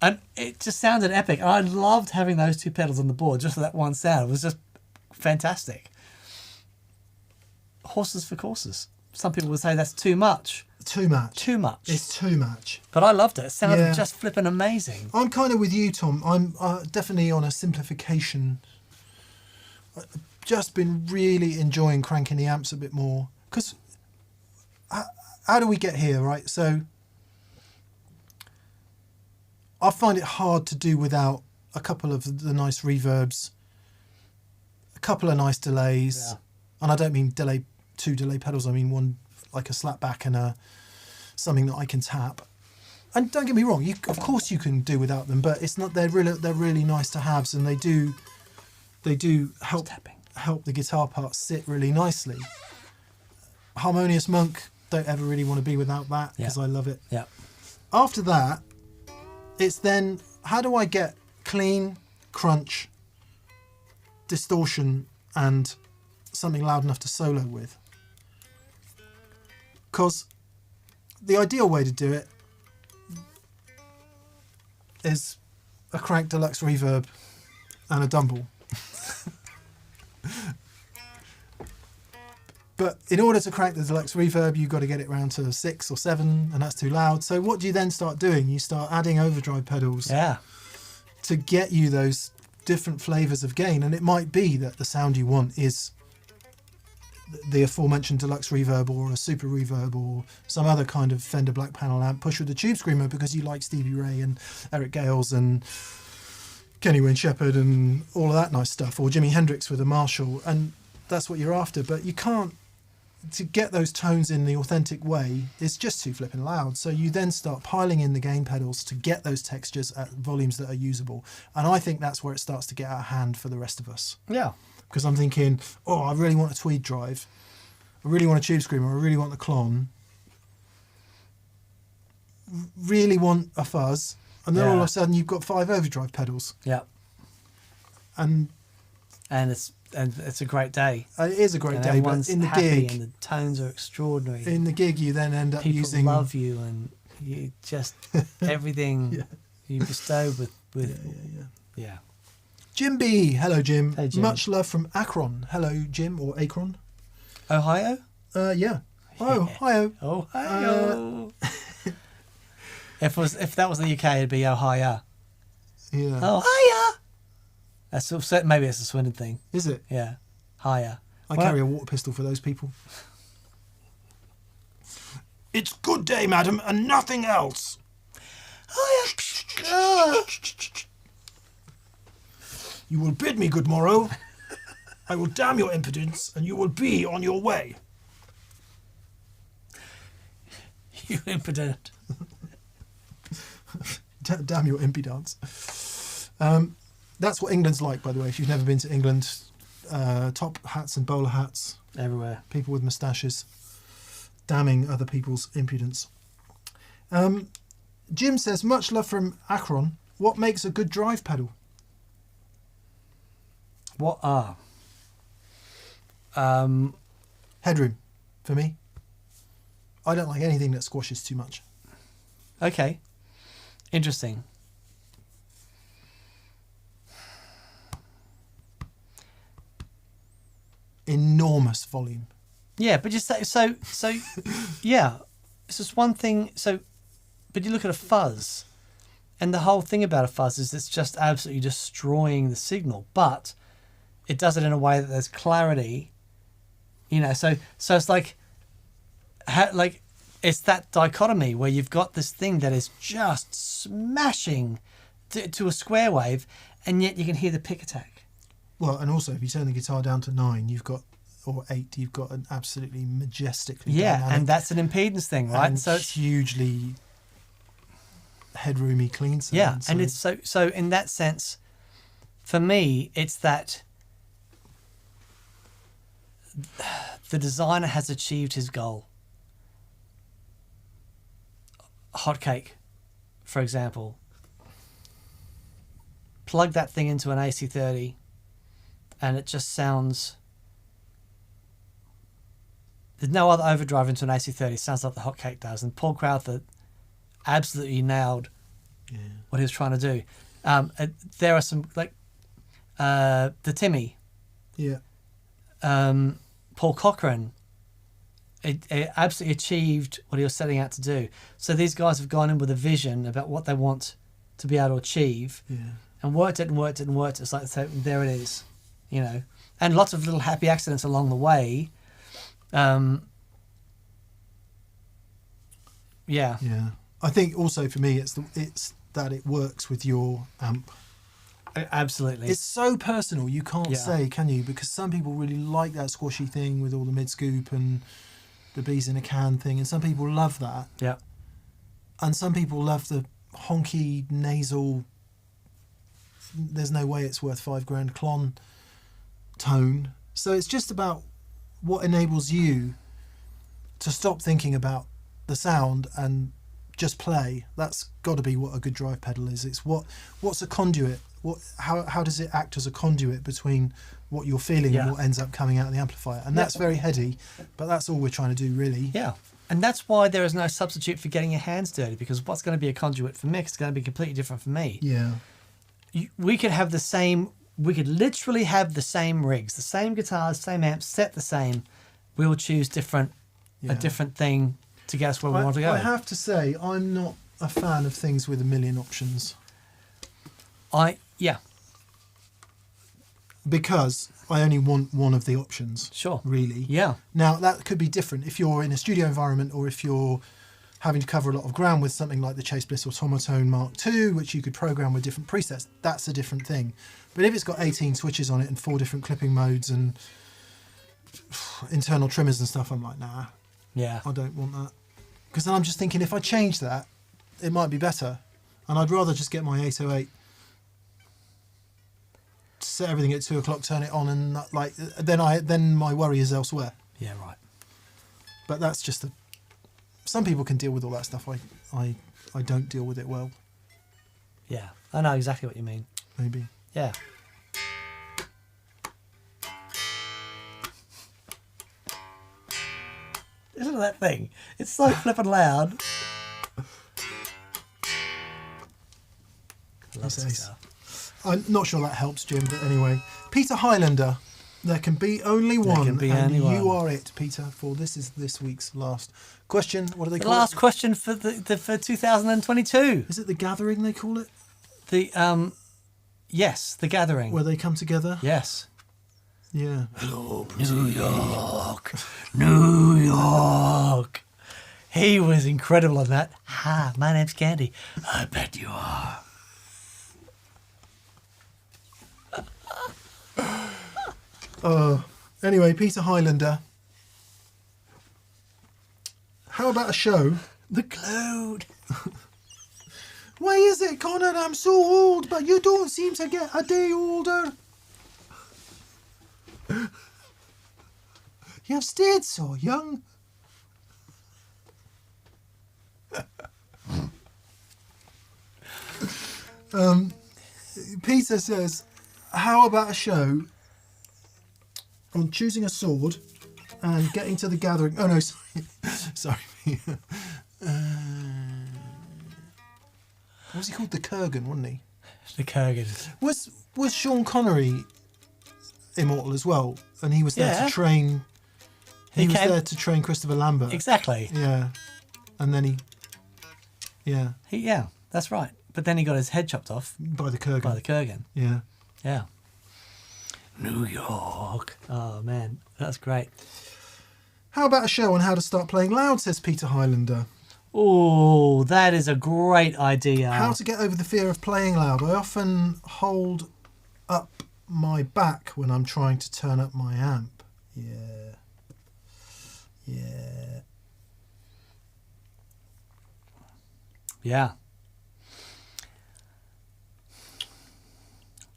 and it just sounded epic. I loved having those two pedals on the board just for that one sound. It was just fantastic. Horses for courses. Some people would say that's too much. Too much. Too much. It's too much. But I loved it. It sounded Yeah. just flipping amazing. I'm kind of with you, Tom. I'm definitely on a simplification. I've just been really enjoying cranking the amps a bit more. Because how do we get here, right? So I find it hard to do without a couple of the nice reverbs, a couple of nice delays. Yeah. And I don't mean two delay pedals. I mean one like a slapback and something that I can tap. And don't get me wrong, of course you can do without them, but it's not. They're really nice to haves, and they do help the guitar parts sit really nicely. Harmonious Monk, don't ever really want to be without that because I love it. Yeah. After that, it's then how do I get clean, crunch, distortion, and something loud enough to solo with? Because the ideal way to do it is a crank deluxe reverb and a Dumble. But in order to crank the deluxe reverb, you've got to get it round to 6 or 7, and that's too loud. So what do you then start doing? You start adding overdrive pedals to get you those different flavours of gain. And it might be that the sound you want is the aforementioned deluxe reverb or a super reverb or some other kind of Fender Black Panel amp pushed with a tube screamer because you like Stevie Ray and Eric Gales and Kenny Wayne Shepherd and all of that nice stuff, or Jimi Hendrix with a Marshall, and that's what you're after. But you can't, to get those tones in the authentic way, it's just too flipping loud. So you then start piling in the gain pedals to get those textures at volumes that are usable. And I think that's where it starts to get out of hand for the rest of us. Yeah. Because I'm thinking, oh, I really want a tweed drive. I really want a tube screamer. I really want the clon. Really want a fuzz. And then all of a sudden you've got 5 overdrive pedals. Yeah. And it's a great day. it is a great And day, but everyone's in the happy gig, and the tones are extraordinary. in the gig you then end up People using... love you, and you just everything you bestow with yeah. Jim B. Hello, Jim. Hey, Jim. Much love from Akron. Hello, Jim, or Akron. Ohio? Yeah. Oh, hi. Ohio. If that was the UK, it'd be Ohio. Yeah. Ohio. That's maybe it's a Swindon thing. Is it? Yeah. Higher. I carry a water pistol for those people. It's good day, madam, and nothing else. You will bid me good morrow. I will damn your impudence, and you will be on your way. You impotent. Damn your impudence. That's what England's like, by the way. If you've never been to England, top hats and bowler hats, Everywhere. people with moustaches, damning other people's impudence. Jim says, much love from Akron. What makes a good drive pedal? What are? Headroom, for me. I don't like anything that squashes too much. Okay. Interesting. Enormous volume. Yeah, but just so yeah. It's just one thing. So, but you look at a fuzz, and the whole thing about a fuzz is it's just absolutely destroying the signal. But it does it in a way that there's clarity. You know, so it's like it's that dichotomy where you've got this thing that is just smashing to a square wave, and yet you can hear the pick attack. Well, and also if you turn the guitar down to 9, or 8, you've got an absolutely majestically dynamic, and that's an impedance thing, right? and So it's hugely headroomy clean sound. yeah, and it's so in that sense, for me, it's that the designer has achieved his goal. Hotcake, for example. Plug that thing into an AC30, and it just sounds. There's no other overdrive into an AC30. It sounds like the Hotcake does, and Paul Crowther absolutely nailed what he was trying to do. There are some like the Timmy, Paul Cochran. It absolutely achieved what he was setting out to do. So these guys have gone in with a vision about what they want to be able to achieve, and worked it and worked it and worked it. It's like, so there it is, you know, and lots of little happy accidents along the way. Yeah. I think also for me, it's that it works with your amp. Absolutely. It's so personal. You can't say, can you? Because some people really like that squashy thing with all the mid scoop and the bees in a can thing, and some people love that. Yeah. And some people love the honky nasal. There's no way it's worth $5,000 Klon tone. So it's just about what enables you to stop thinking about the sound and just play. That's got to be what a good drive pedal is. It's what's a conduit. How does it act as a conduit between what you're feeling and what ends up coming out of the amplifier? And that's very heady, but that's all we're trying to do, really. Yeah. And that's why there is no substitute for getting your hands dirty, because what's going to be a conduit for Mick is going to be completely different for me. Yeah. We could literally have the same rigs, the same guitars, same amps, set the same. We'll choose a different thing to get us where we want to go. I have to say, I'm not a fan of things with a million options. Because I only want one of the options. Sure. Really. Yeah. Now, that could be different if you're in a studio environment, or if you're having to cover a lot of ground with something like the Chase Bliss Automatone Mark II, which you could program with different presets. That's a different thing. But if it's got 18 switches on it and 4 different clipping modes and internal trimmers and stuff, I'm like, nah. Yeah. I don't want that. Because then I'm just thinking, if I change that, it might be better. And I'd rather just get my 808, set everything at 2 o'clock, turn it on, and then my worry is elsewhere. Yeah, right. But that's just some people can deal with all that stuff. I don't deal with it well. Yeah, I know exactly what you mean. Maybe. Yeah. Isn't it that thing? It's so flippin' loud. I love this guitar. I'm not sure that helps, Jim, but anyway. Peter Highlander. There can be only one. Can be and only you one. are it, Peter, for this is this week's last question. What do they The call last it? question for for 2022. Is it The Gathering they call it? Yes, The Gathering. Where they come together? Yes. Yeah. Hello, New York. New York. He was incredible on that. Hi, my name's Candy. I bet you are. Anyway, Peter Highlander. How about a show? The Cloud. Why is it, Connor? I'm so old, but you don't seem to get a day older. You've stayed so young. Peter says, how about a show on choosing a sword and getting to the gathering? Oh no, sorry. Sorry. What was he called? The Kurgan, wasn't he? The Kurgan. Was Sean Connery immortal as well? And he was there Yeah. to train. He was came- there to train Christopher Lambert. Exactly. Yeah, and then yeah, Yeah, that's right. But then he got his head chopped off by the Kurgan. by the Kurgan. Yeah. Yeah. New York. Oh, man. That's great. How about a show on how to start playing loud? Says Peter Highlander. Oh, that is a great idea. How to get over the fear of playing loud. I often hold up my back when I'm trying to turn up my amp. Yeah. Yeah. Yeah.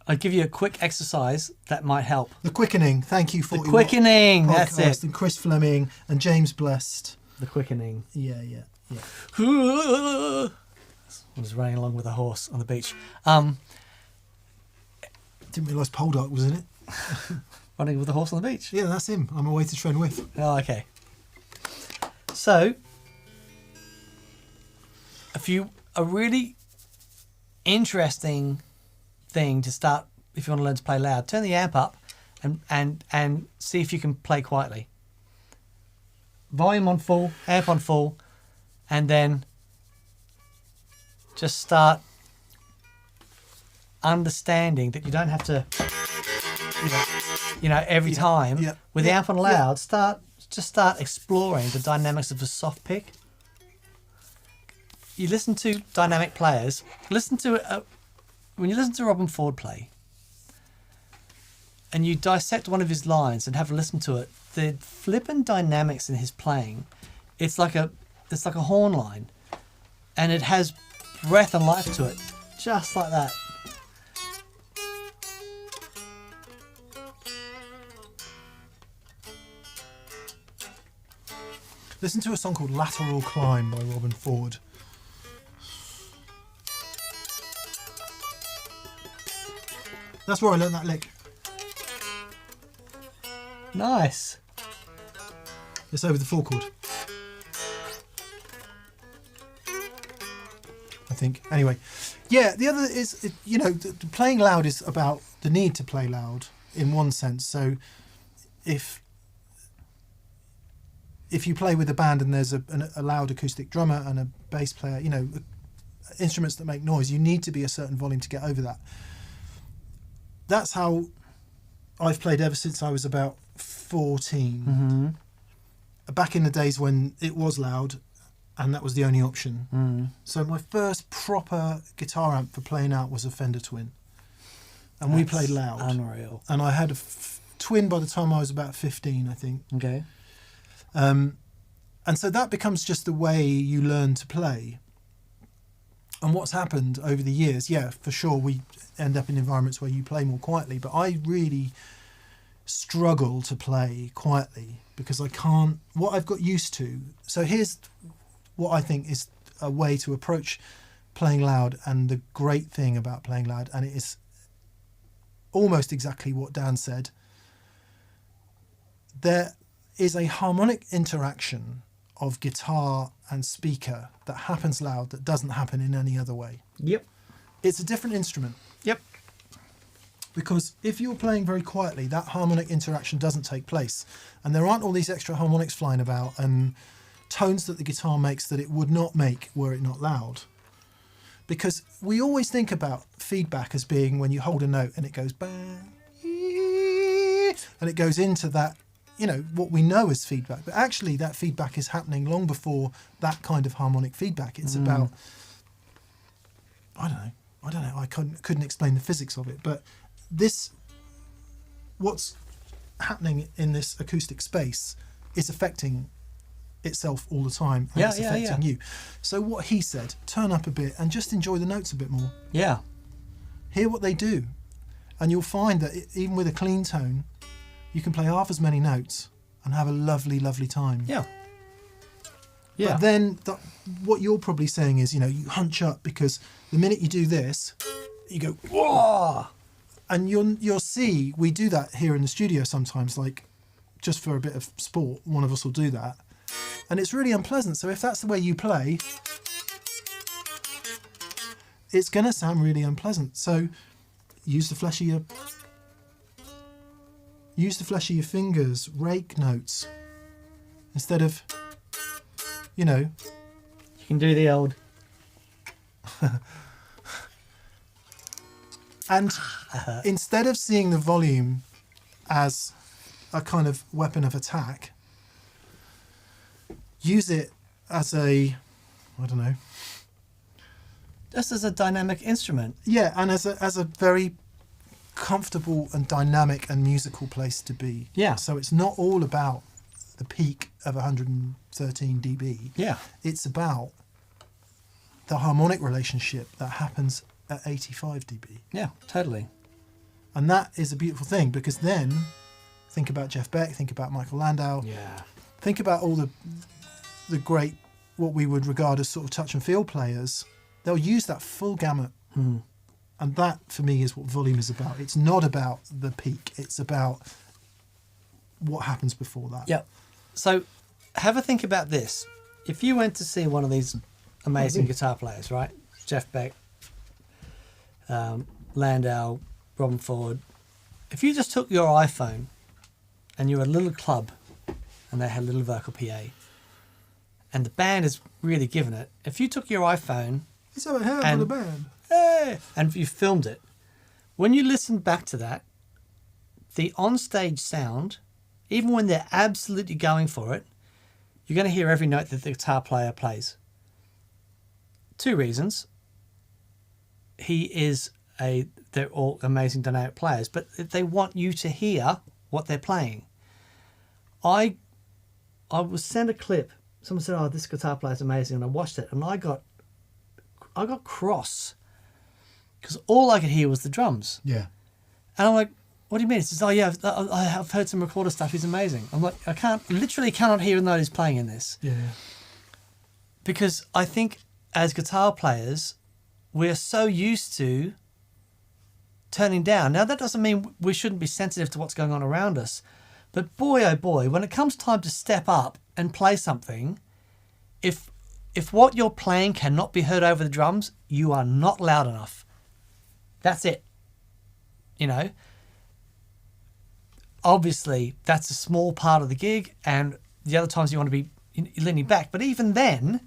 I'll give you a quick exercise that might help. The Quickening. Thank you for The Quickening. podcast. That's it. And Chris Fleming and James Blessed. The Quickening. Yeah. I was running along with a horse on the beach. Didn't realise Poldark was in it. Running with a horse on the beach. Yeah, that's him. I'm away to train with. Oh, okay. So, a really interesting thing to start if you want to learn to play loud, turn the amp up and see if you can play quietly. Volume on full, amp on full, and then just start understanding that you don't have to, every time yeah, with the yeah, amp on loud, start exploring the dynamics of a soft pick. You listen to dynamic players. When you listen to Robin Ford play, and you dissect one of his lines and have a listen to it, the flippin' dynamics in his playing, it's like a horn line, and it has breath and life to it, just like that. Listen to a song called Lateral Climb by Robin Ford. That's where I learned that lick. Nice. It's over the 4 chord, I think. Anyway, yeah, the other is, the playing loud is about the need to play loud in one sense. So if you play with a band and there's a loud acoustic drummer and a bass player, instruments that make noise, you need to be a certain volume to get over that. That's how I've played ever since I was about 14. Mm-hmm. Back in the days when it was loud and that was the only option. Mm. So my first proper guitar amp for playing out was a Fender Twin. And we played loud. Unreal. And I had a Twin by the time I was about 15, I think. Okay. And so that becomes just the way you learn to play. And what's happened over the years, yeah, for sure, we end up in environments where you play more quietly. But I really struggle to play quietly because I can't, what I've got used to. So here's what I think is a way to approach playing loud, and the great thing about playing loud, and it is almost exactly what Dan said. There is a harmonic interaction of guitar and speaker that happens loud that doesn't happen in any other way. Yep. It's a different instrument. Yep. Because if you're playing very quietly, that harmonic interaction doesn't take place. And there aren't all these extra harmonics flying about and tones that the guitar makes that it would not make were it not loud. Because we always think about feedback as being when you hold a note and it goes bang, and it goes into that, what we know as feedback. But actually that feedback is happening long before that kind of harmonic feedback. It's about, I don't know, I couldn't explain the physics of it, but what's happening in this acoustic space is affecting itself all the time, and it's affecting you. So what he said, turn up a bit and just enjoy the notes a bit more. Yeah. Hear what they do, and you'll find that even with a clean tone, you can play half as many notes and have a lovely, lovely time. Yeah. Yeah. But then what you're probably saying is, you hunch up because the minute you do this, you go, whoa! And you'll see, we do that here in the studio sometimes, like just for a bit of sport, one of us will do that. And it's really unpleasant. So if that's the way you play, it's going to sound really unpleasant. So use the flesh of your fingers, rake notes, instead of, You can do the old. And instead of seeing the volume as a kind of weapon of attack, use it as a, I don't know. Just as a dynamic instrument. Yeah, and as a very comfortable and dynamic and musical place to be. Yeah. So it's not all about the peak of 113 dB. Yeah. It's about the harmonic relationship that happens at 85 dB. Yeah, totally. And that is a beautiful thing, because then think about Jeff Beck, think about Michael Landau, Yeah. think about all the great, what we would regard as sort of touch and feel players. They'll use that full gamut And that, for me, is what volume is about. It's not about the peak. It's about what happens before that. Yep. So have a think about this. If you went to see one of these amazing guitar players, right? Jeff Beck, Landau, Robin Ford. If you just took your iPhone and you're a little club and they had a little vocal PA and the band is really giving it, if you took your iPhone Let's have a hand And- on the band. and you filmed it, when you listen back to that, the onstage sound, even when they're absolutely going for it, you're going to hear every note that the guitar player plays. 2 reasons. They're all amazing dynamic players, but they want you to hear what they're playing. I was sent a clip. Someone said, "Oh, this guitar player is amazing," and I watched it, and I got cross because all I could hear was the drums. Yeah. And I'm like, "What do you mean?" He says, "Oh yeah, I've heard some recorder stuff. He's amazing." I'm like, literally cannot hear a note he's playing in this. Yeah. Because I think as guitar players, we're so used to turning down. Now, that doesn't mean we shouldn't be sensitive to what's going on around us. But boy, oh boy, when it comes time to step up and play something, if what you're playing cannot be heard over the drums, you are not loud enough. That's it. You know? Obviously, that's a small part of the gig, and the other times you want to be leaning back. But even then,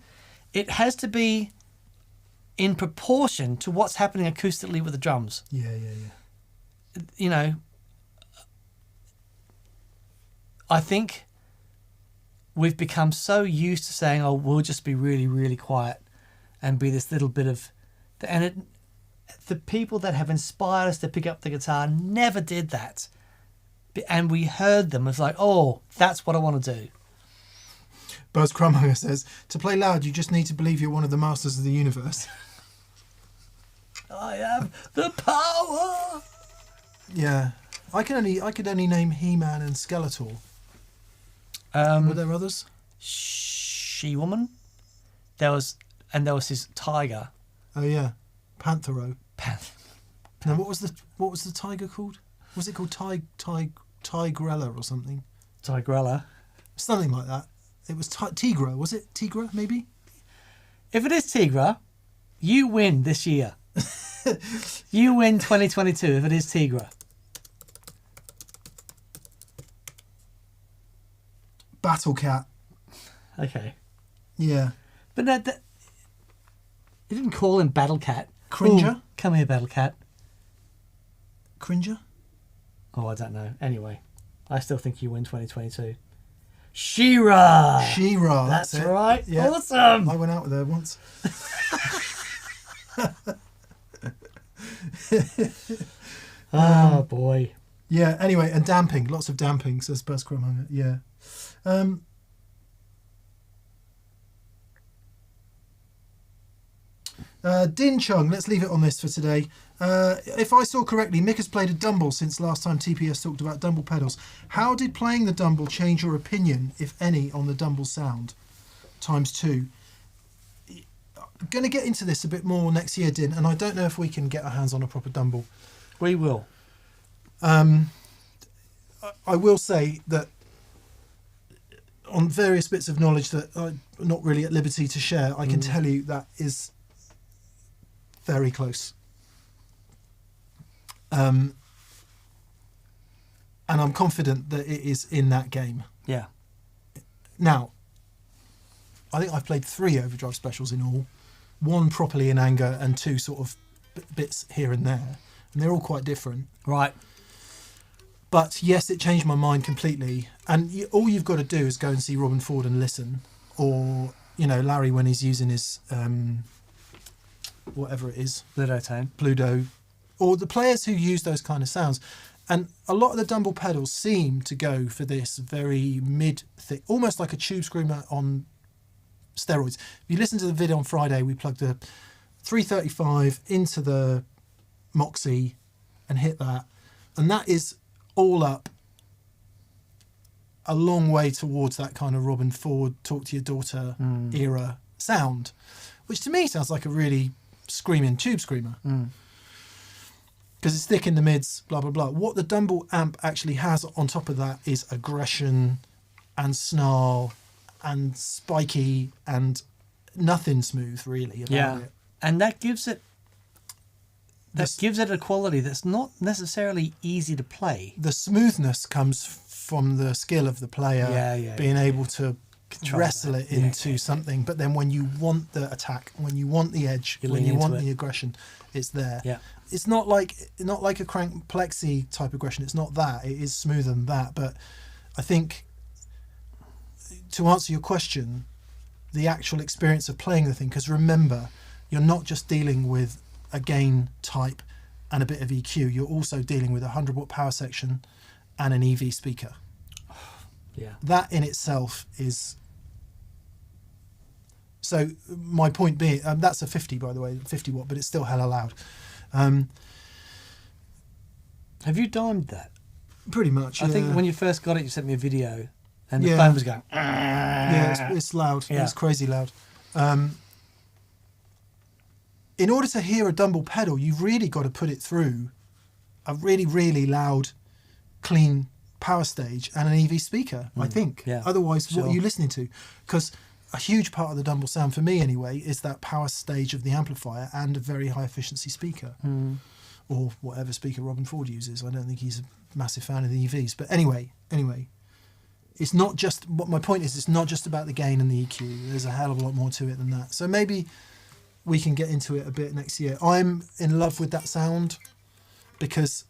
it has to be in proportion to what's happening acoustically with the drums. Yeah. You know, I think we've become so used to saying, "Oh, we'll just be really, really quiet and be this little bit of..." The people that have inspired us to pick up the guitar never did that. And we heard them. It's like, "Oh, that's what I want to do." Buzz Crumhanger says, to play loud, you just need to believe you're one of the masters of the universe. I have the power. Yeah. I could only name He-Man and Skeletor. Were there others? She-Woman. There was his tiger. Oh yeah. Panthero. Now what was the tiger called? Was it called Tigrella or something? Tigrella. Something like that. It was Tigra, was it? Tigra, maybe? If it is Tigra, you win this year. You win 2022 if it is Tigra. Battle Cat. Okay. Yeah. But no, you didn't call him Battle Cat. Cringer? Ooh, come here, Battle Cat. Cringer? Oh, I don't know. Anyway, I still think you win 2022. She-Ra. She-Ra, That's it. right. Yeah. Awesome. I went out with her once. Oh, boy. Yeah, anyway, and damping. Lots of damping, says Buzz Crumhanger. Yeah. Din Chung, let's leave it on this for today. If I saw correctly, Mick has played a Dumble since last time TPS talked about Dumble pedals. How did playing the Dumble change your opinion, if any, on the Dumble sound? ×2. I'm going to get into this a bit more next year, Din, and I don't know if we can get our hands on a proper Dumble. We will. I will say that on various bits of knowledge that I'm not really at liberty to share, I can tell you that is very close. And I'm confident that it is in that game. Yeah. Now, I think I've played 3 Overdrive specials in all. 1 properly in anger and 2 sort of bits here and there. And they're all quite different. Right. But yes, it changed my mind completely. And all you've got to do is go and see Robin Ford and listen. Or, you know, Larry when he's using his, whatever it is. Ludotone. Pluto. Or the players who use those kind of sounds. And a lot of the Dumble pedals seem to go for this very mid-thick, almost like a tube screamer on steroids. If you listen to the video on Friday, we plugged a 335 into the Moxie and hit that. And that is all up a long way towards that kind of Robin Ford, Talk to Your Daughter era sound, which to me sounds like a really screaming tube screamer. because it's thick in the mids, blah, blah, blah. What the Dumble amp actually has on top of that is aggression and snarl and spiky and nothing smooth really about it. And that gives it This- gives it a quality that's not necessarily easy to play. The smoothness comes from the skill of the player being able to Control wrestle that. it into something. But then when you want the attack, when you want the edge, You when lean you want into the aggression, it's there. Yeah. It's not like a crank plexi type aggression. It's not that. It is smoother than that. But I think to answer your question, the actual experience of playing the thing, because remember, you're not just dealing with a gain type and a bit of EQ. You're also dealing with a 100-watt power section and an EV speaker. Yeah. That in itself is... So my point being, that's a 50, by the way, 50 watt, but it's still hella loud. Have you dimed that? Pretty much, I think yeah. when you first got it, you sent me a video, and the Yeah. phone was going. Yeah, it's loud. Yeah. It's crazy loud. In order to hear a Dumble pedal, you've really got to put it through a really, really loud, clean power stage and an EV speaker, I think. Yeah, Otherwise, what sure. are you listening to? Because a huge part of the Dumble sound, for me anyway, is that power stage of the amplifier and a very high efficiency speaker. Or whatever speaker Robin Ford uses. I don't think he's a massive fan of the EVs. But anyway, it's not just... What my point is, it's not just about the gain and the EQ. There's a hell of a lot more to it than that. So maybe we can get into it a bit next year. I'm in love with that sound because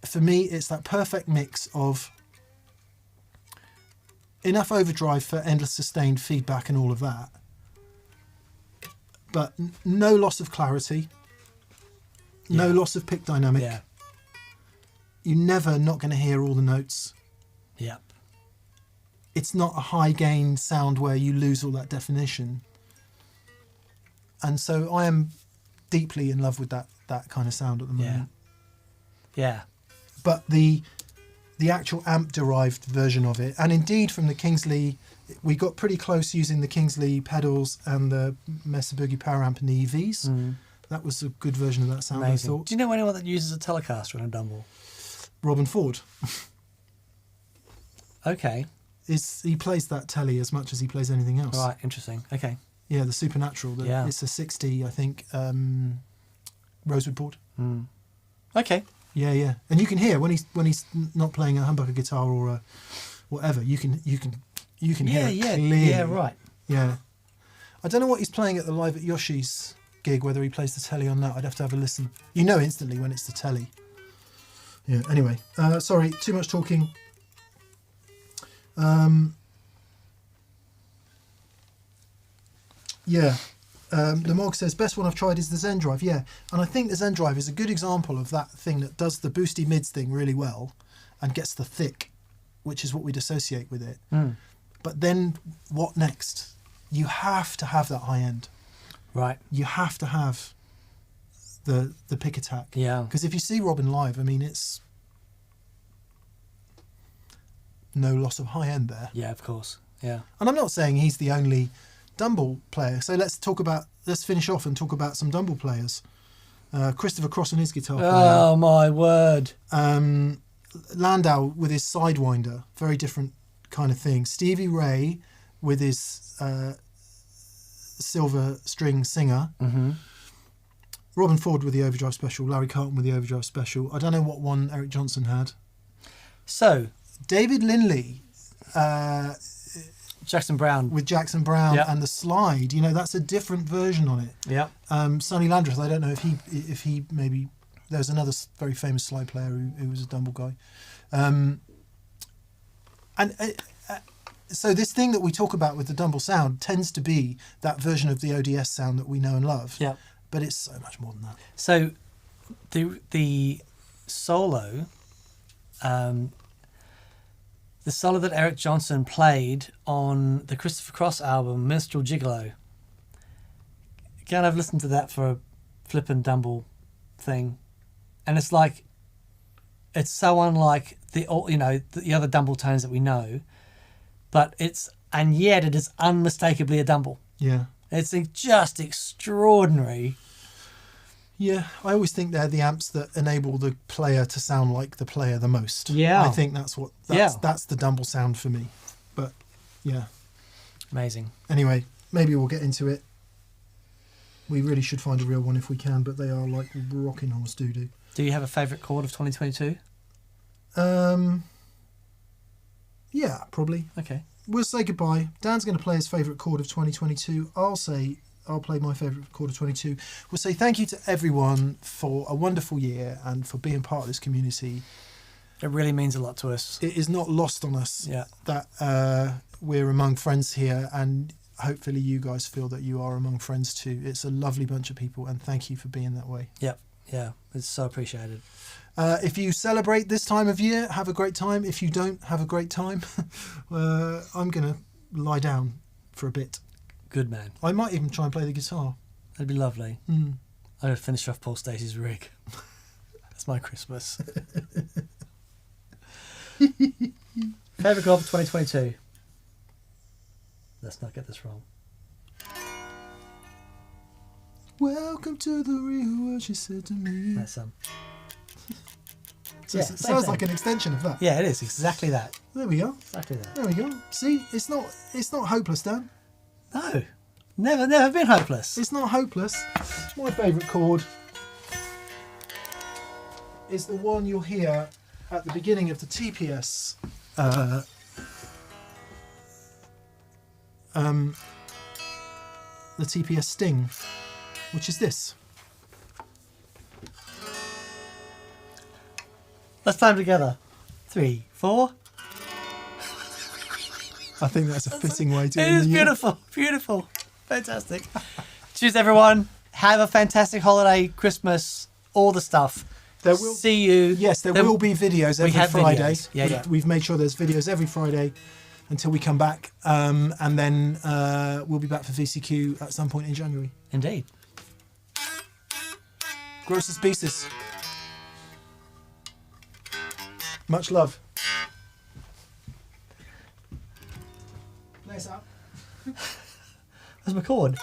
for me it's that perfect mix of enough overdrive for endless sustained feedback and all of that, but no loss of clarity, no Yeah. loss of pick dynamic. Yeah. You're never not going to hear all the notes. Yep. It's not a high gain sound where you lose all that definition. And so I am deeply in love with that kind of sound at the moment. Yeah. But the actual amp derived version of it, and indeed from the Kingsley, we got pretty close using the Kingsley pedals and the Mesa Boogie Power Amp and the EVs. That was a good version of that sound, Amazing. I thought. Do you know anyone that uses a Telecaster on a Dumble? Robin Ford. Okay. He plays that telly as much as he plays anything else. Right. Interesting. Okay. Yeah, the Supernatural. Yeah. It's a 60, I think, rosewood board. Okay. Yeah. And you can hear when he's not playing a humbucker guitar or a whatever. You can hear it clearly. Yeah. Right. Yeah. I don't know what he's playing at the Live at Yoshi's gig, whether he plays the telly or not. I'd have to have a listen. You know instantly when it's the telly. Yeah, anyway. Sorry, too much talking. The Mog says, best one I've tried is the Zen Drive. Yeah, and I think the Zen Drive is a good example of that thing that does the boosty mids thing really well and gets the thick, which is what we'd associate with it. But then what next? You have to have that high end. Right. You have to have the pick attack. Yeah. Because if you see Robin live, I mean, it's no loss of high end there. Yeah. Of course. Yeah. And I'm not saying he's the only Dumble player. So let's finish off and talk about some Dumble players. Christopher Cross on his guitar player. Oh my word. Landau with his Sidewinder, very different kind of thing. Stevie Ray with his silver string singer. Robin Ford with the overdrive special. Larry Carlton with the overdrive special. I don't know what one Eric Johnson had. So David Linley Jackson Brown. with Jackson Brown Yep. and the slide. That's a different version on it. Yeah. Sonny Landreth, I don't know if he maybe... There's another very famous slide player who was a Dumble guy. So this thing that we talk about with the Dumble sound tends to be that version of the ODS sound that we know and love. Yeah. But it's so much more than that. So the solo, the solo that Eric Johnson played on the Christopher Cross album, Minstrel Gigolo. Again, I've listened to that for a flippin' Dumble thing, and it's like, it's so unlike the other Dumble tones that we know, and yet it is unmistakably a Dumble. Yeah. It's just extraordinary. Yeah, I always think they're the amps that enable the player to sound like the player the most. Yeah. I think that's the Dumble sound for me. But yeah. Amazing. Anyway, maybe we'll get into it. We really should find a real one if we can, but they are like rocking horse doo-doo. Do you have a favourite chord of 2022? Yeah, probably. Okay. We'll say goodbye. Dan's going to play his favourite chord of 2022. I'll play my favourite chord of 22. We'll say thank you to everyone for a wonderful year and for being part of this community. It really means a lot to us. It is not lost on us Yeah. that we're among friends here, and hopefully you guys feel that you are among friends too. It's a lovely bunch of people, and thank you for being that way. Yep. Yeah. It's so appreciated. If you celebrate this time of year, have a great time. If you don't, have a great time. I'm going to lie down for a bit. Good man. I might even try and play the guitar. That'd be lovely. Mm. I'm going to finish off Paul Stacey's rig. That's my Christmas. Favourite chord for 2022? Let's not get this wrong. Welcome to the real world, she said to me. That's So yeah, it same sounds thing. like an extension of that. Yeah, it is exactly that. There we go. Exactly that. There we go. See, it's not hopeless, Dan. No, never been hopeless. It's not hopeless. My favourite chord is the one you'll hear at the beginning of the TPS. The TPS Sting, which is this. Let's time together. 3, 4. I think that's a fitting way to It end is the year. beautiful, beautiful, fantastic. Cheers, everyone. Have a fantastic holiday, Christmas, all the stuff. There will See you. Yes, there will be videos every have Friday. videos. Yeah. We've made sure there's videos every Friday until we come back, and then we'll be back for VCQ at some point in January. Indeed. Grosses pieces. Much love. Nice out. That's my chord.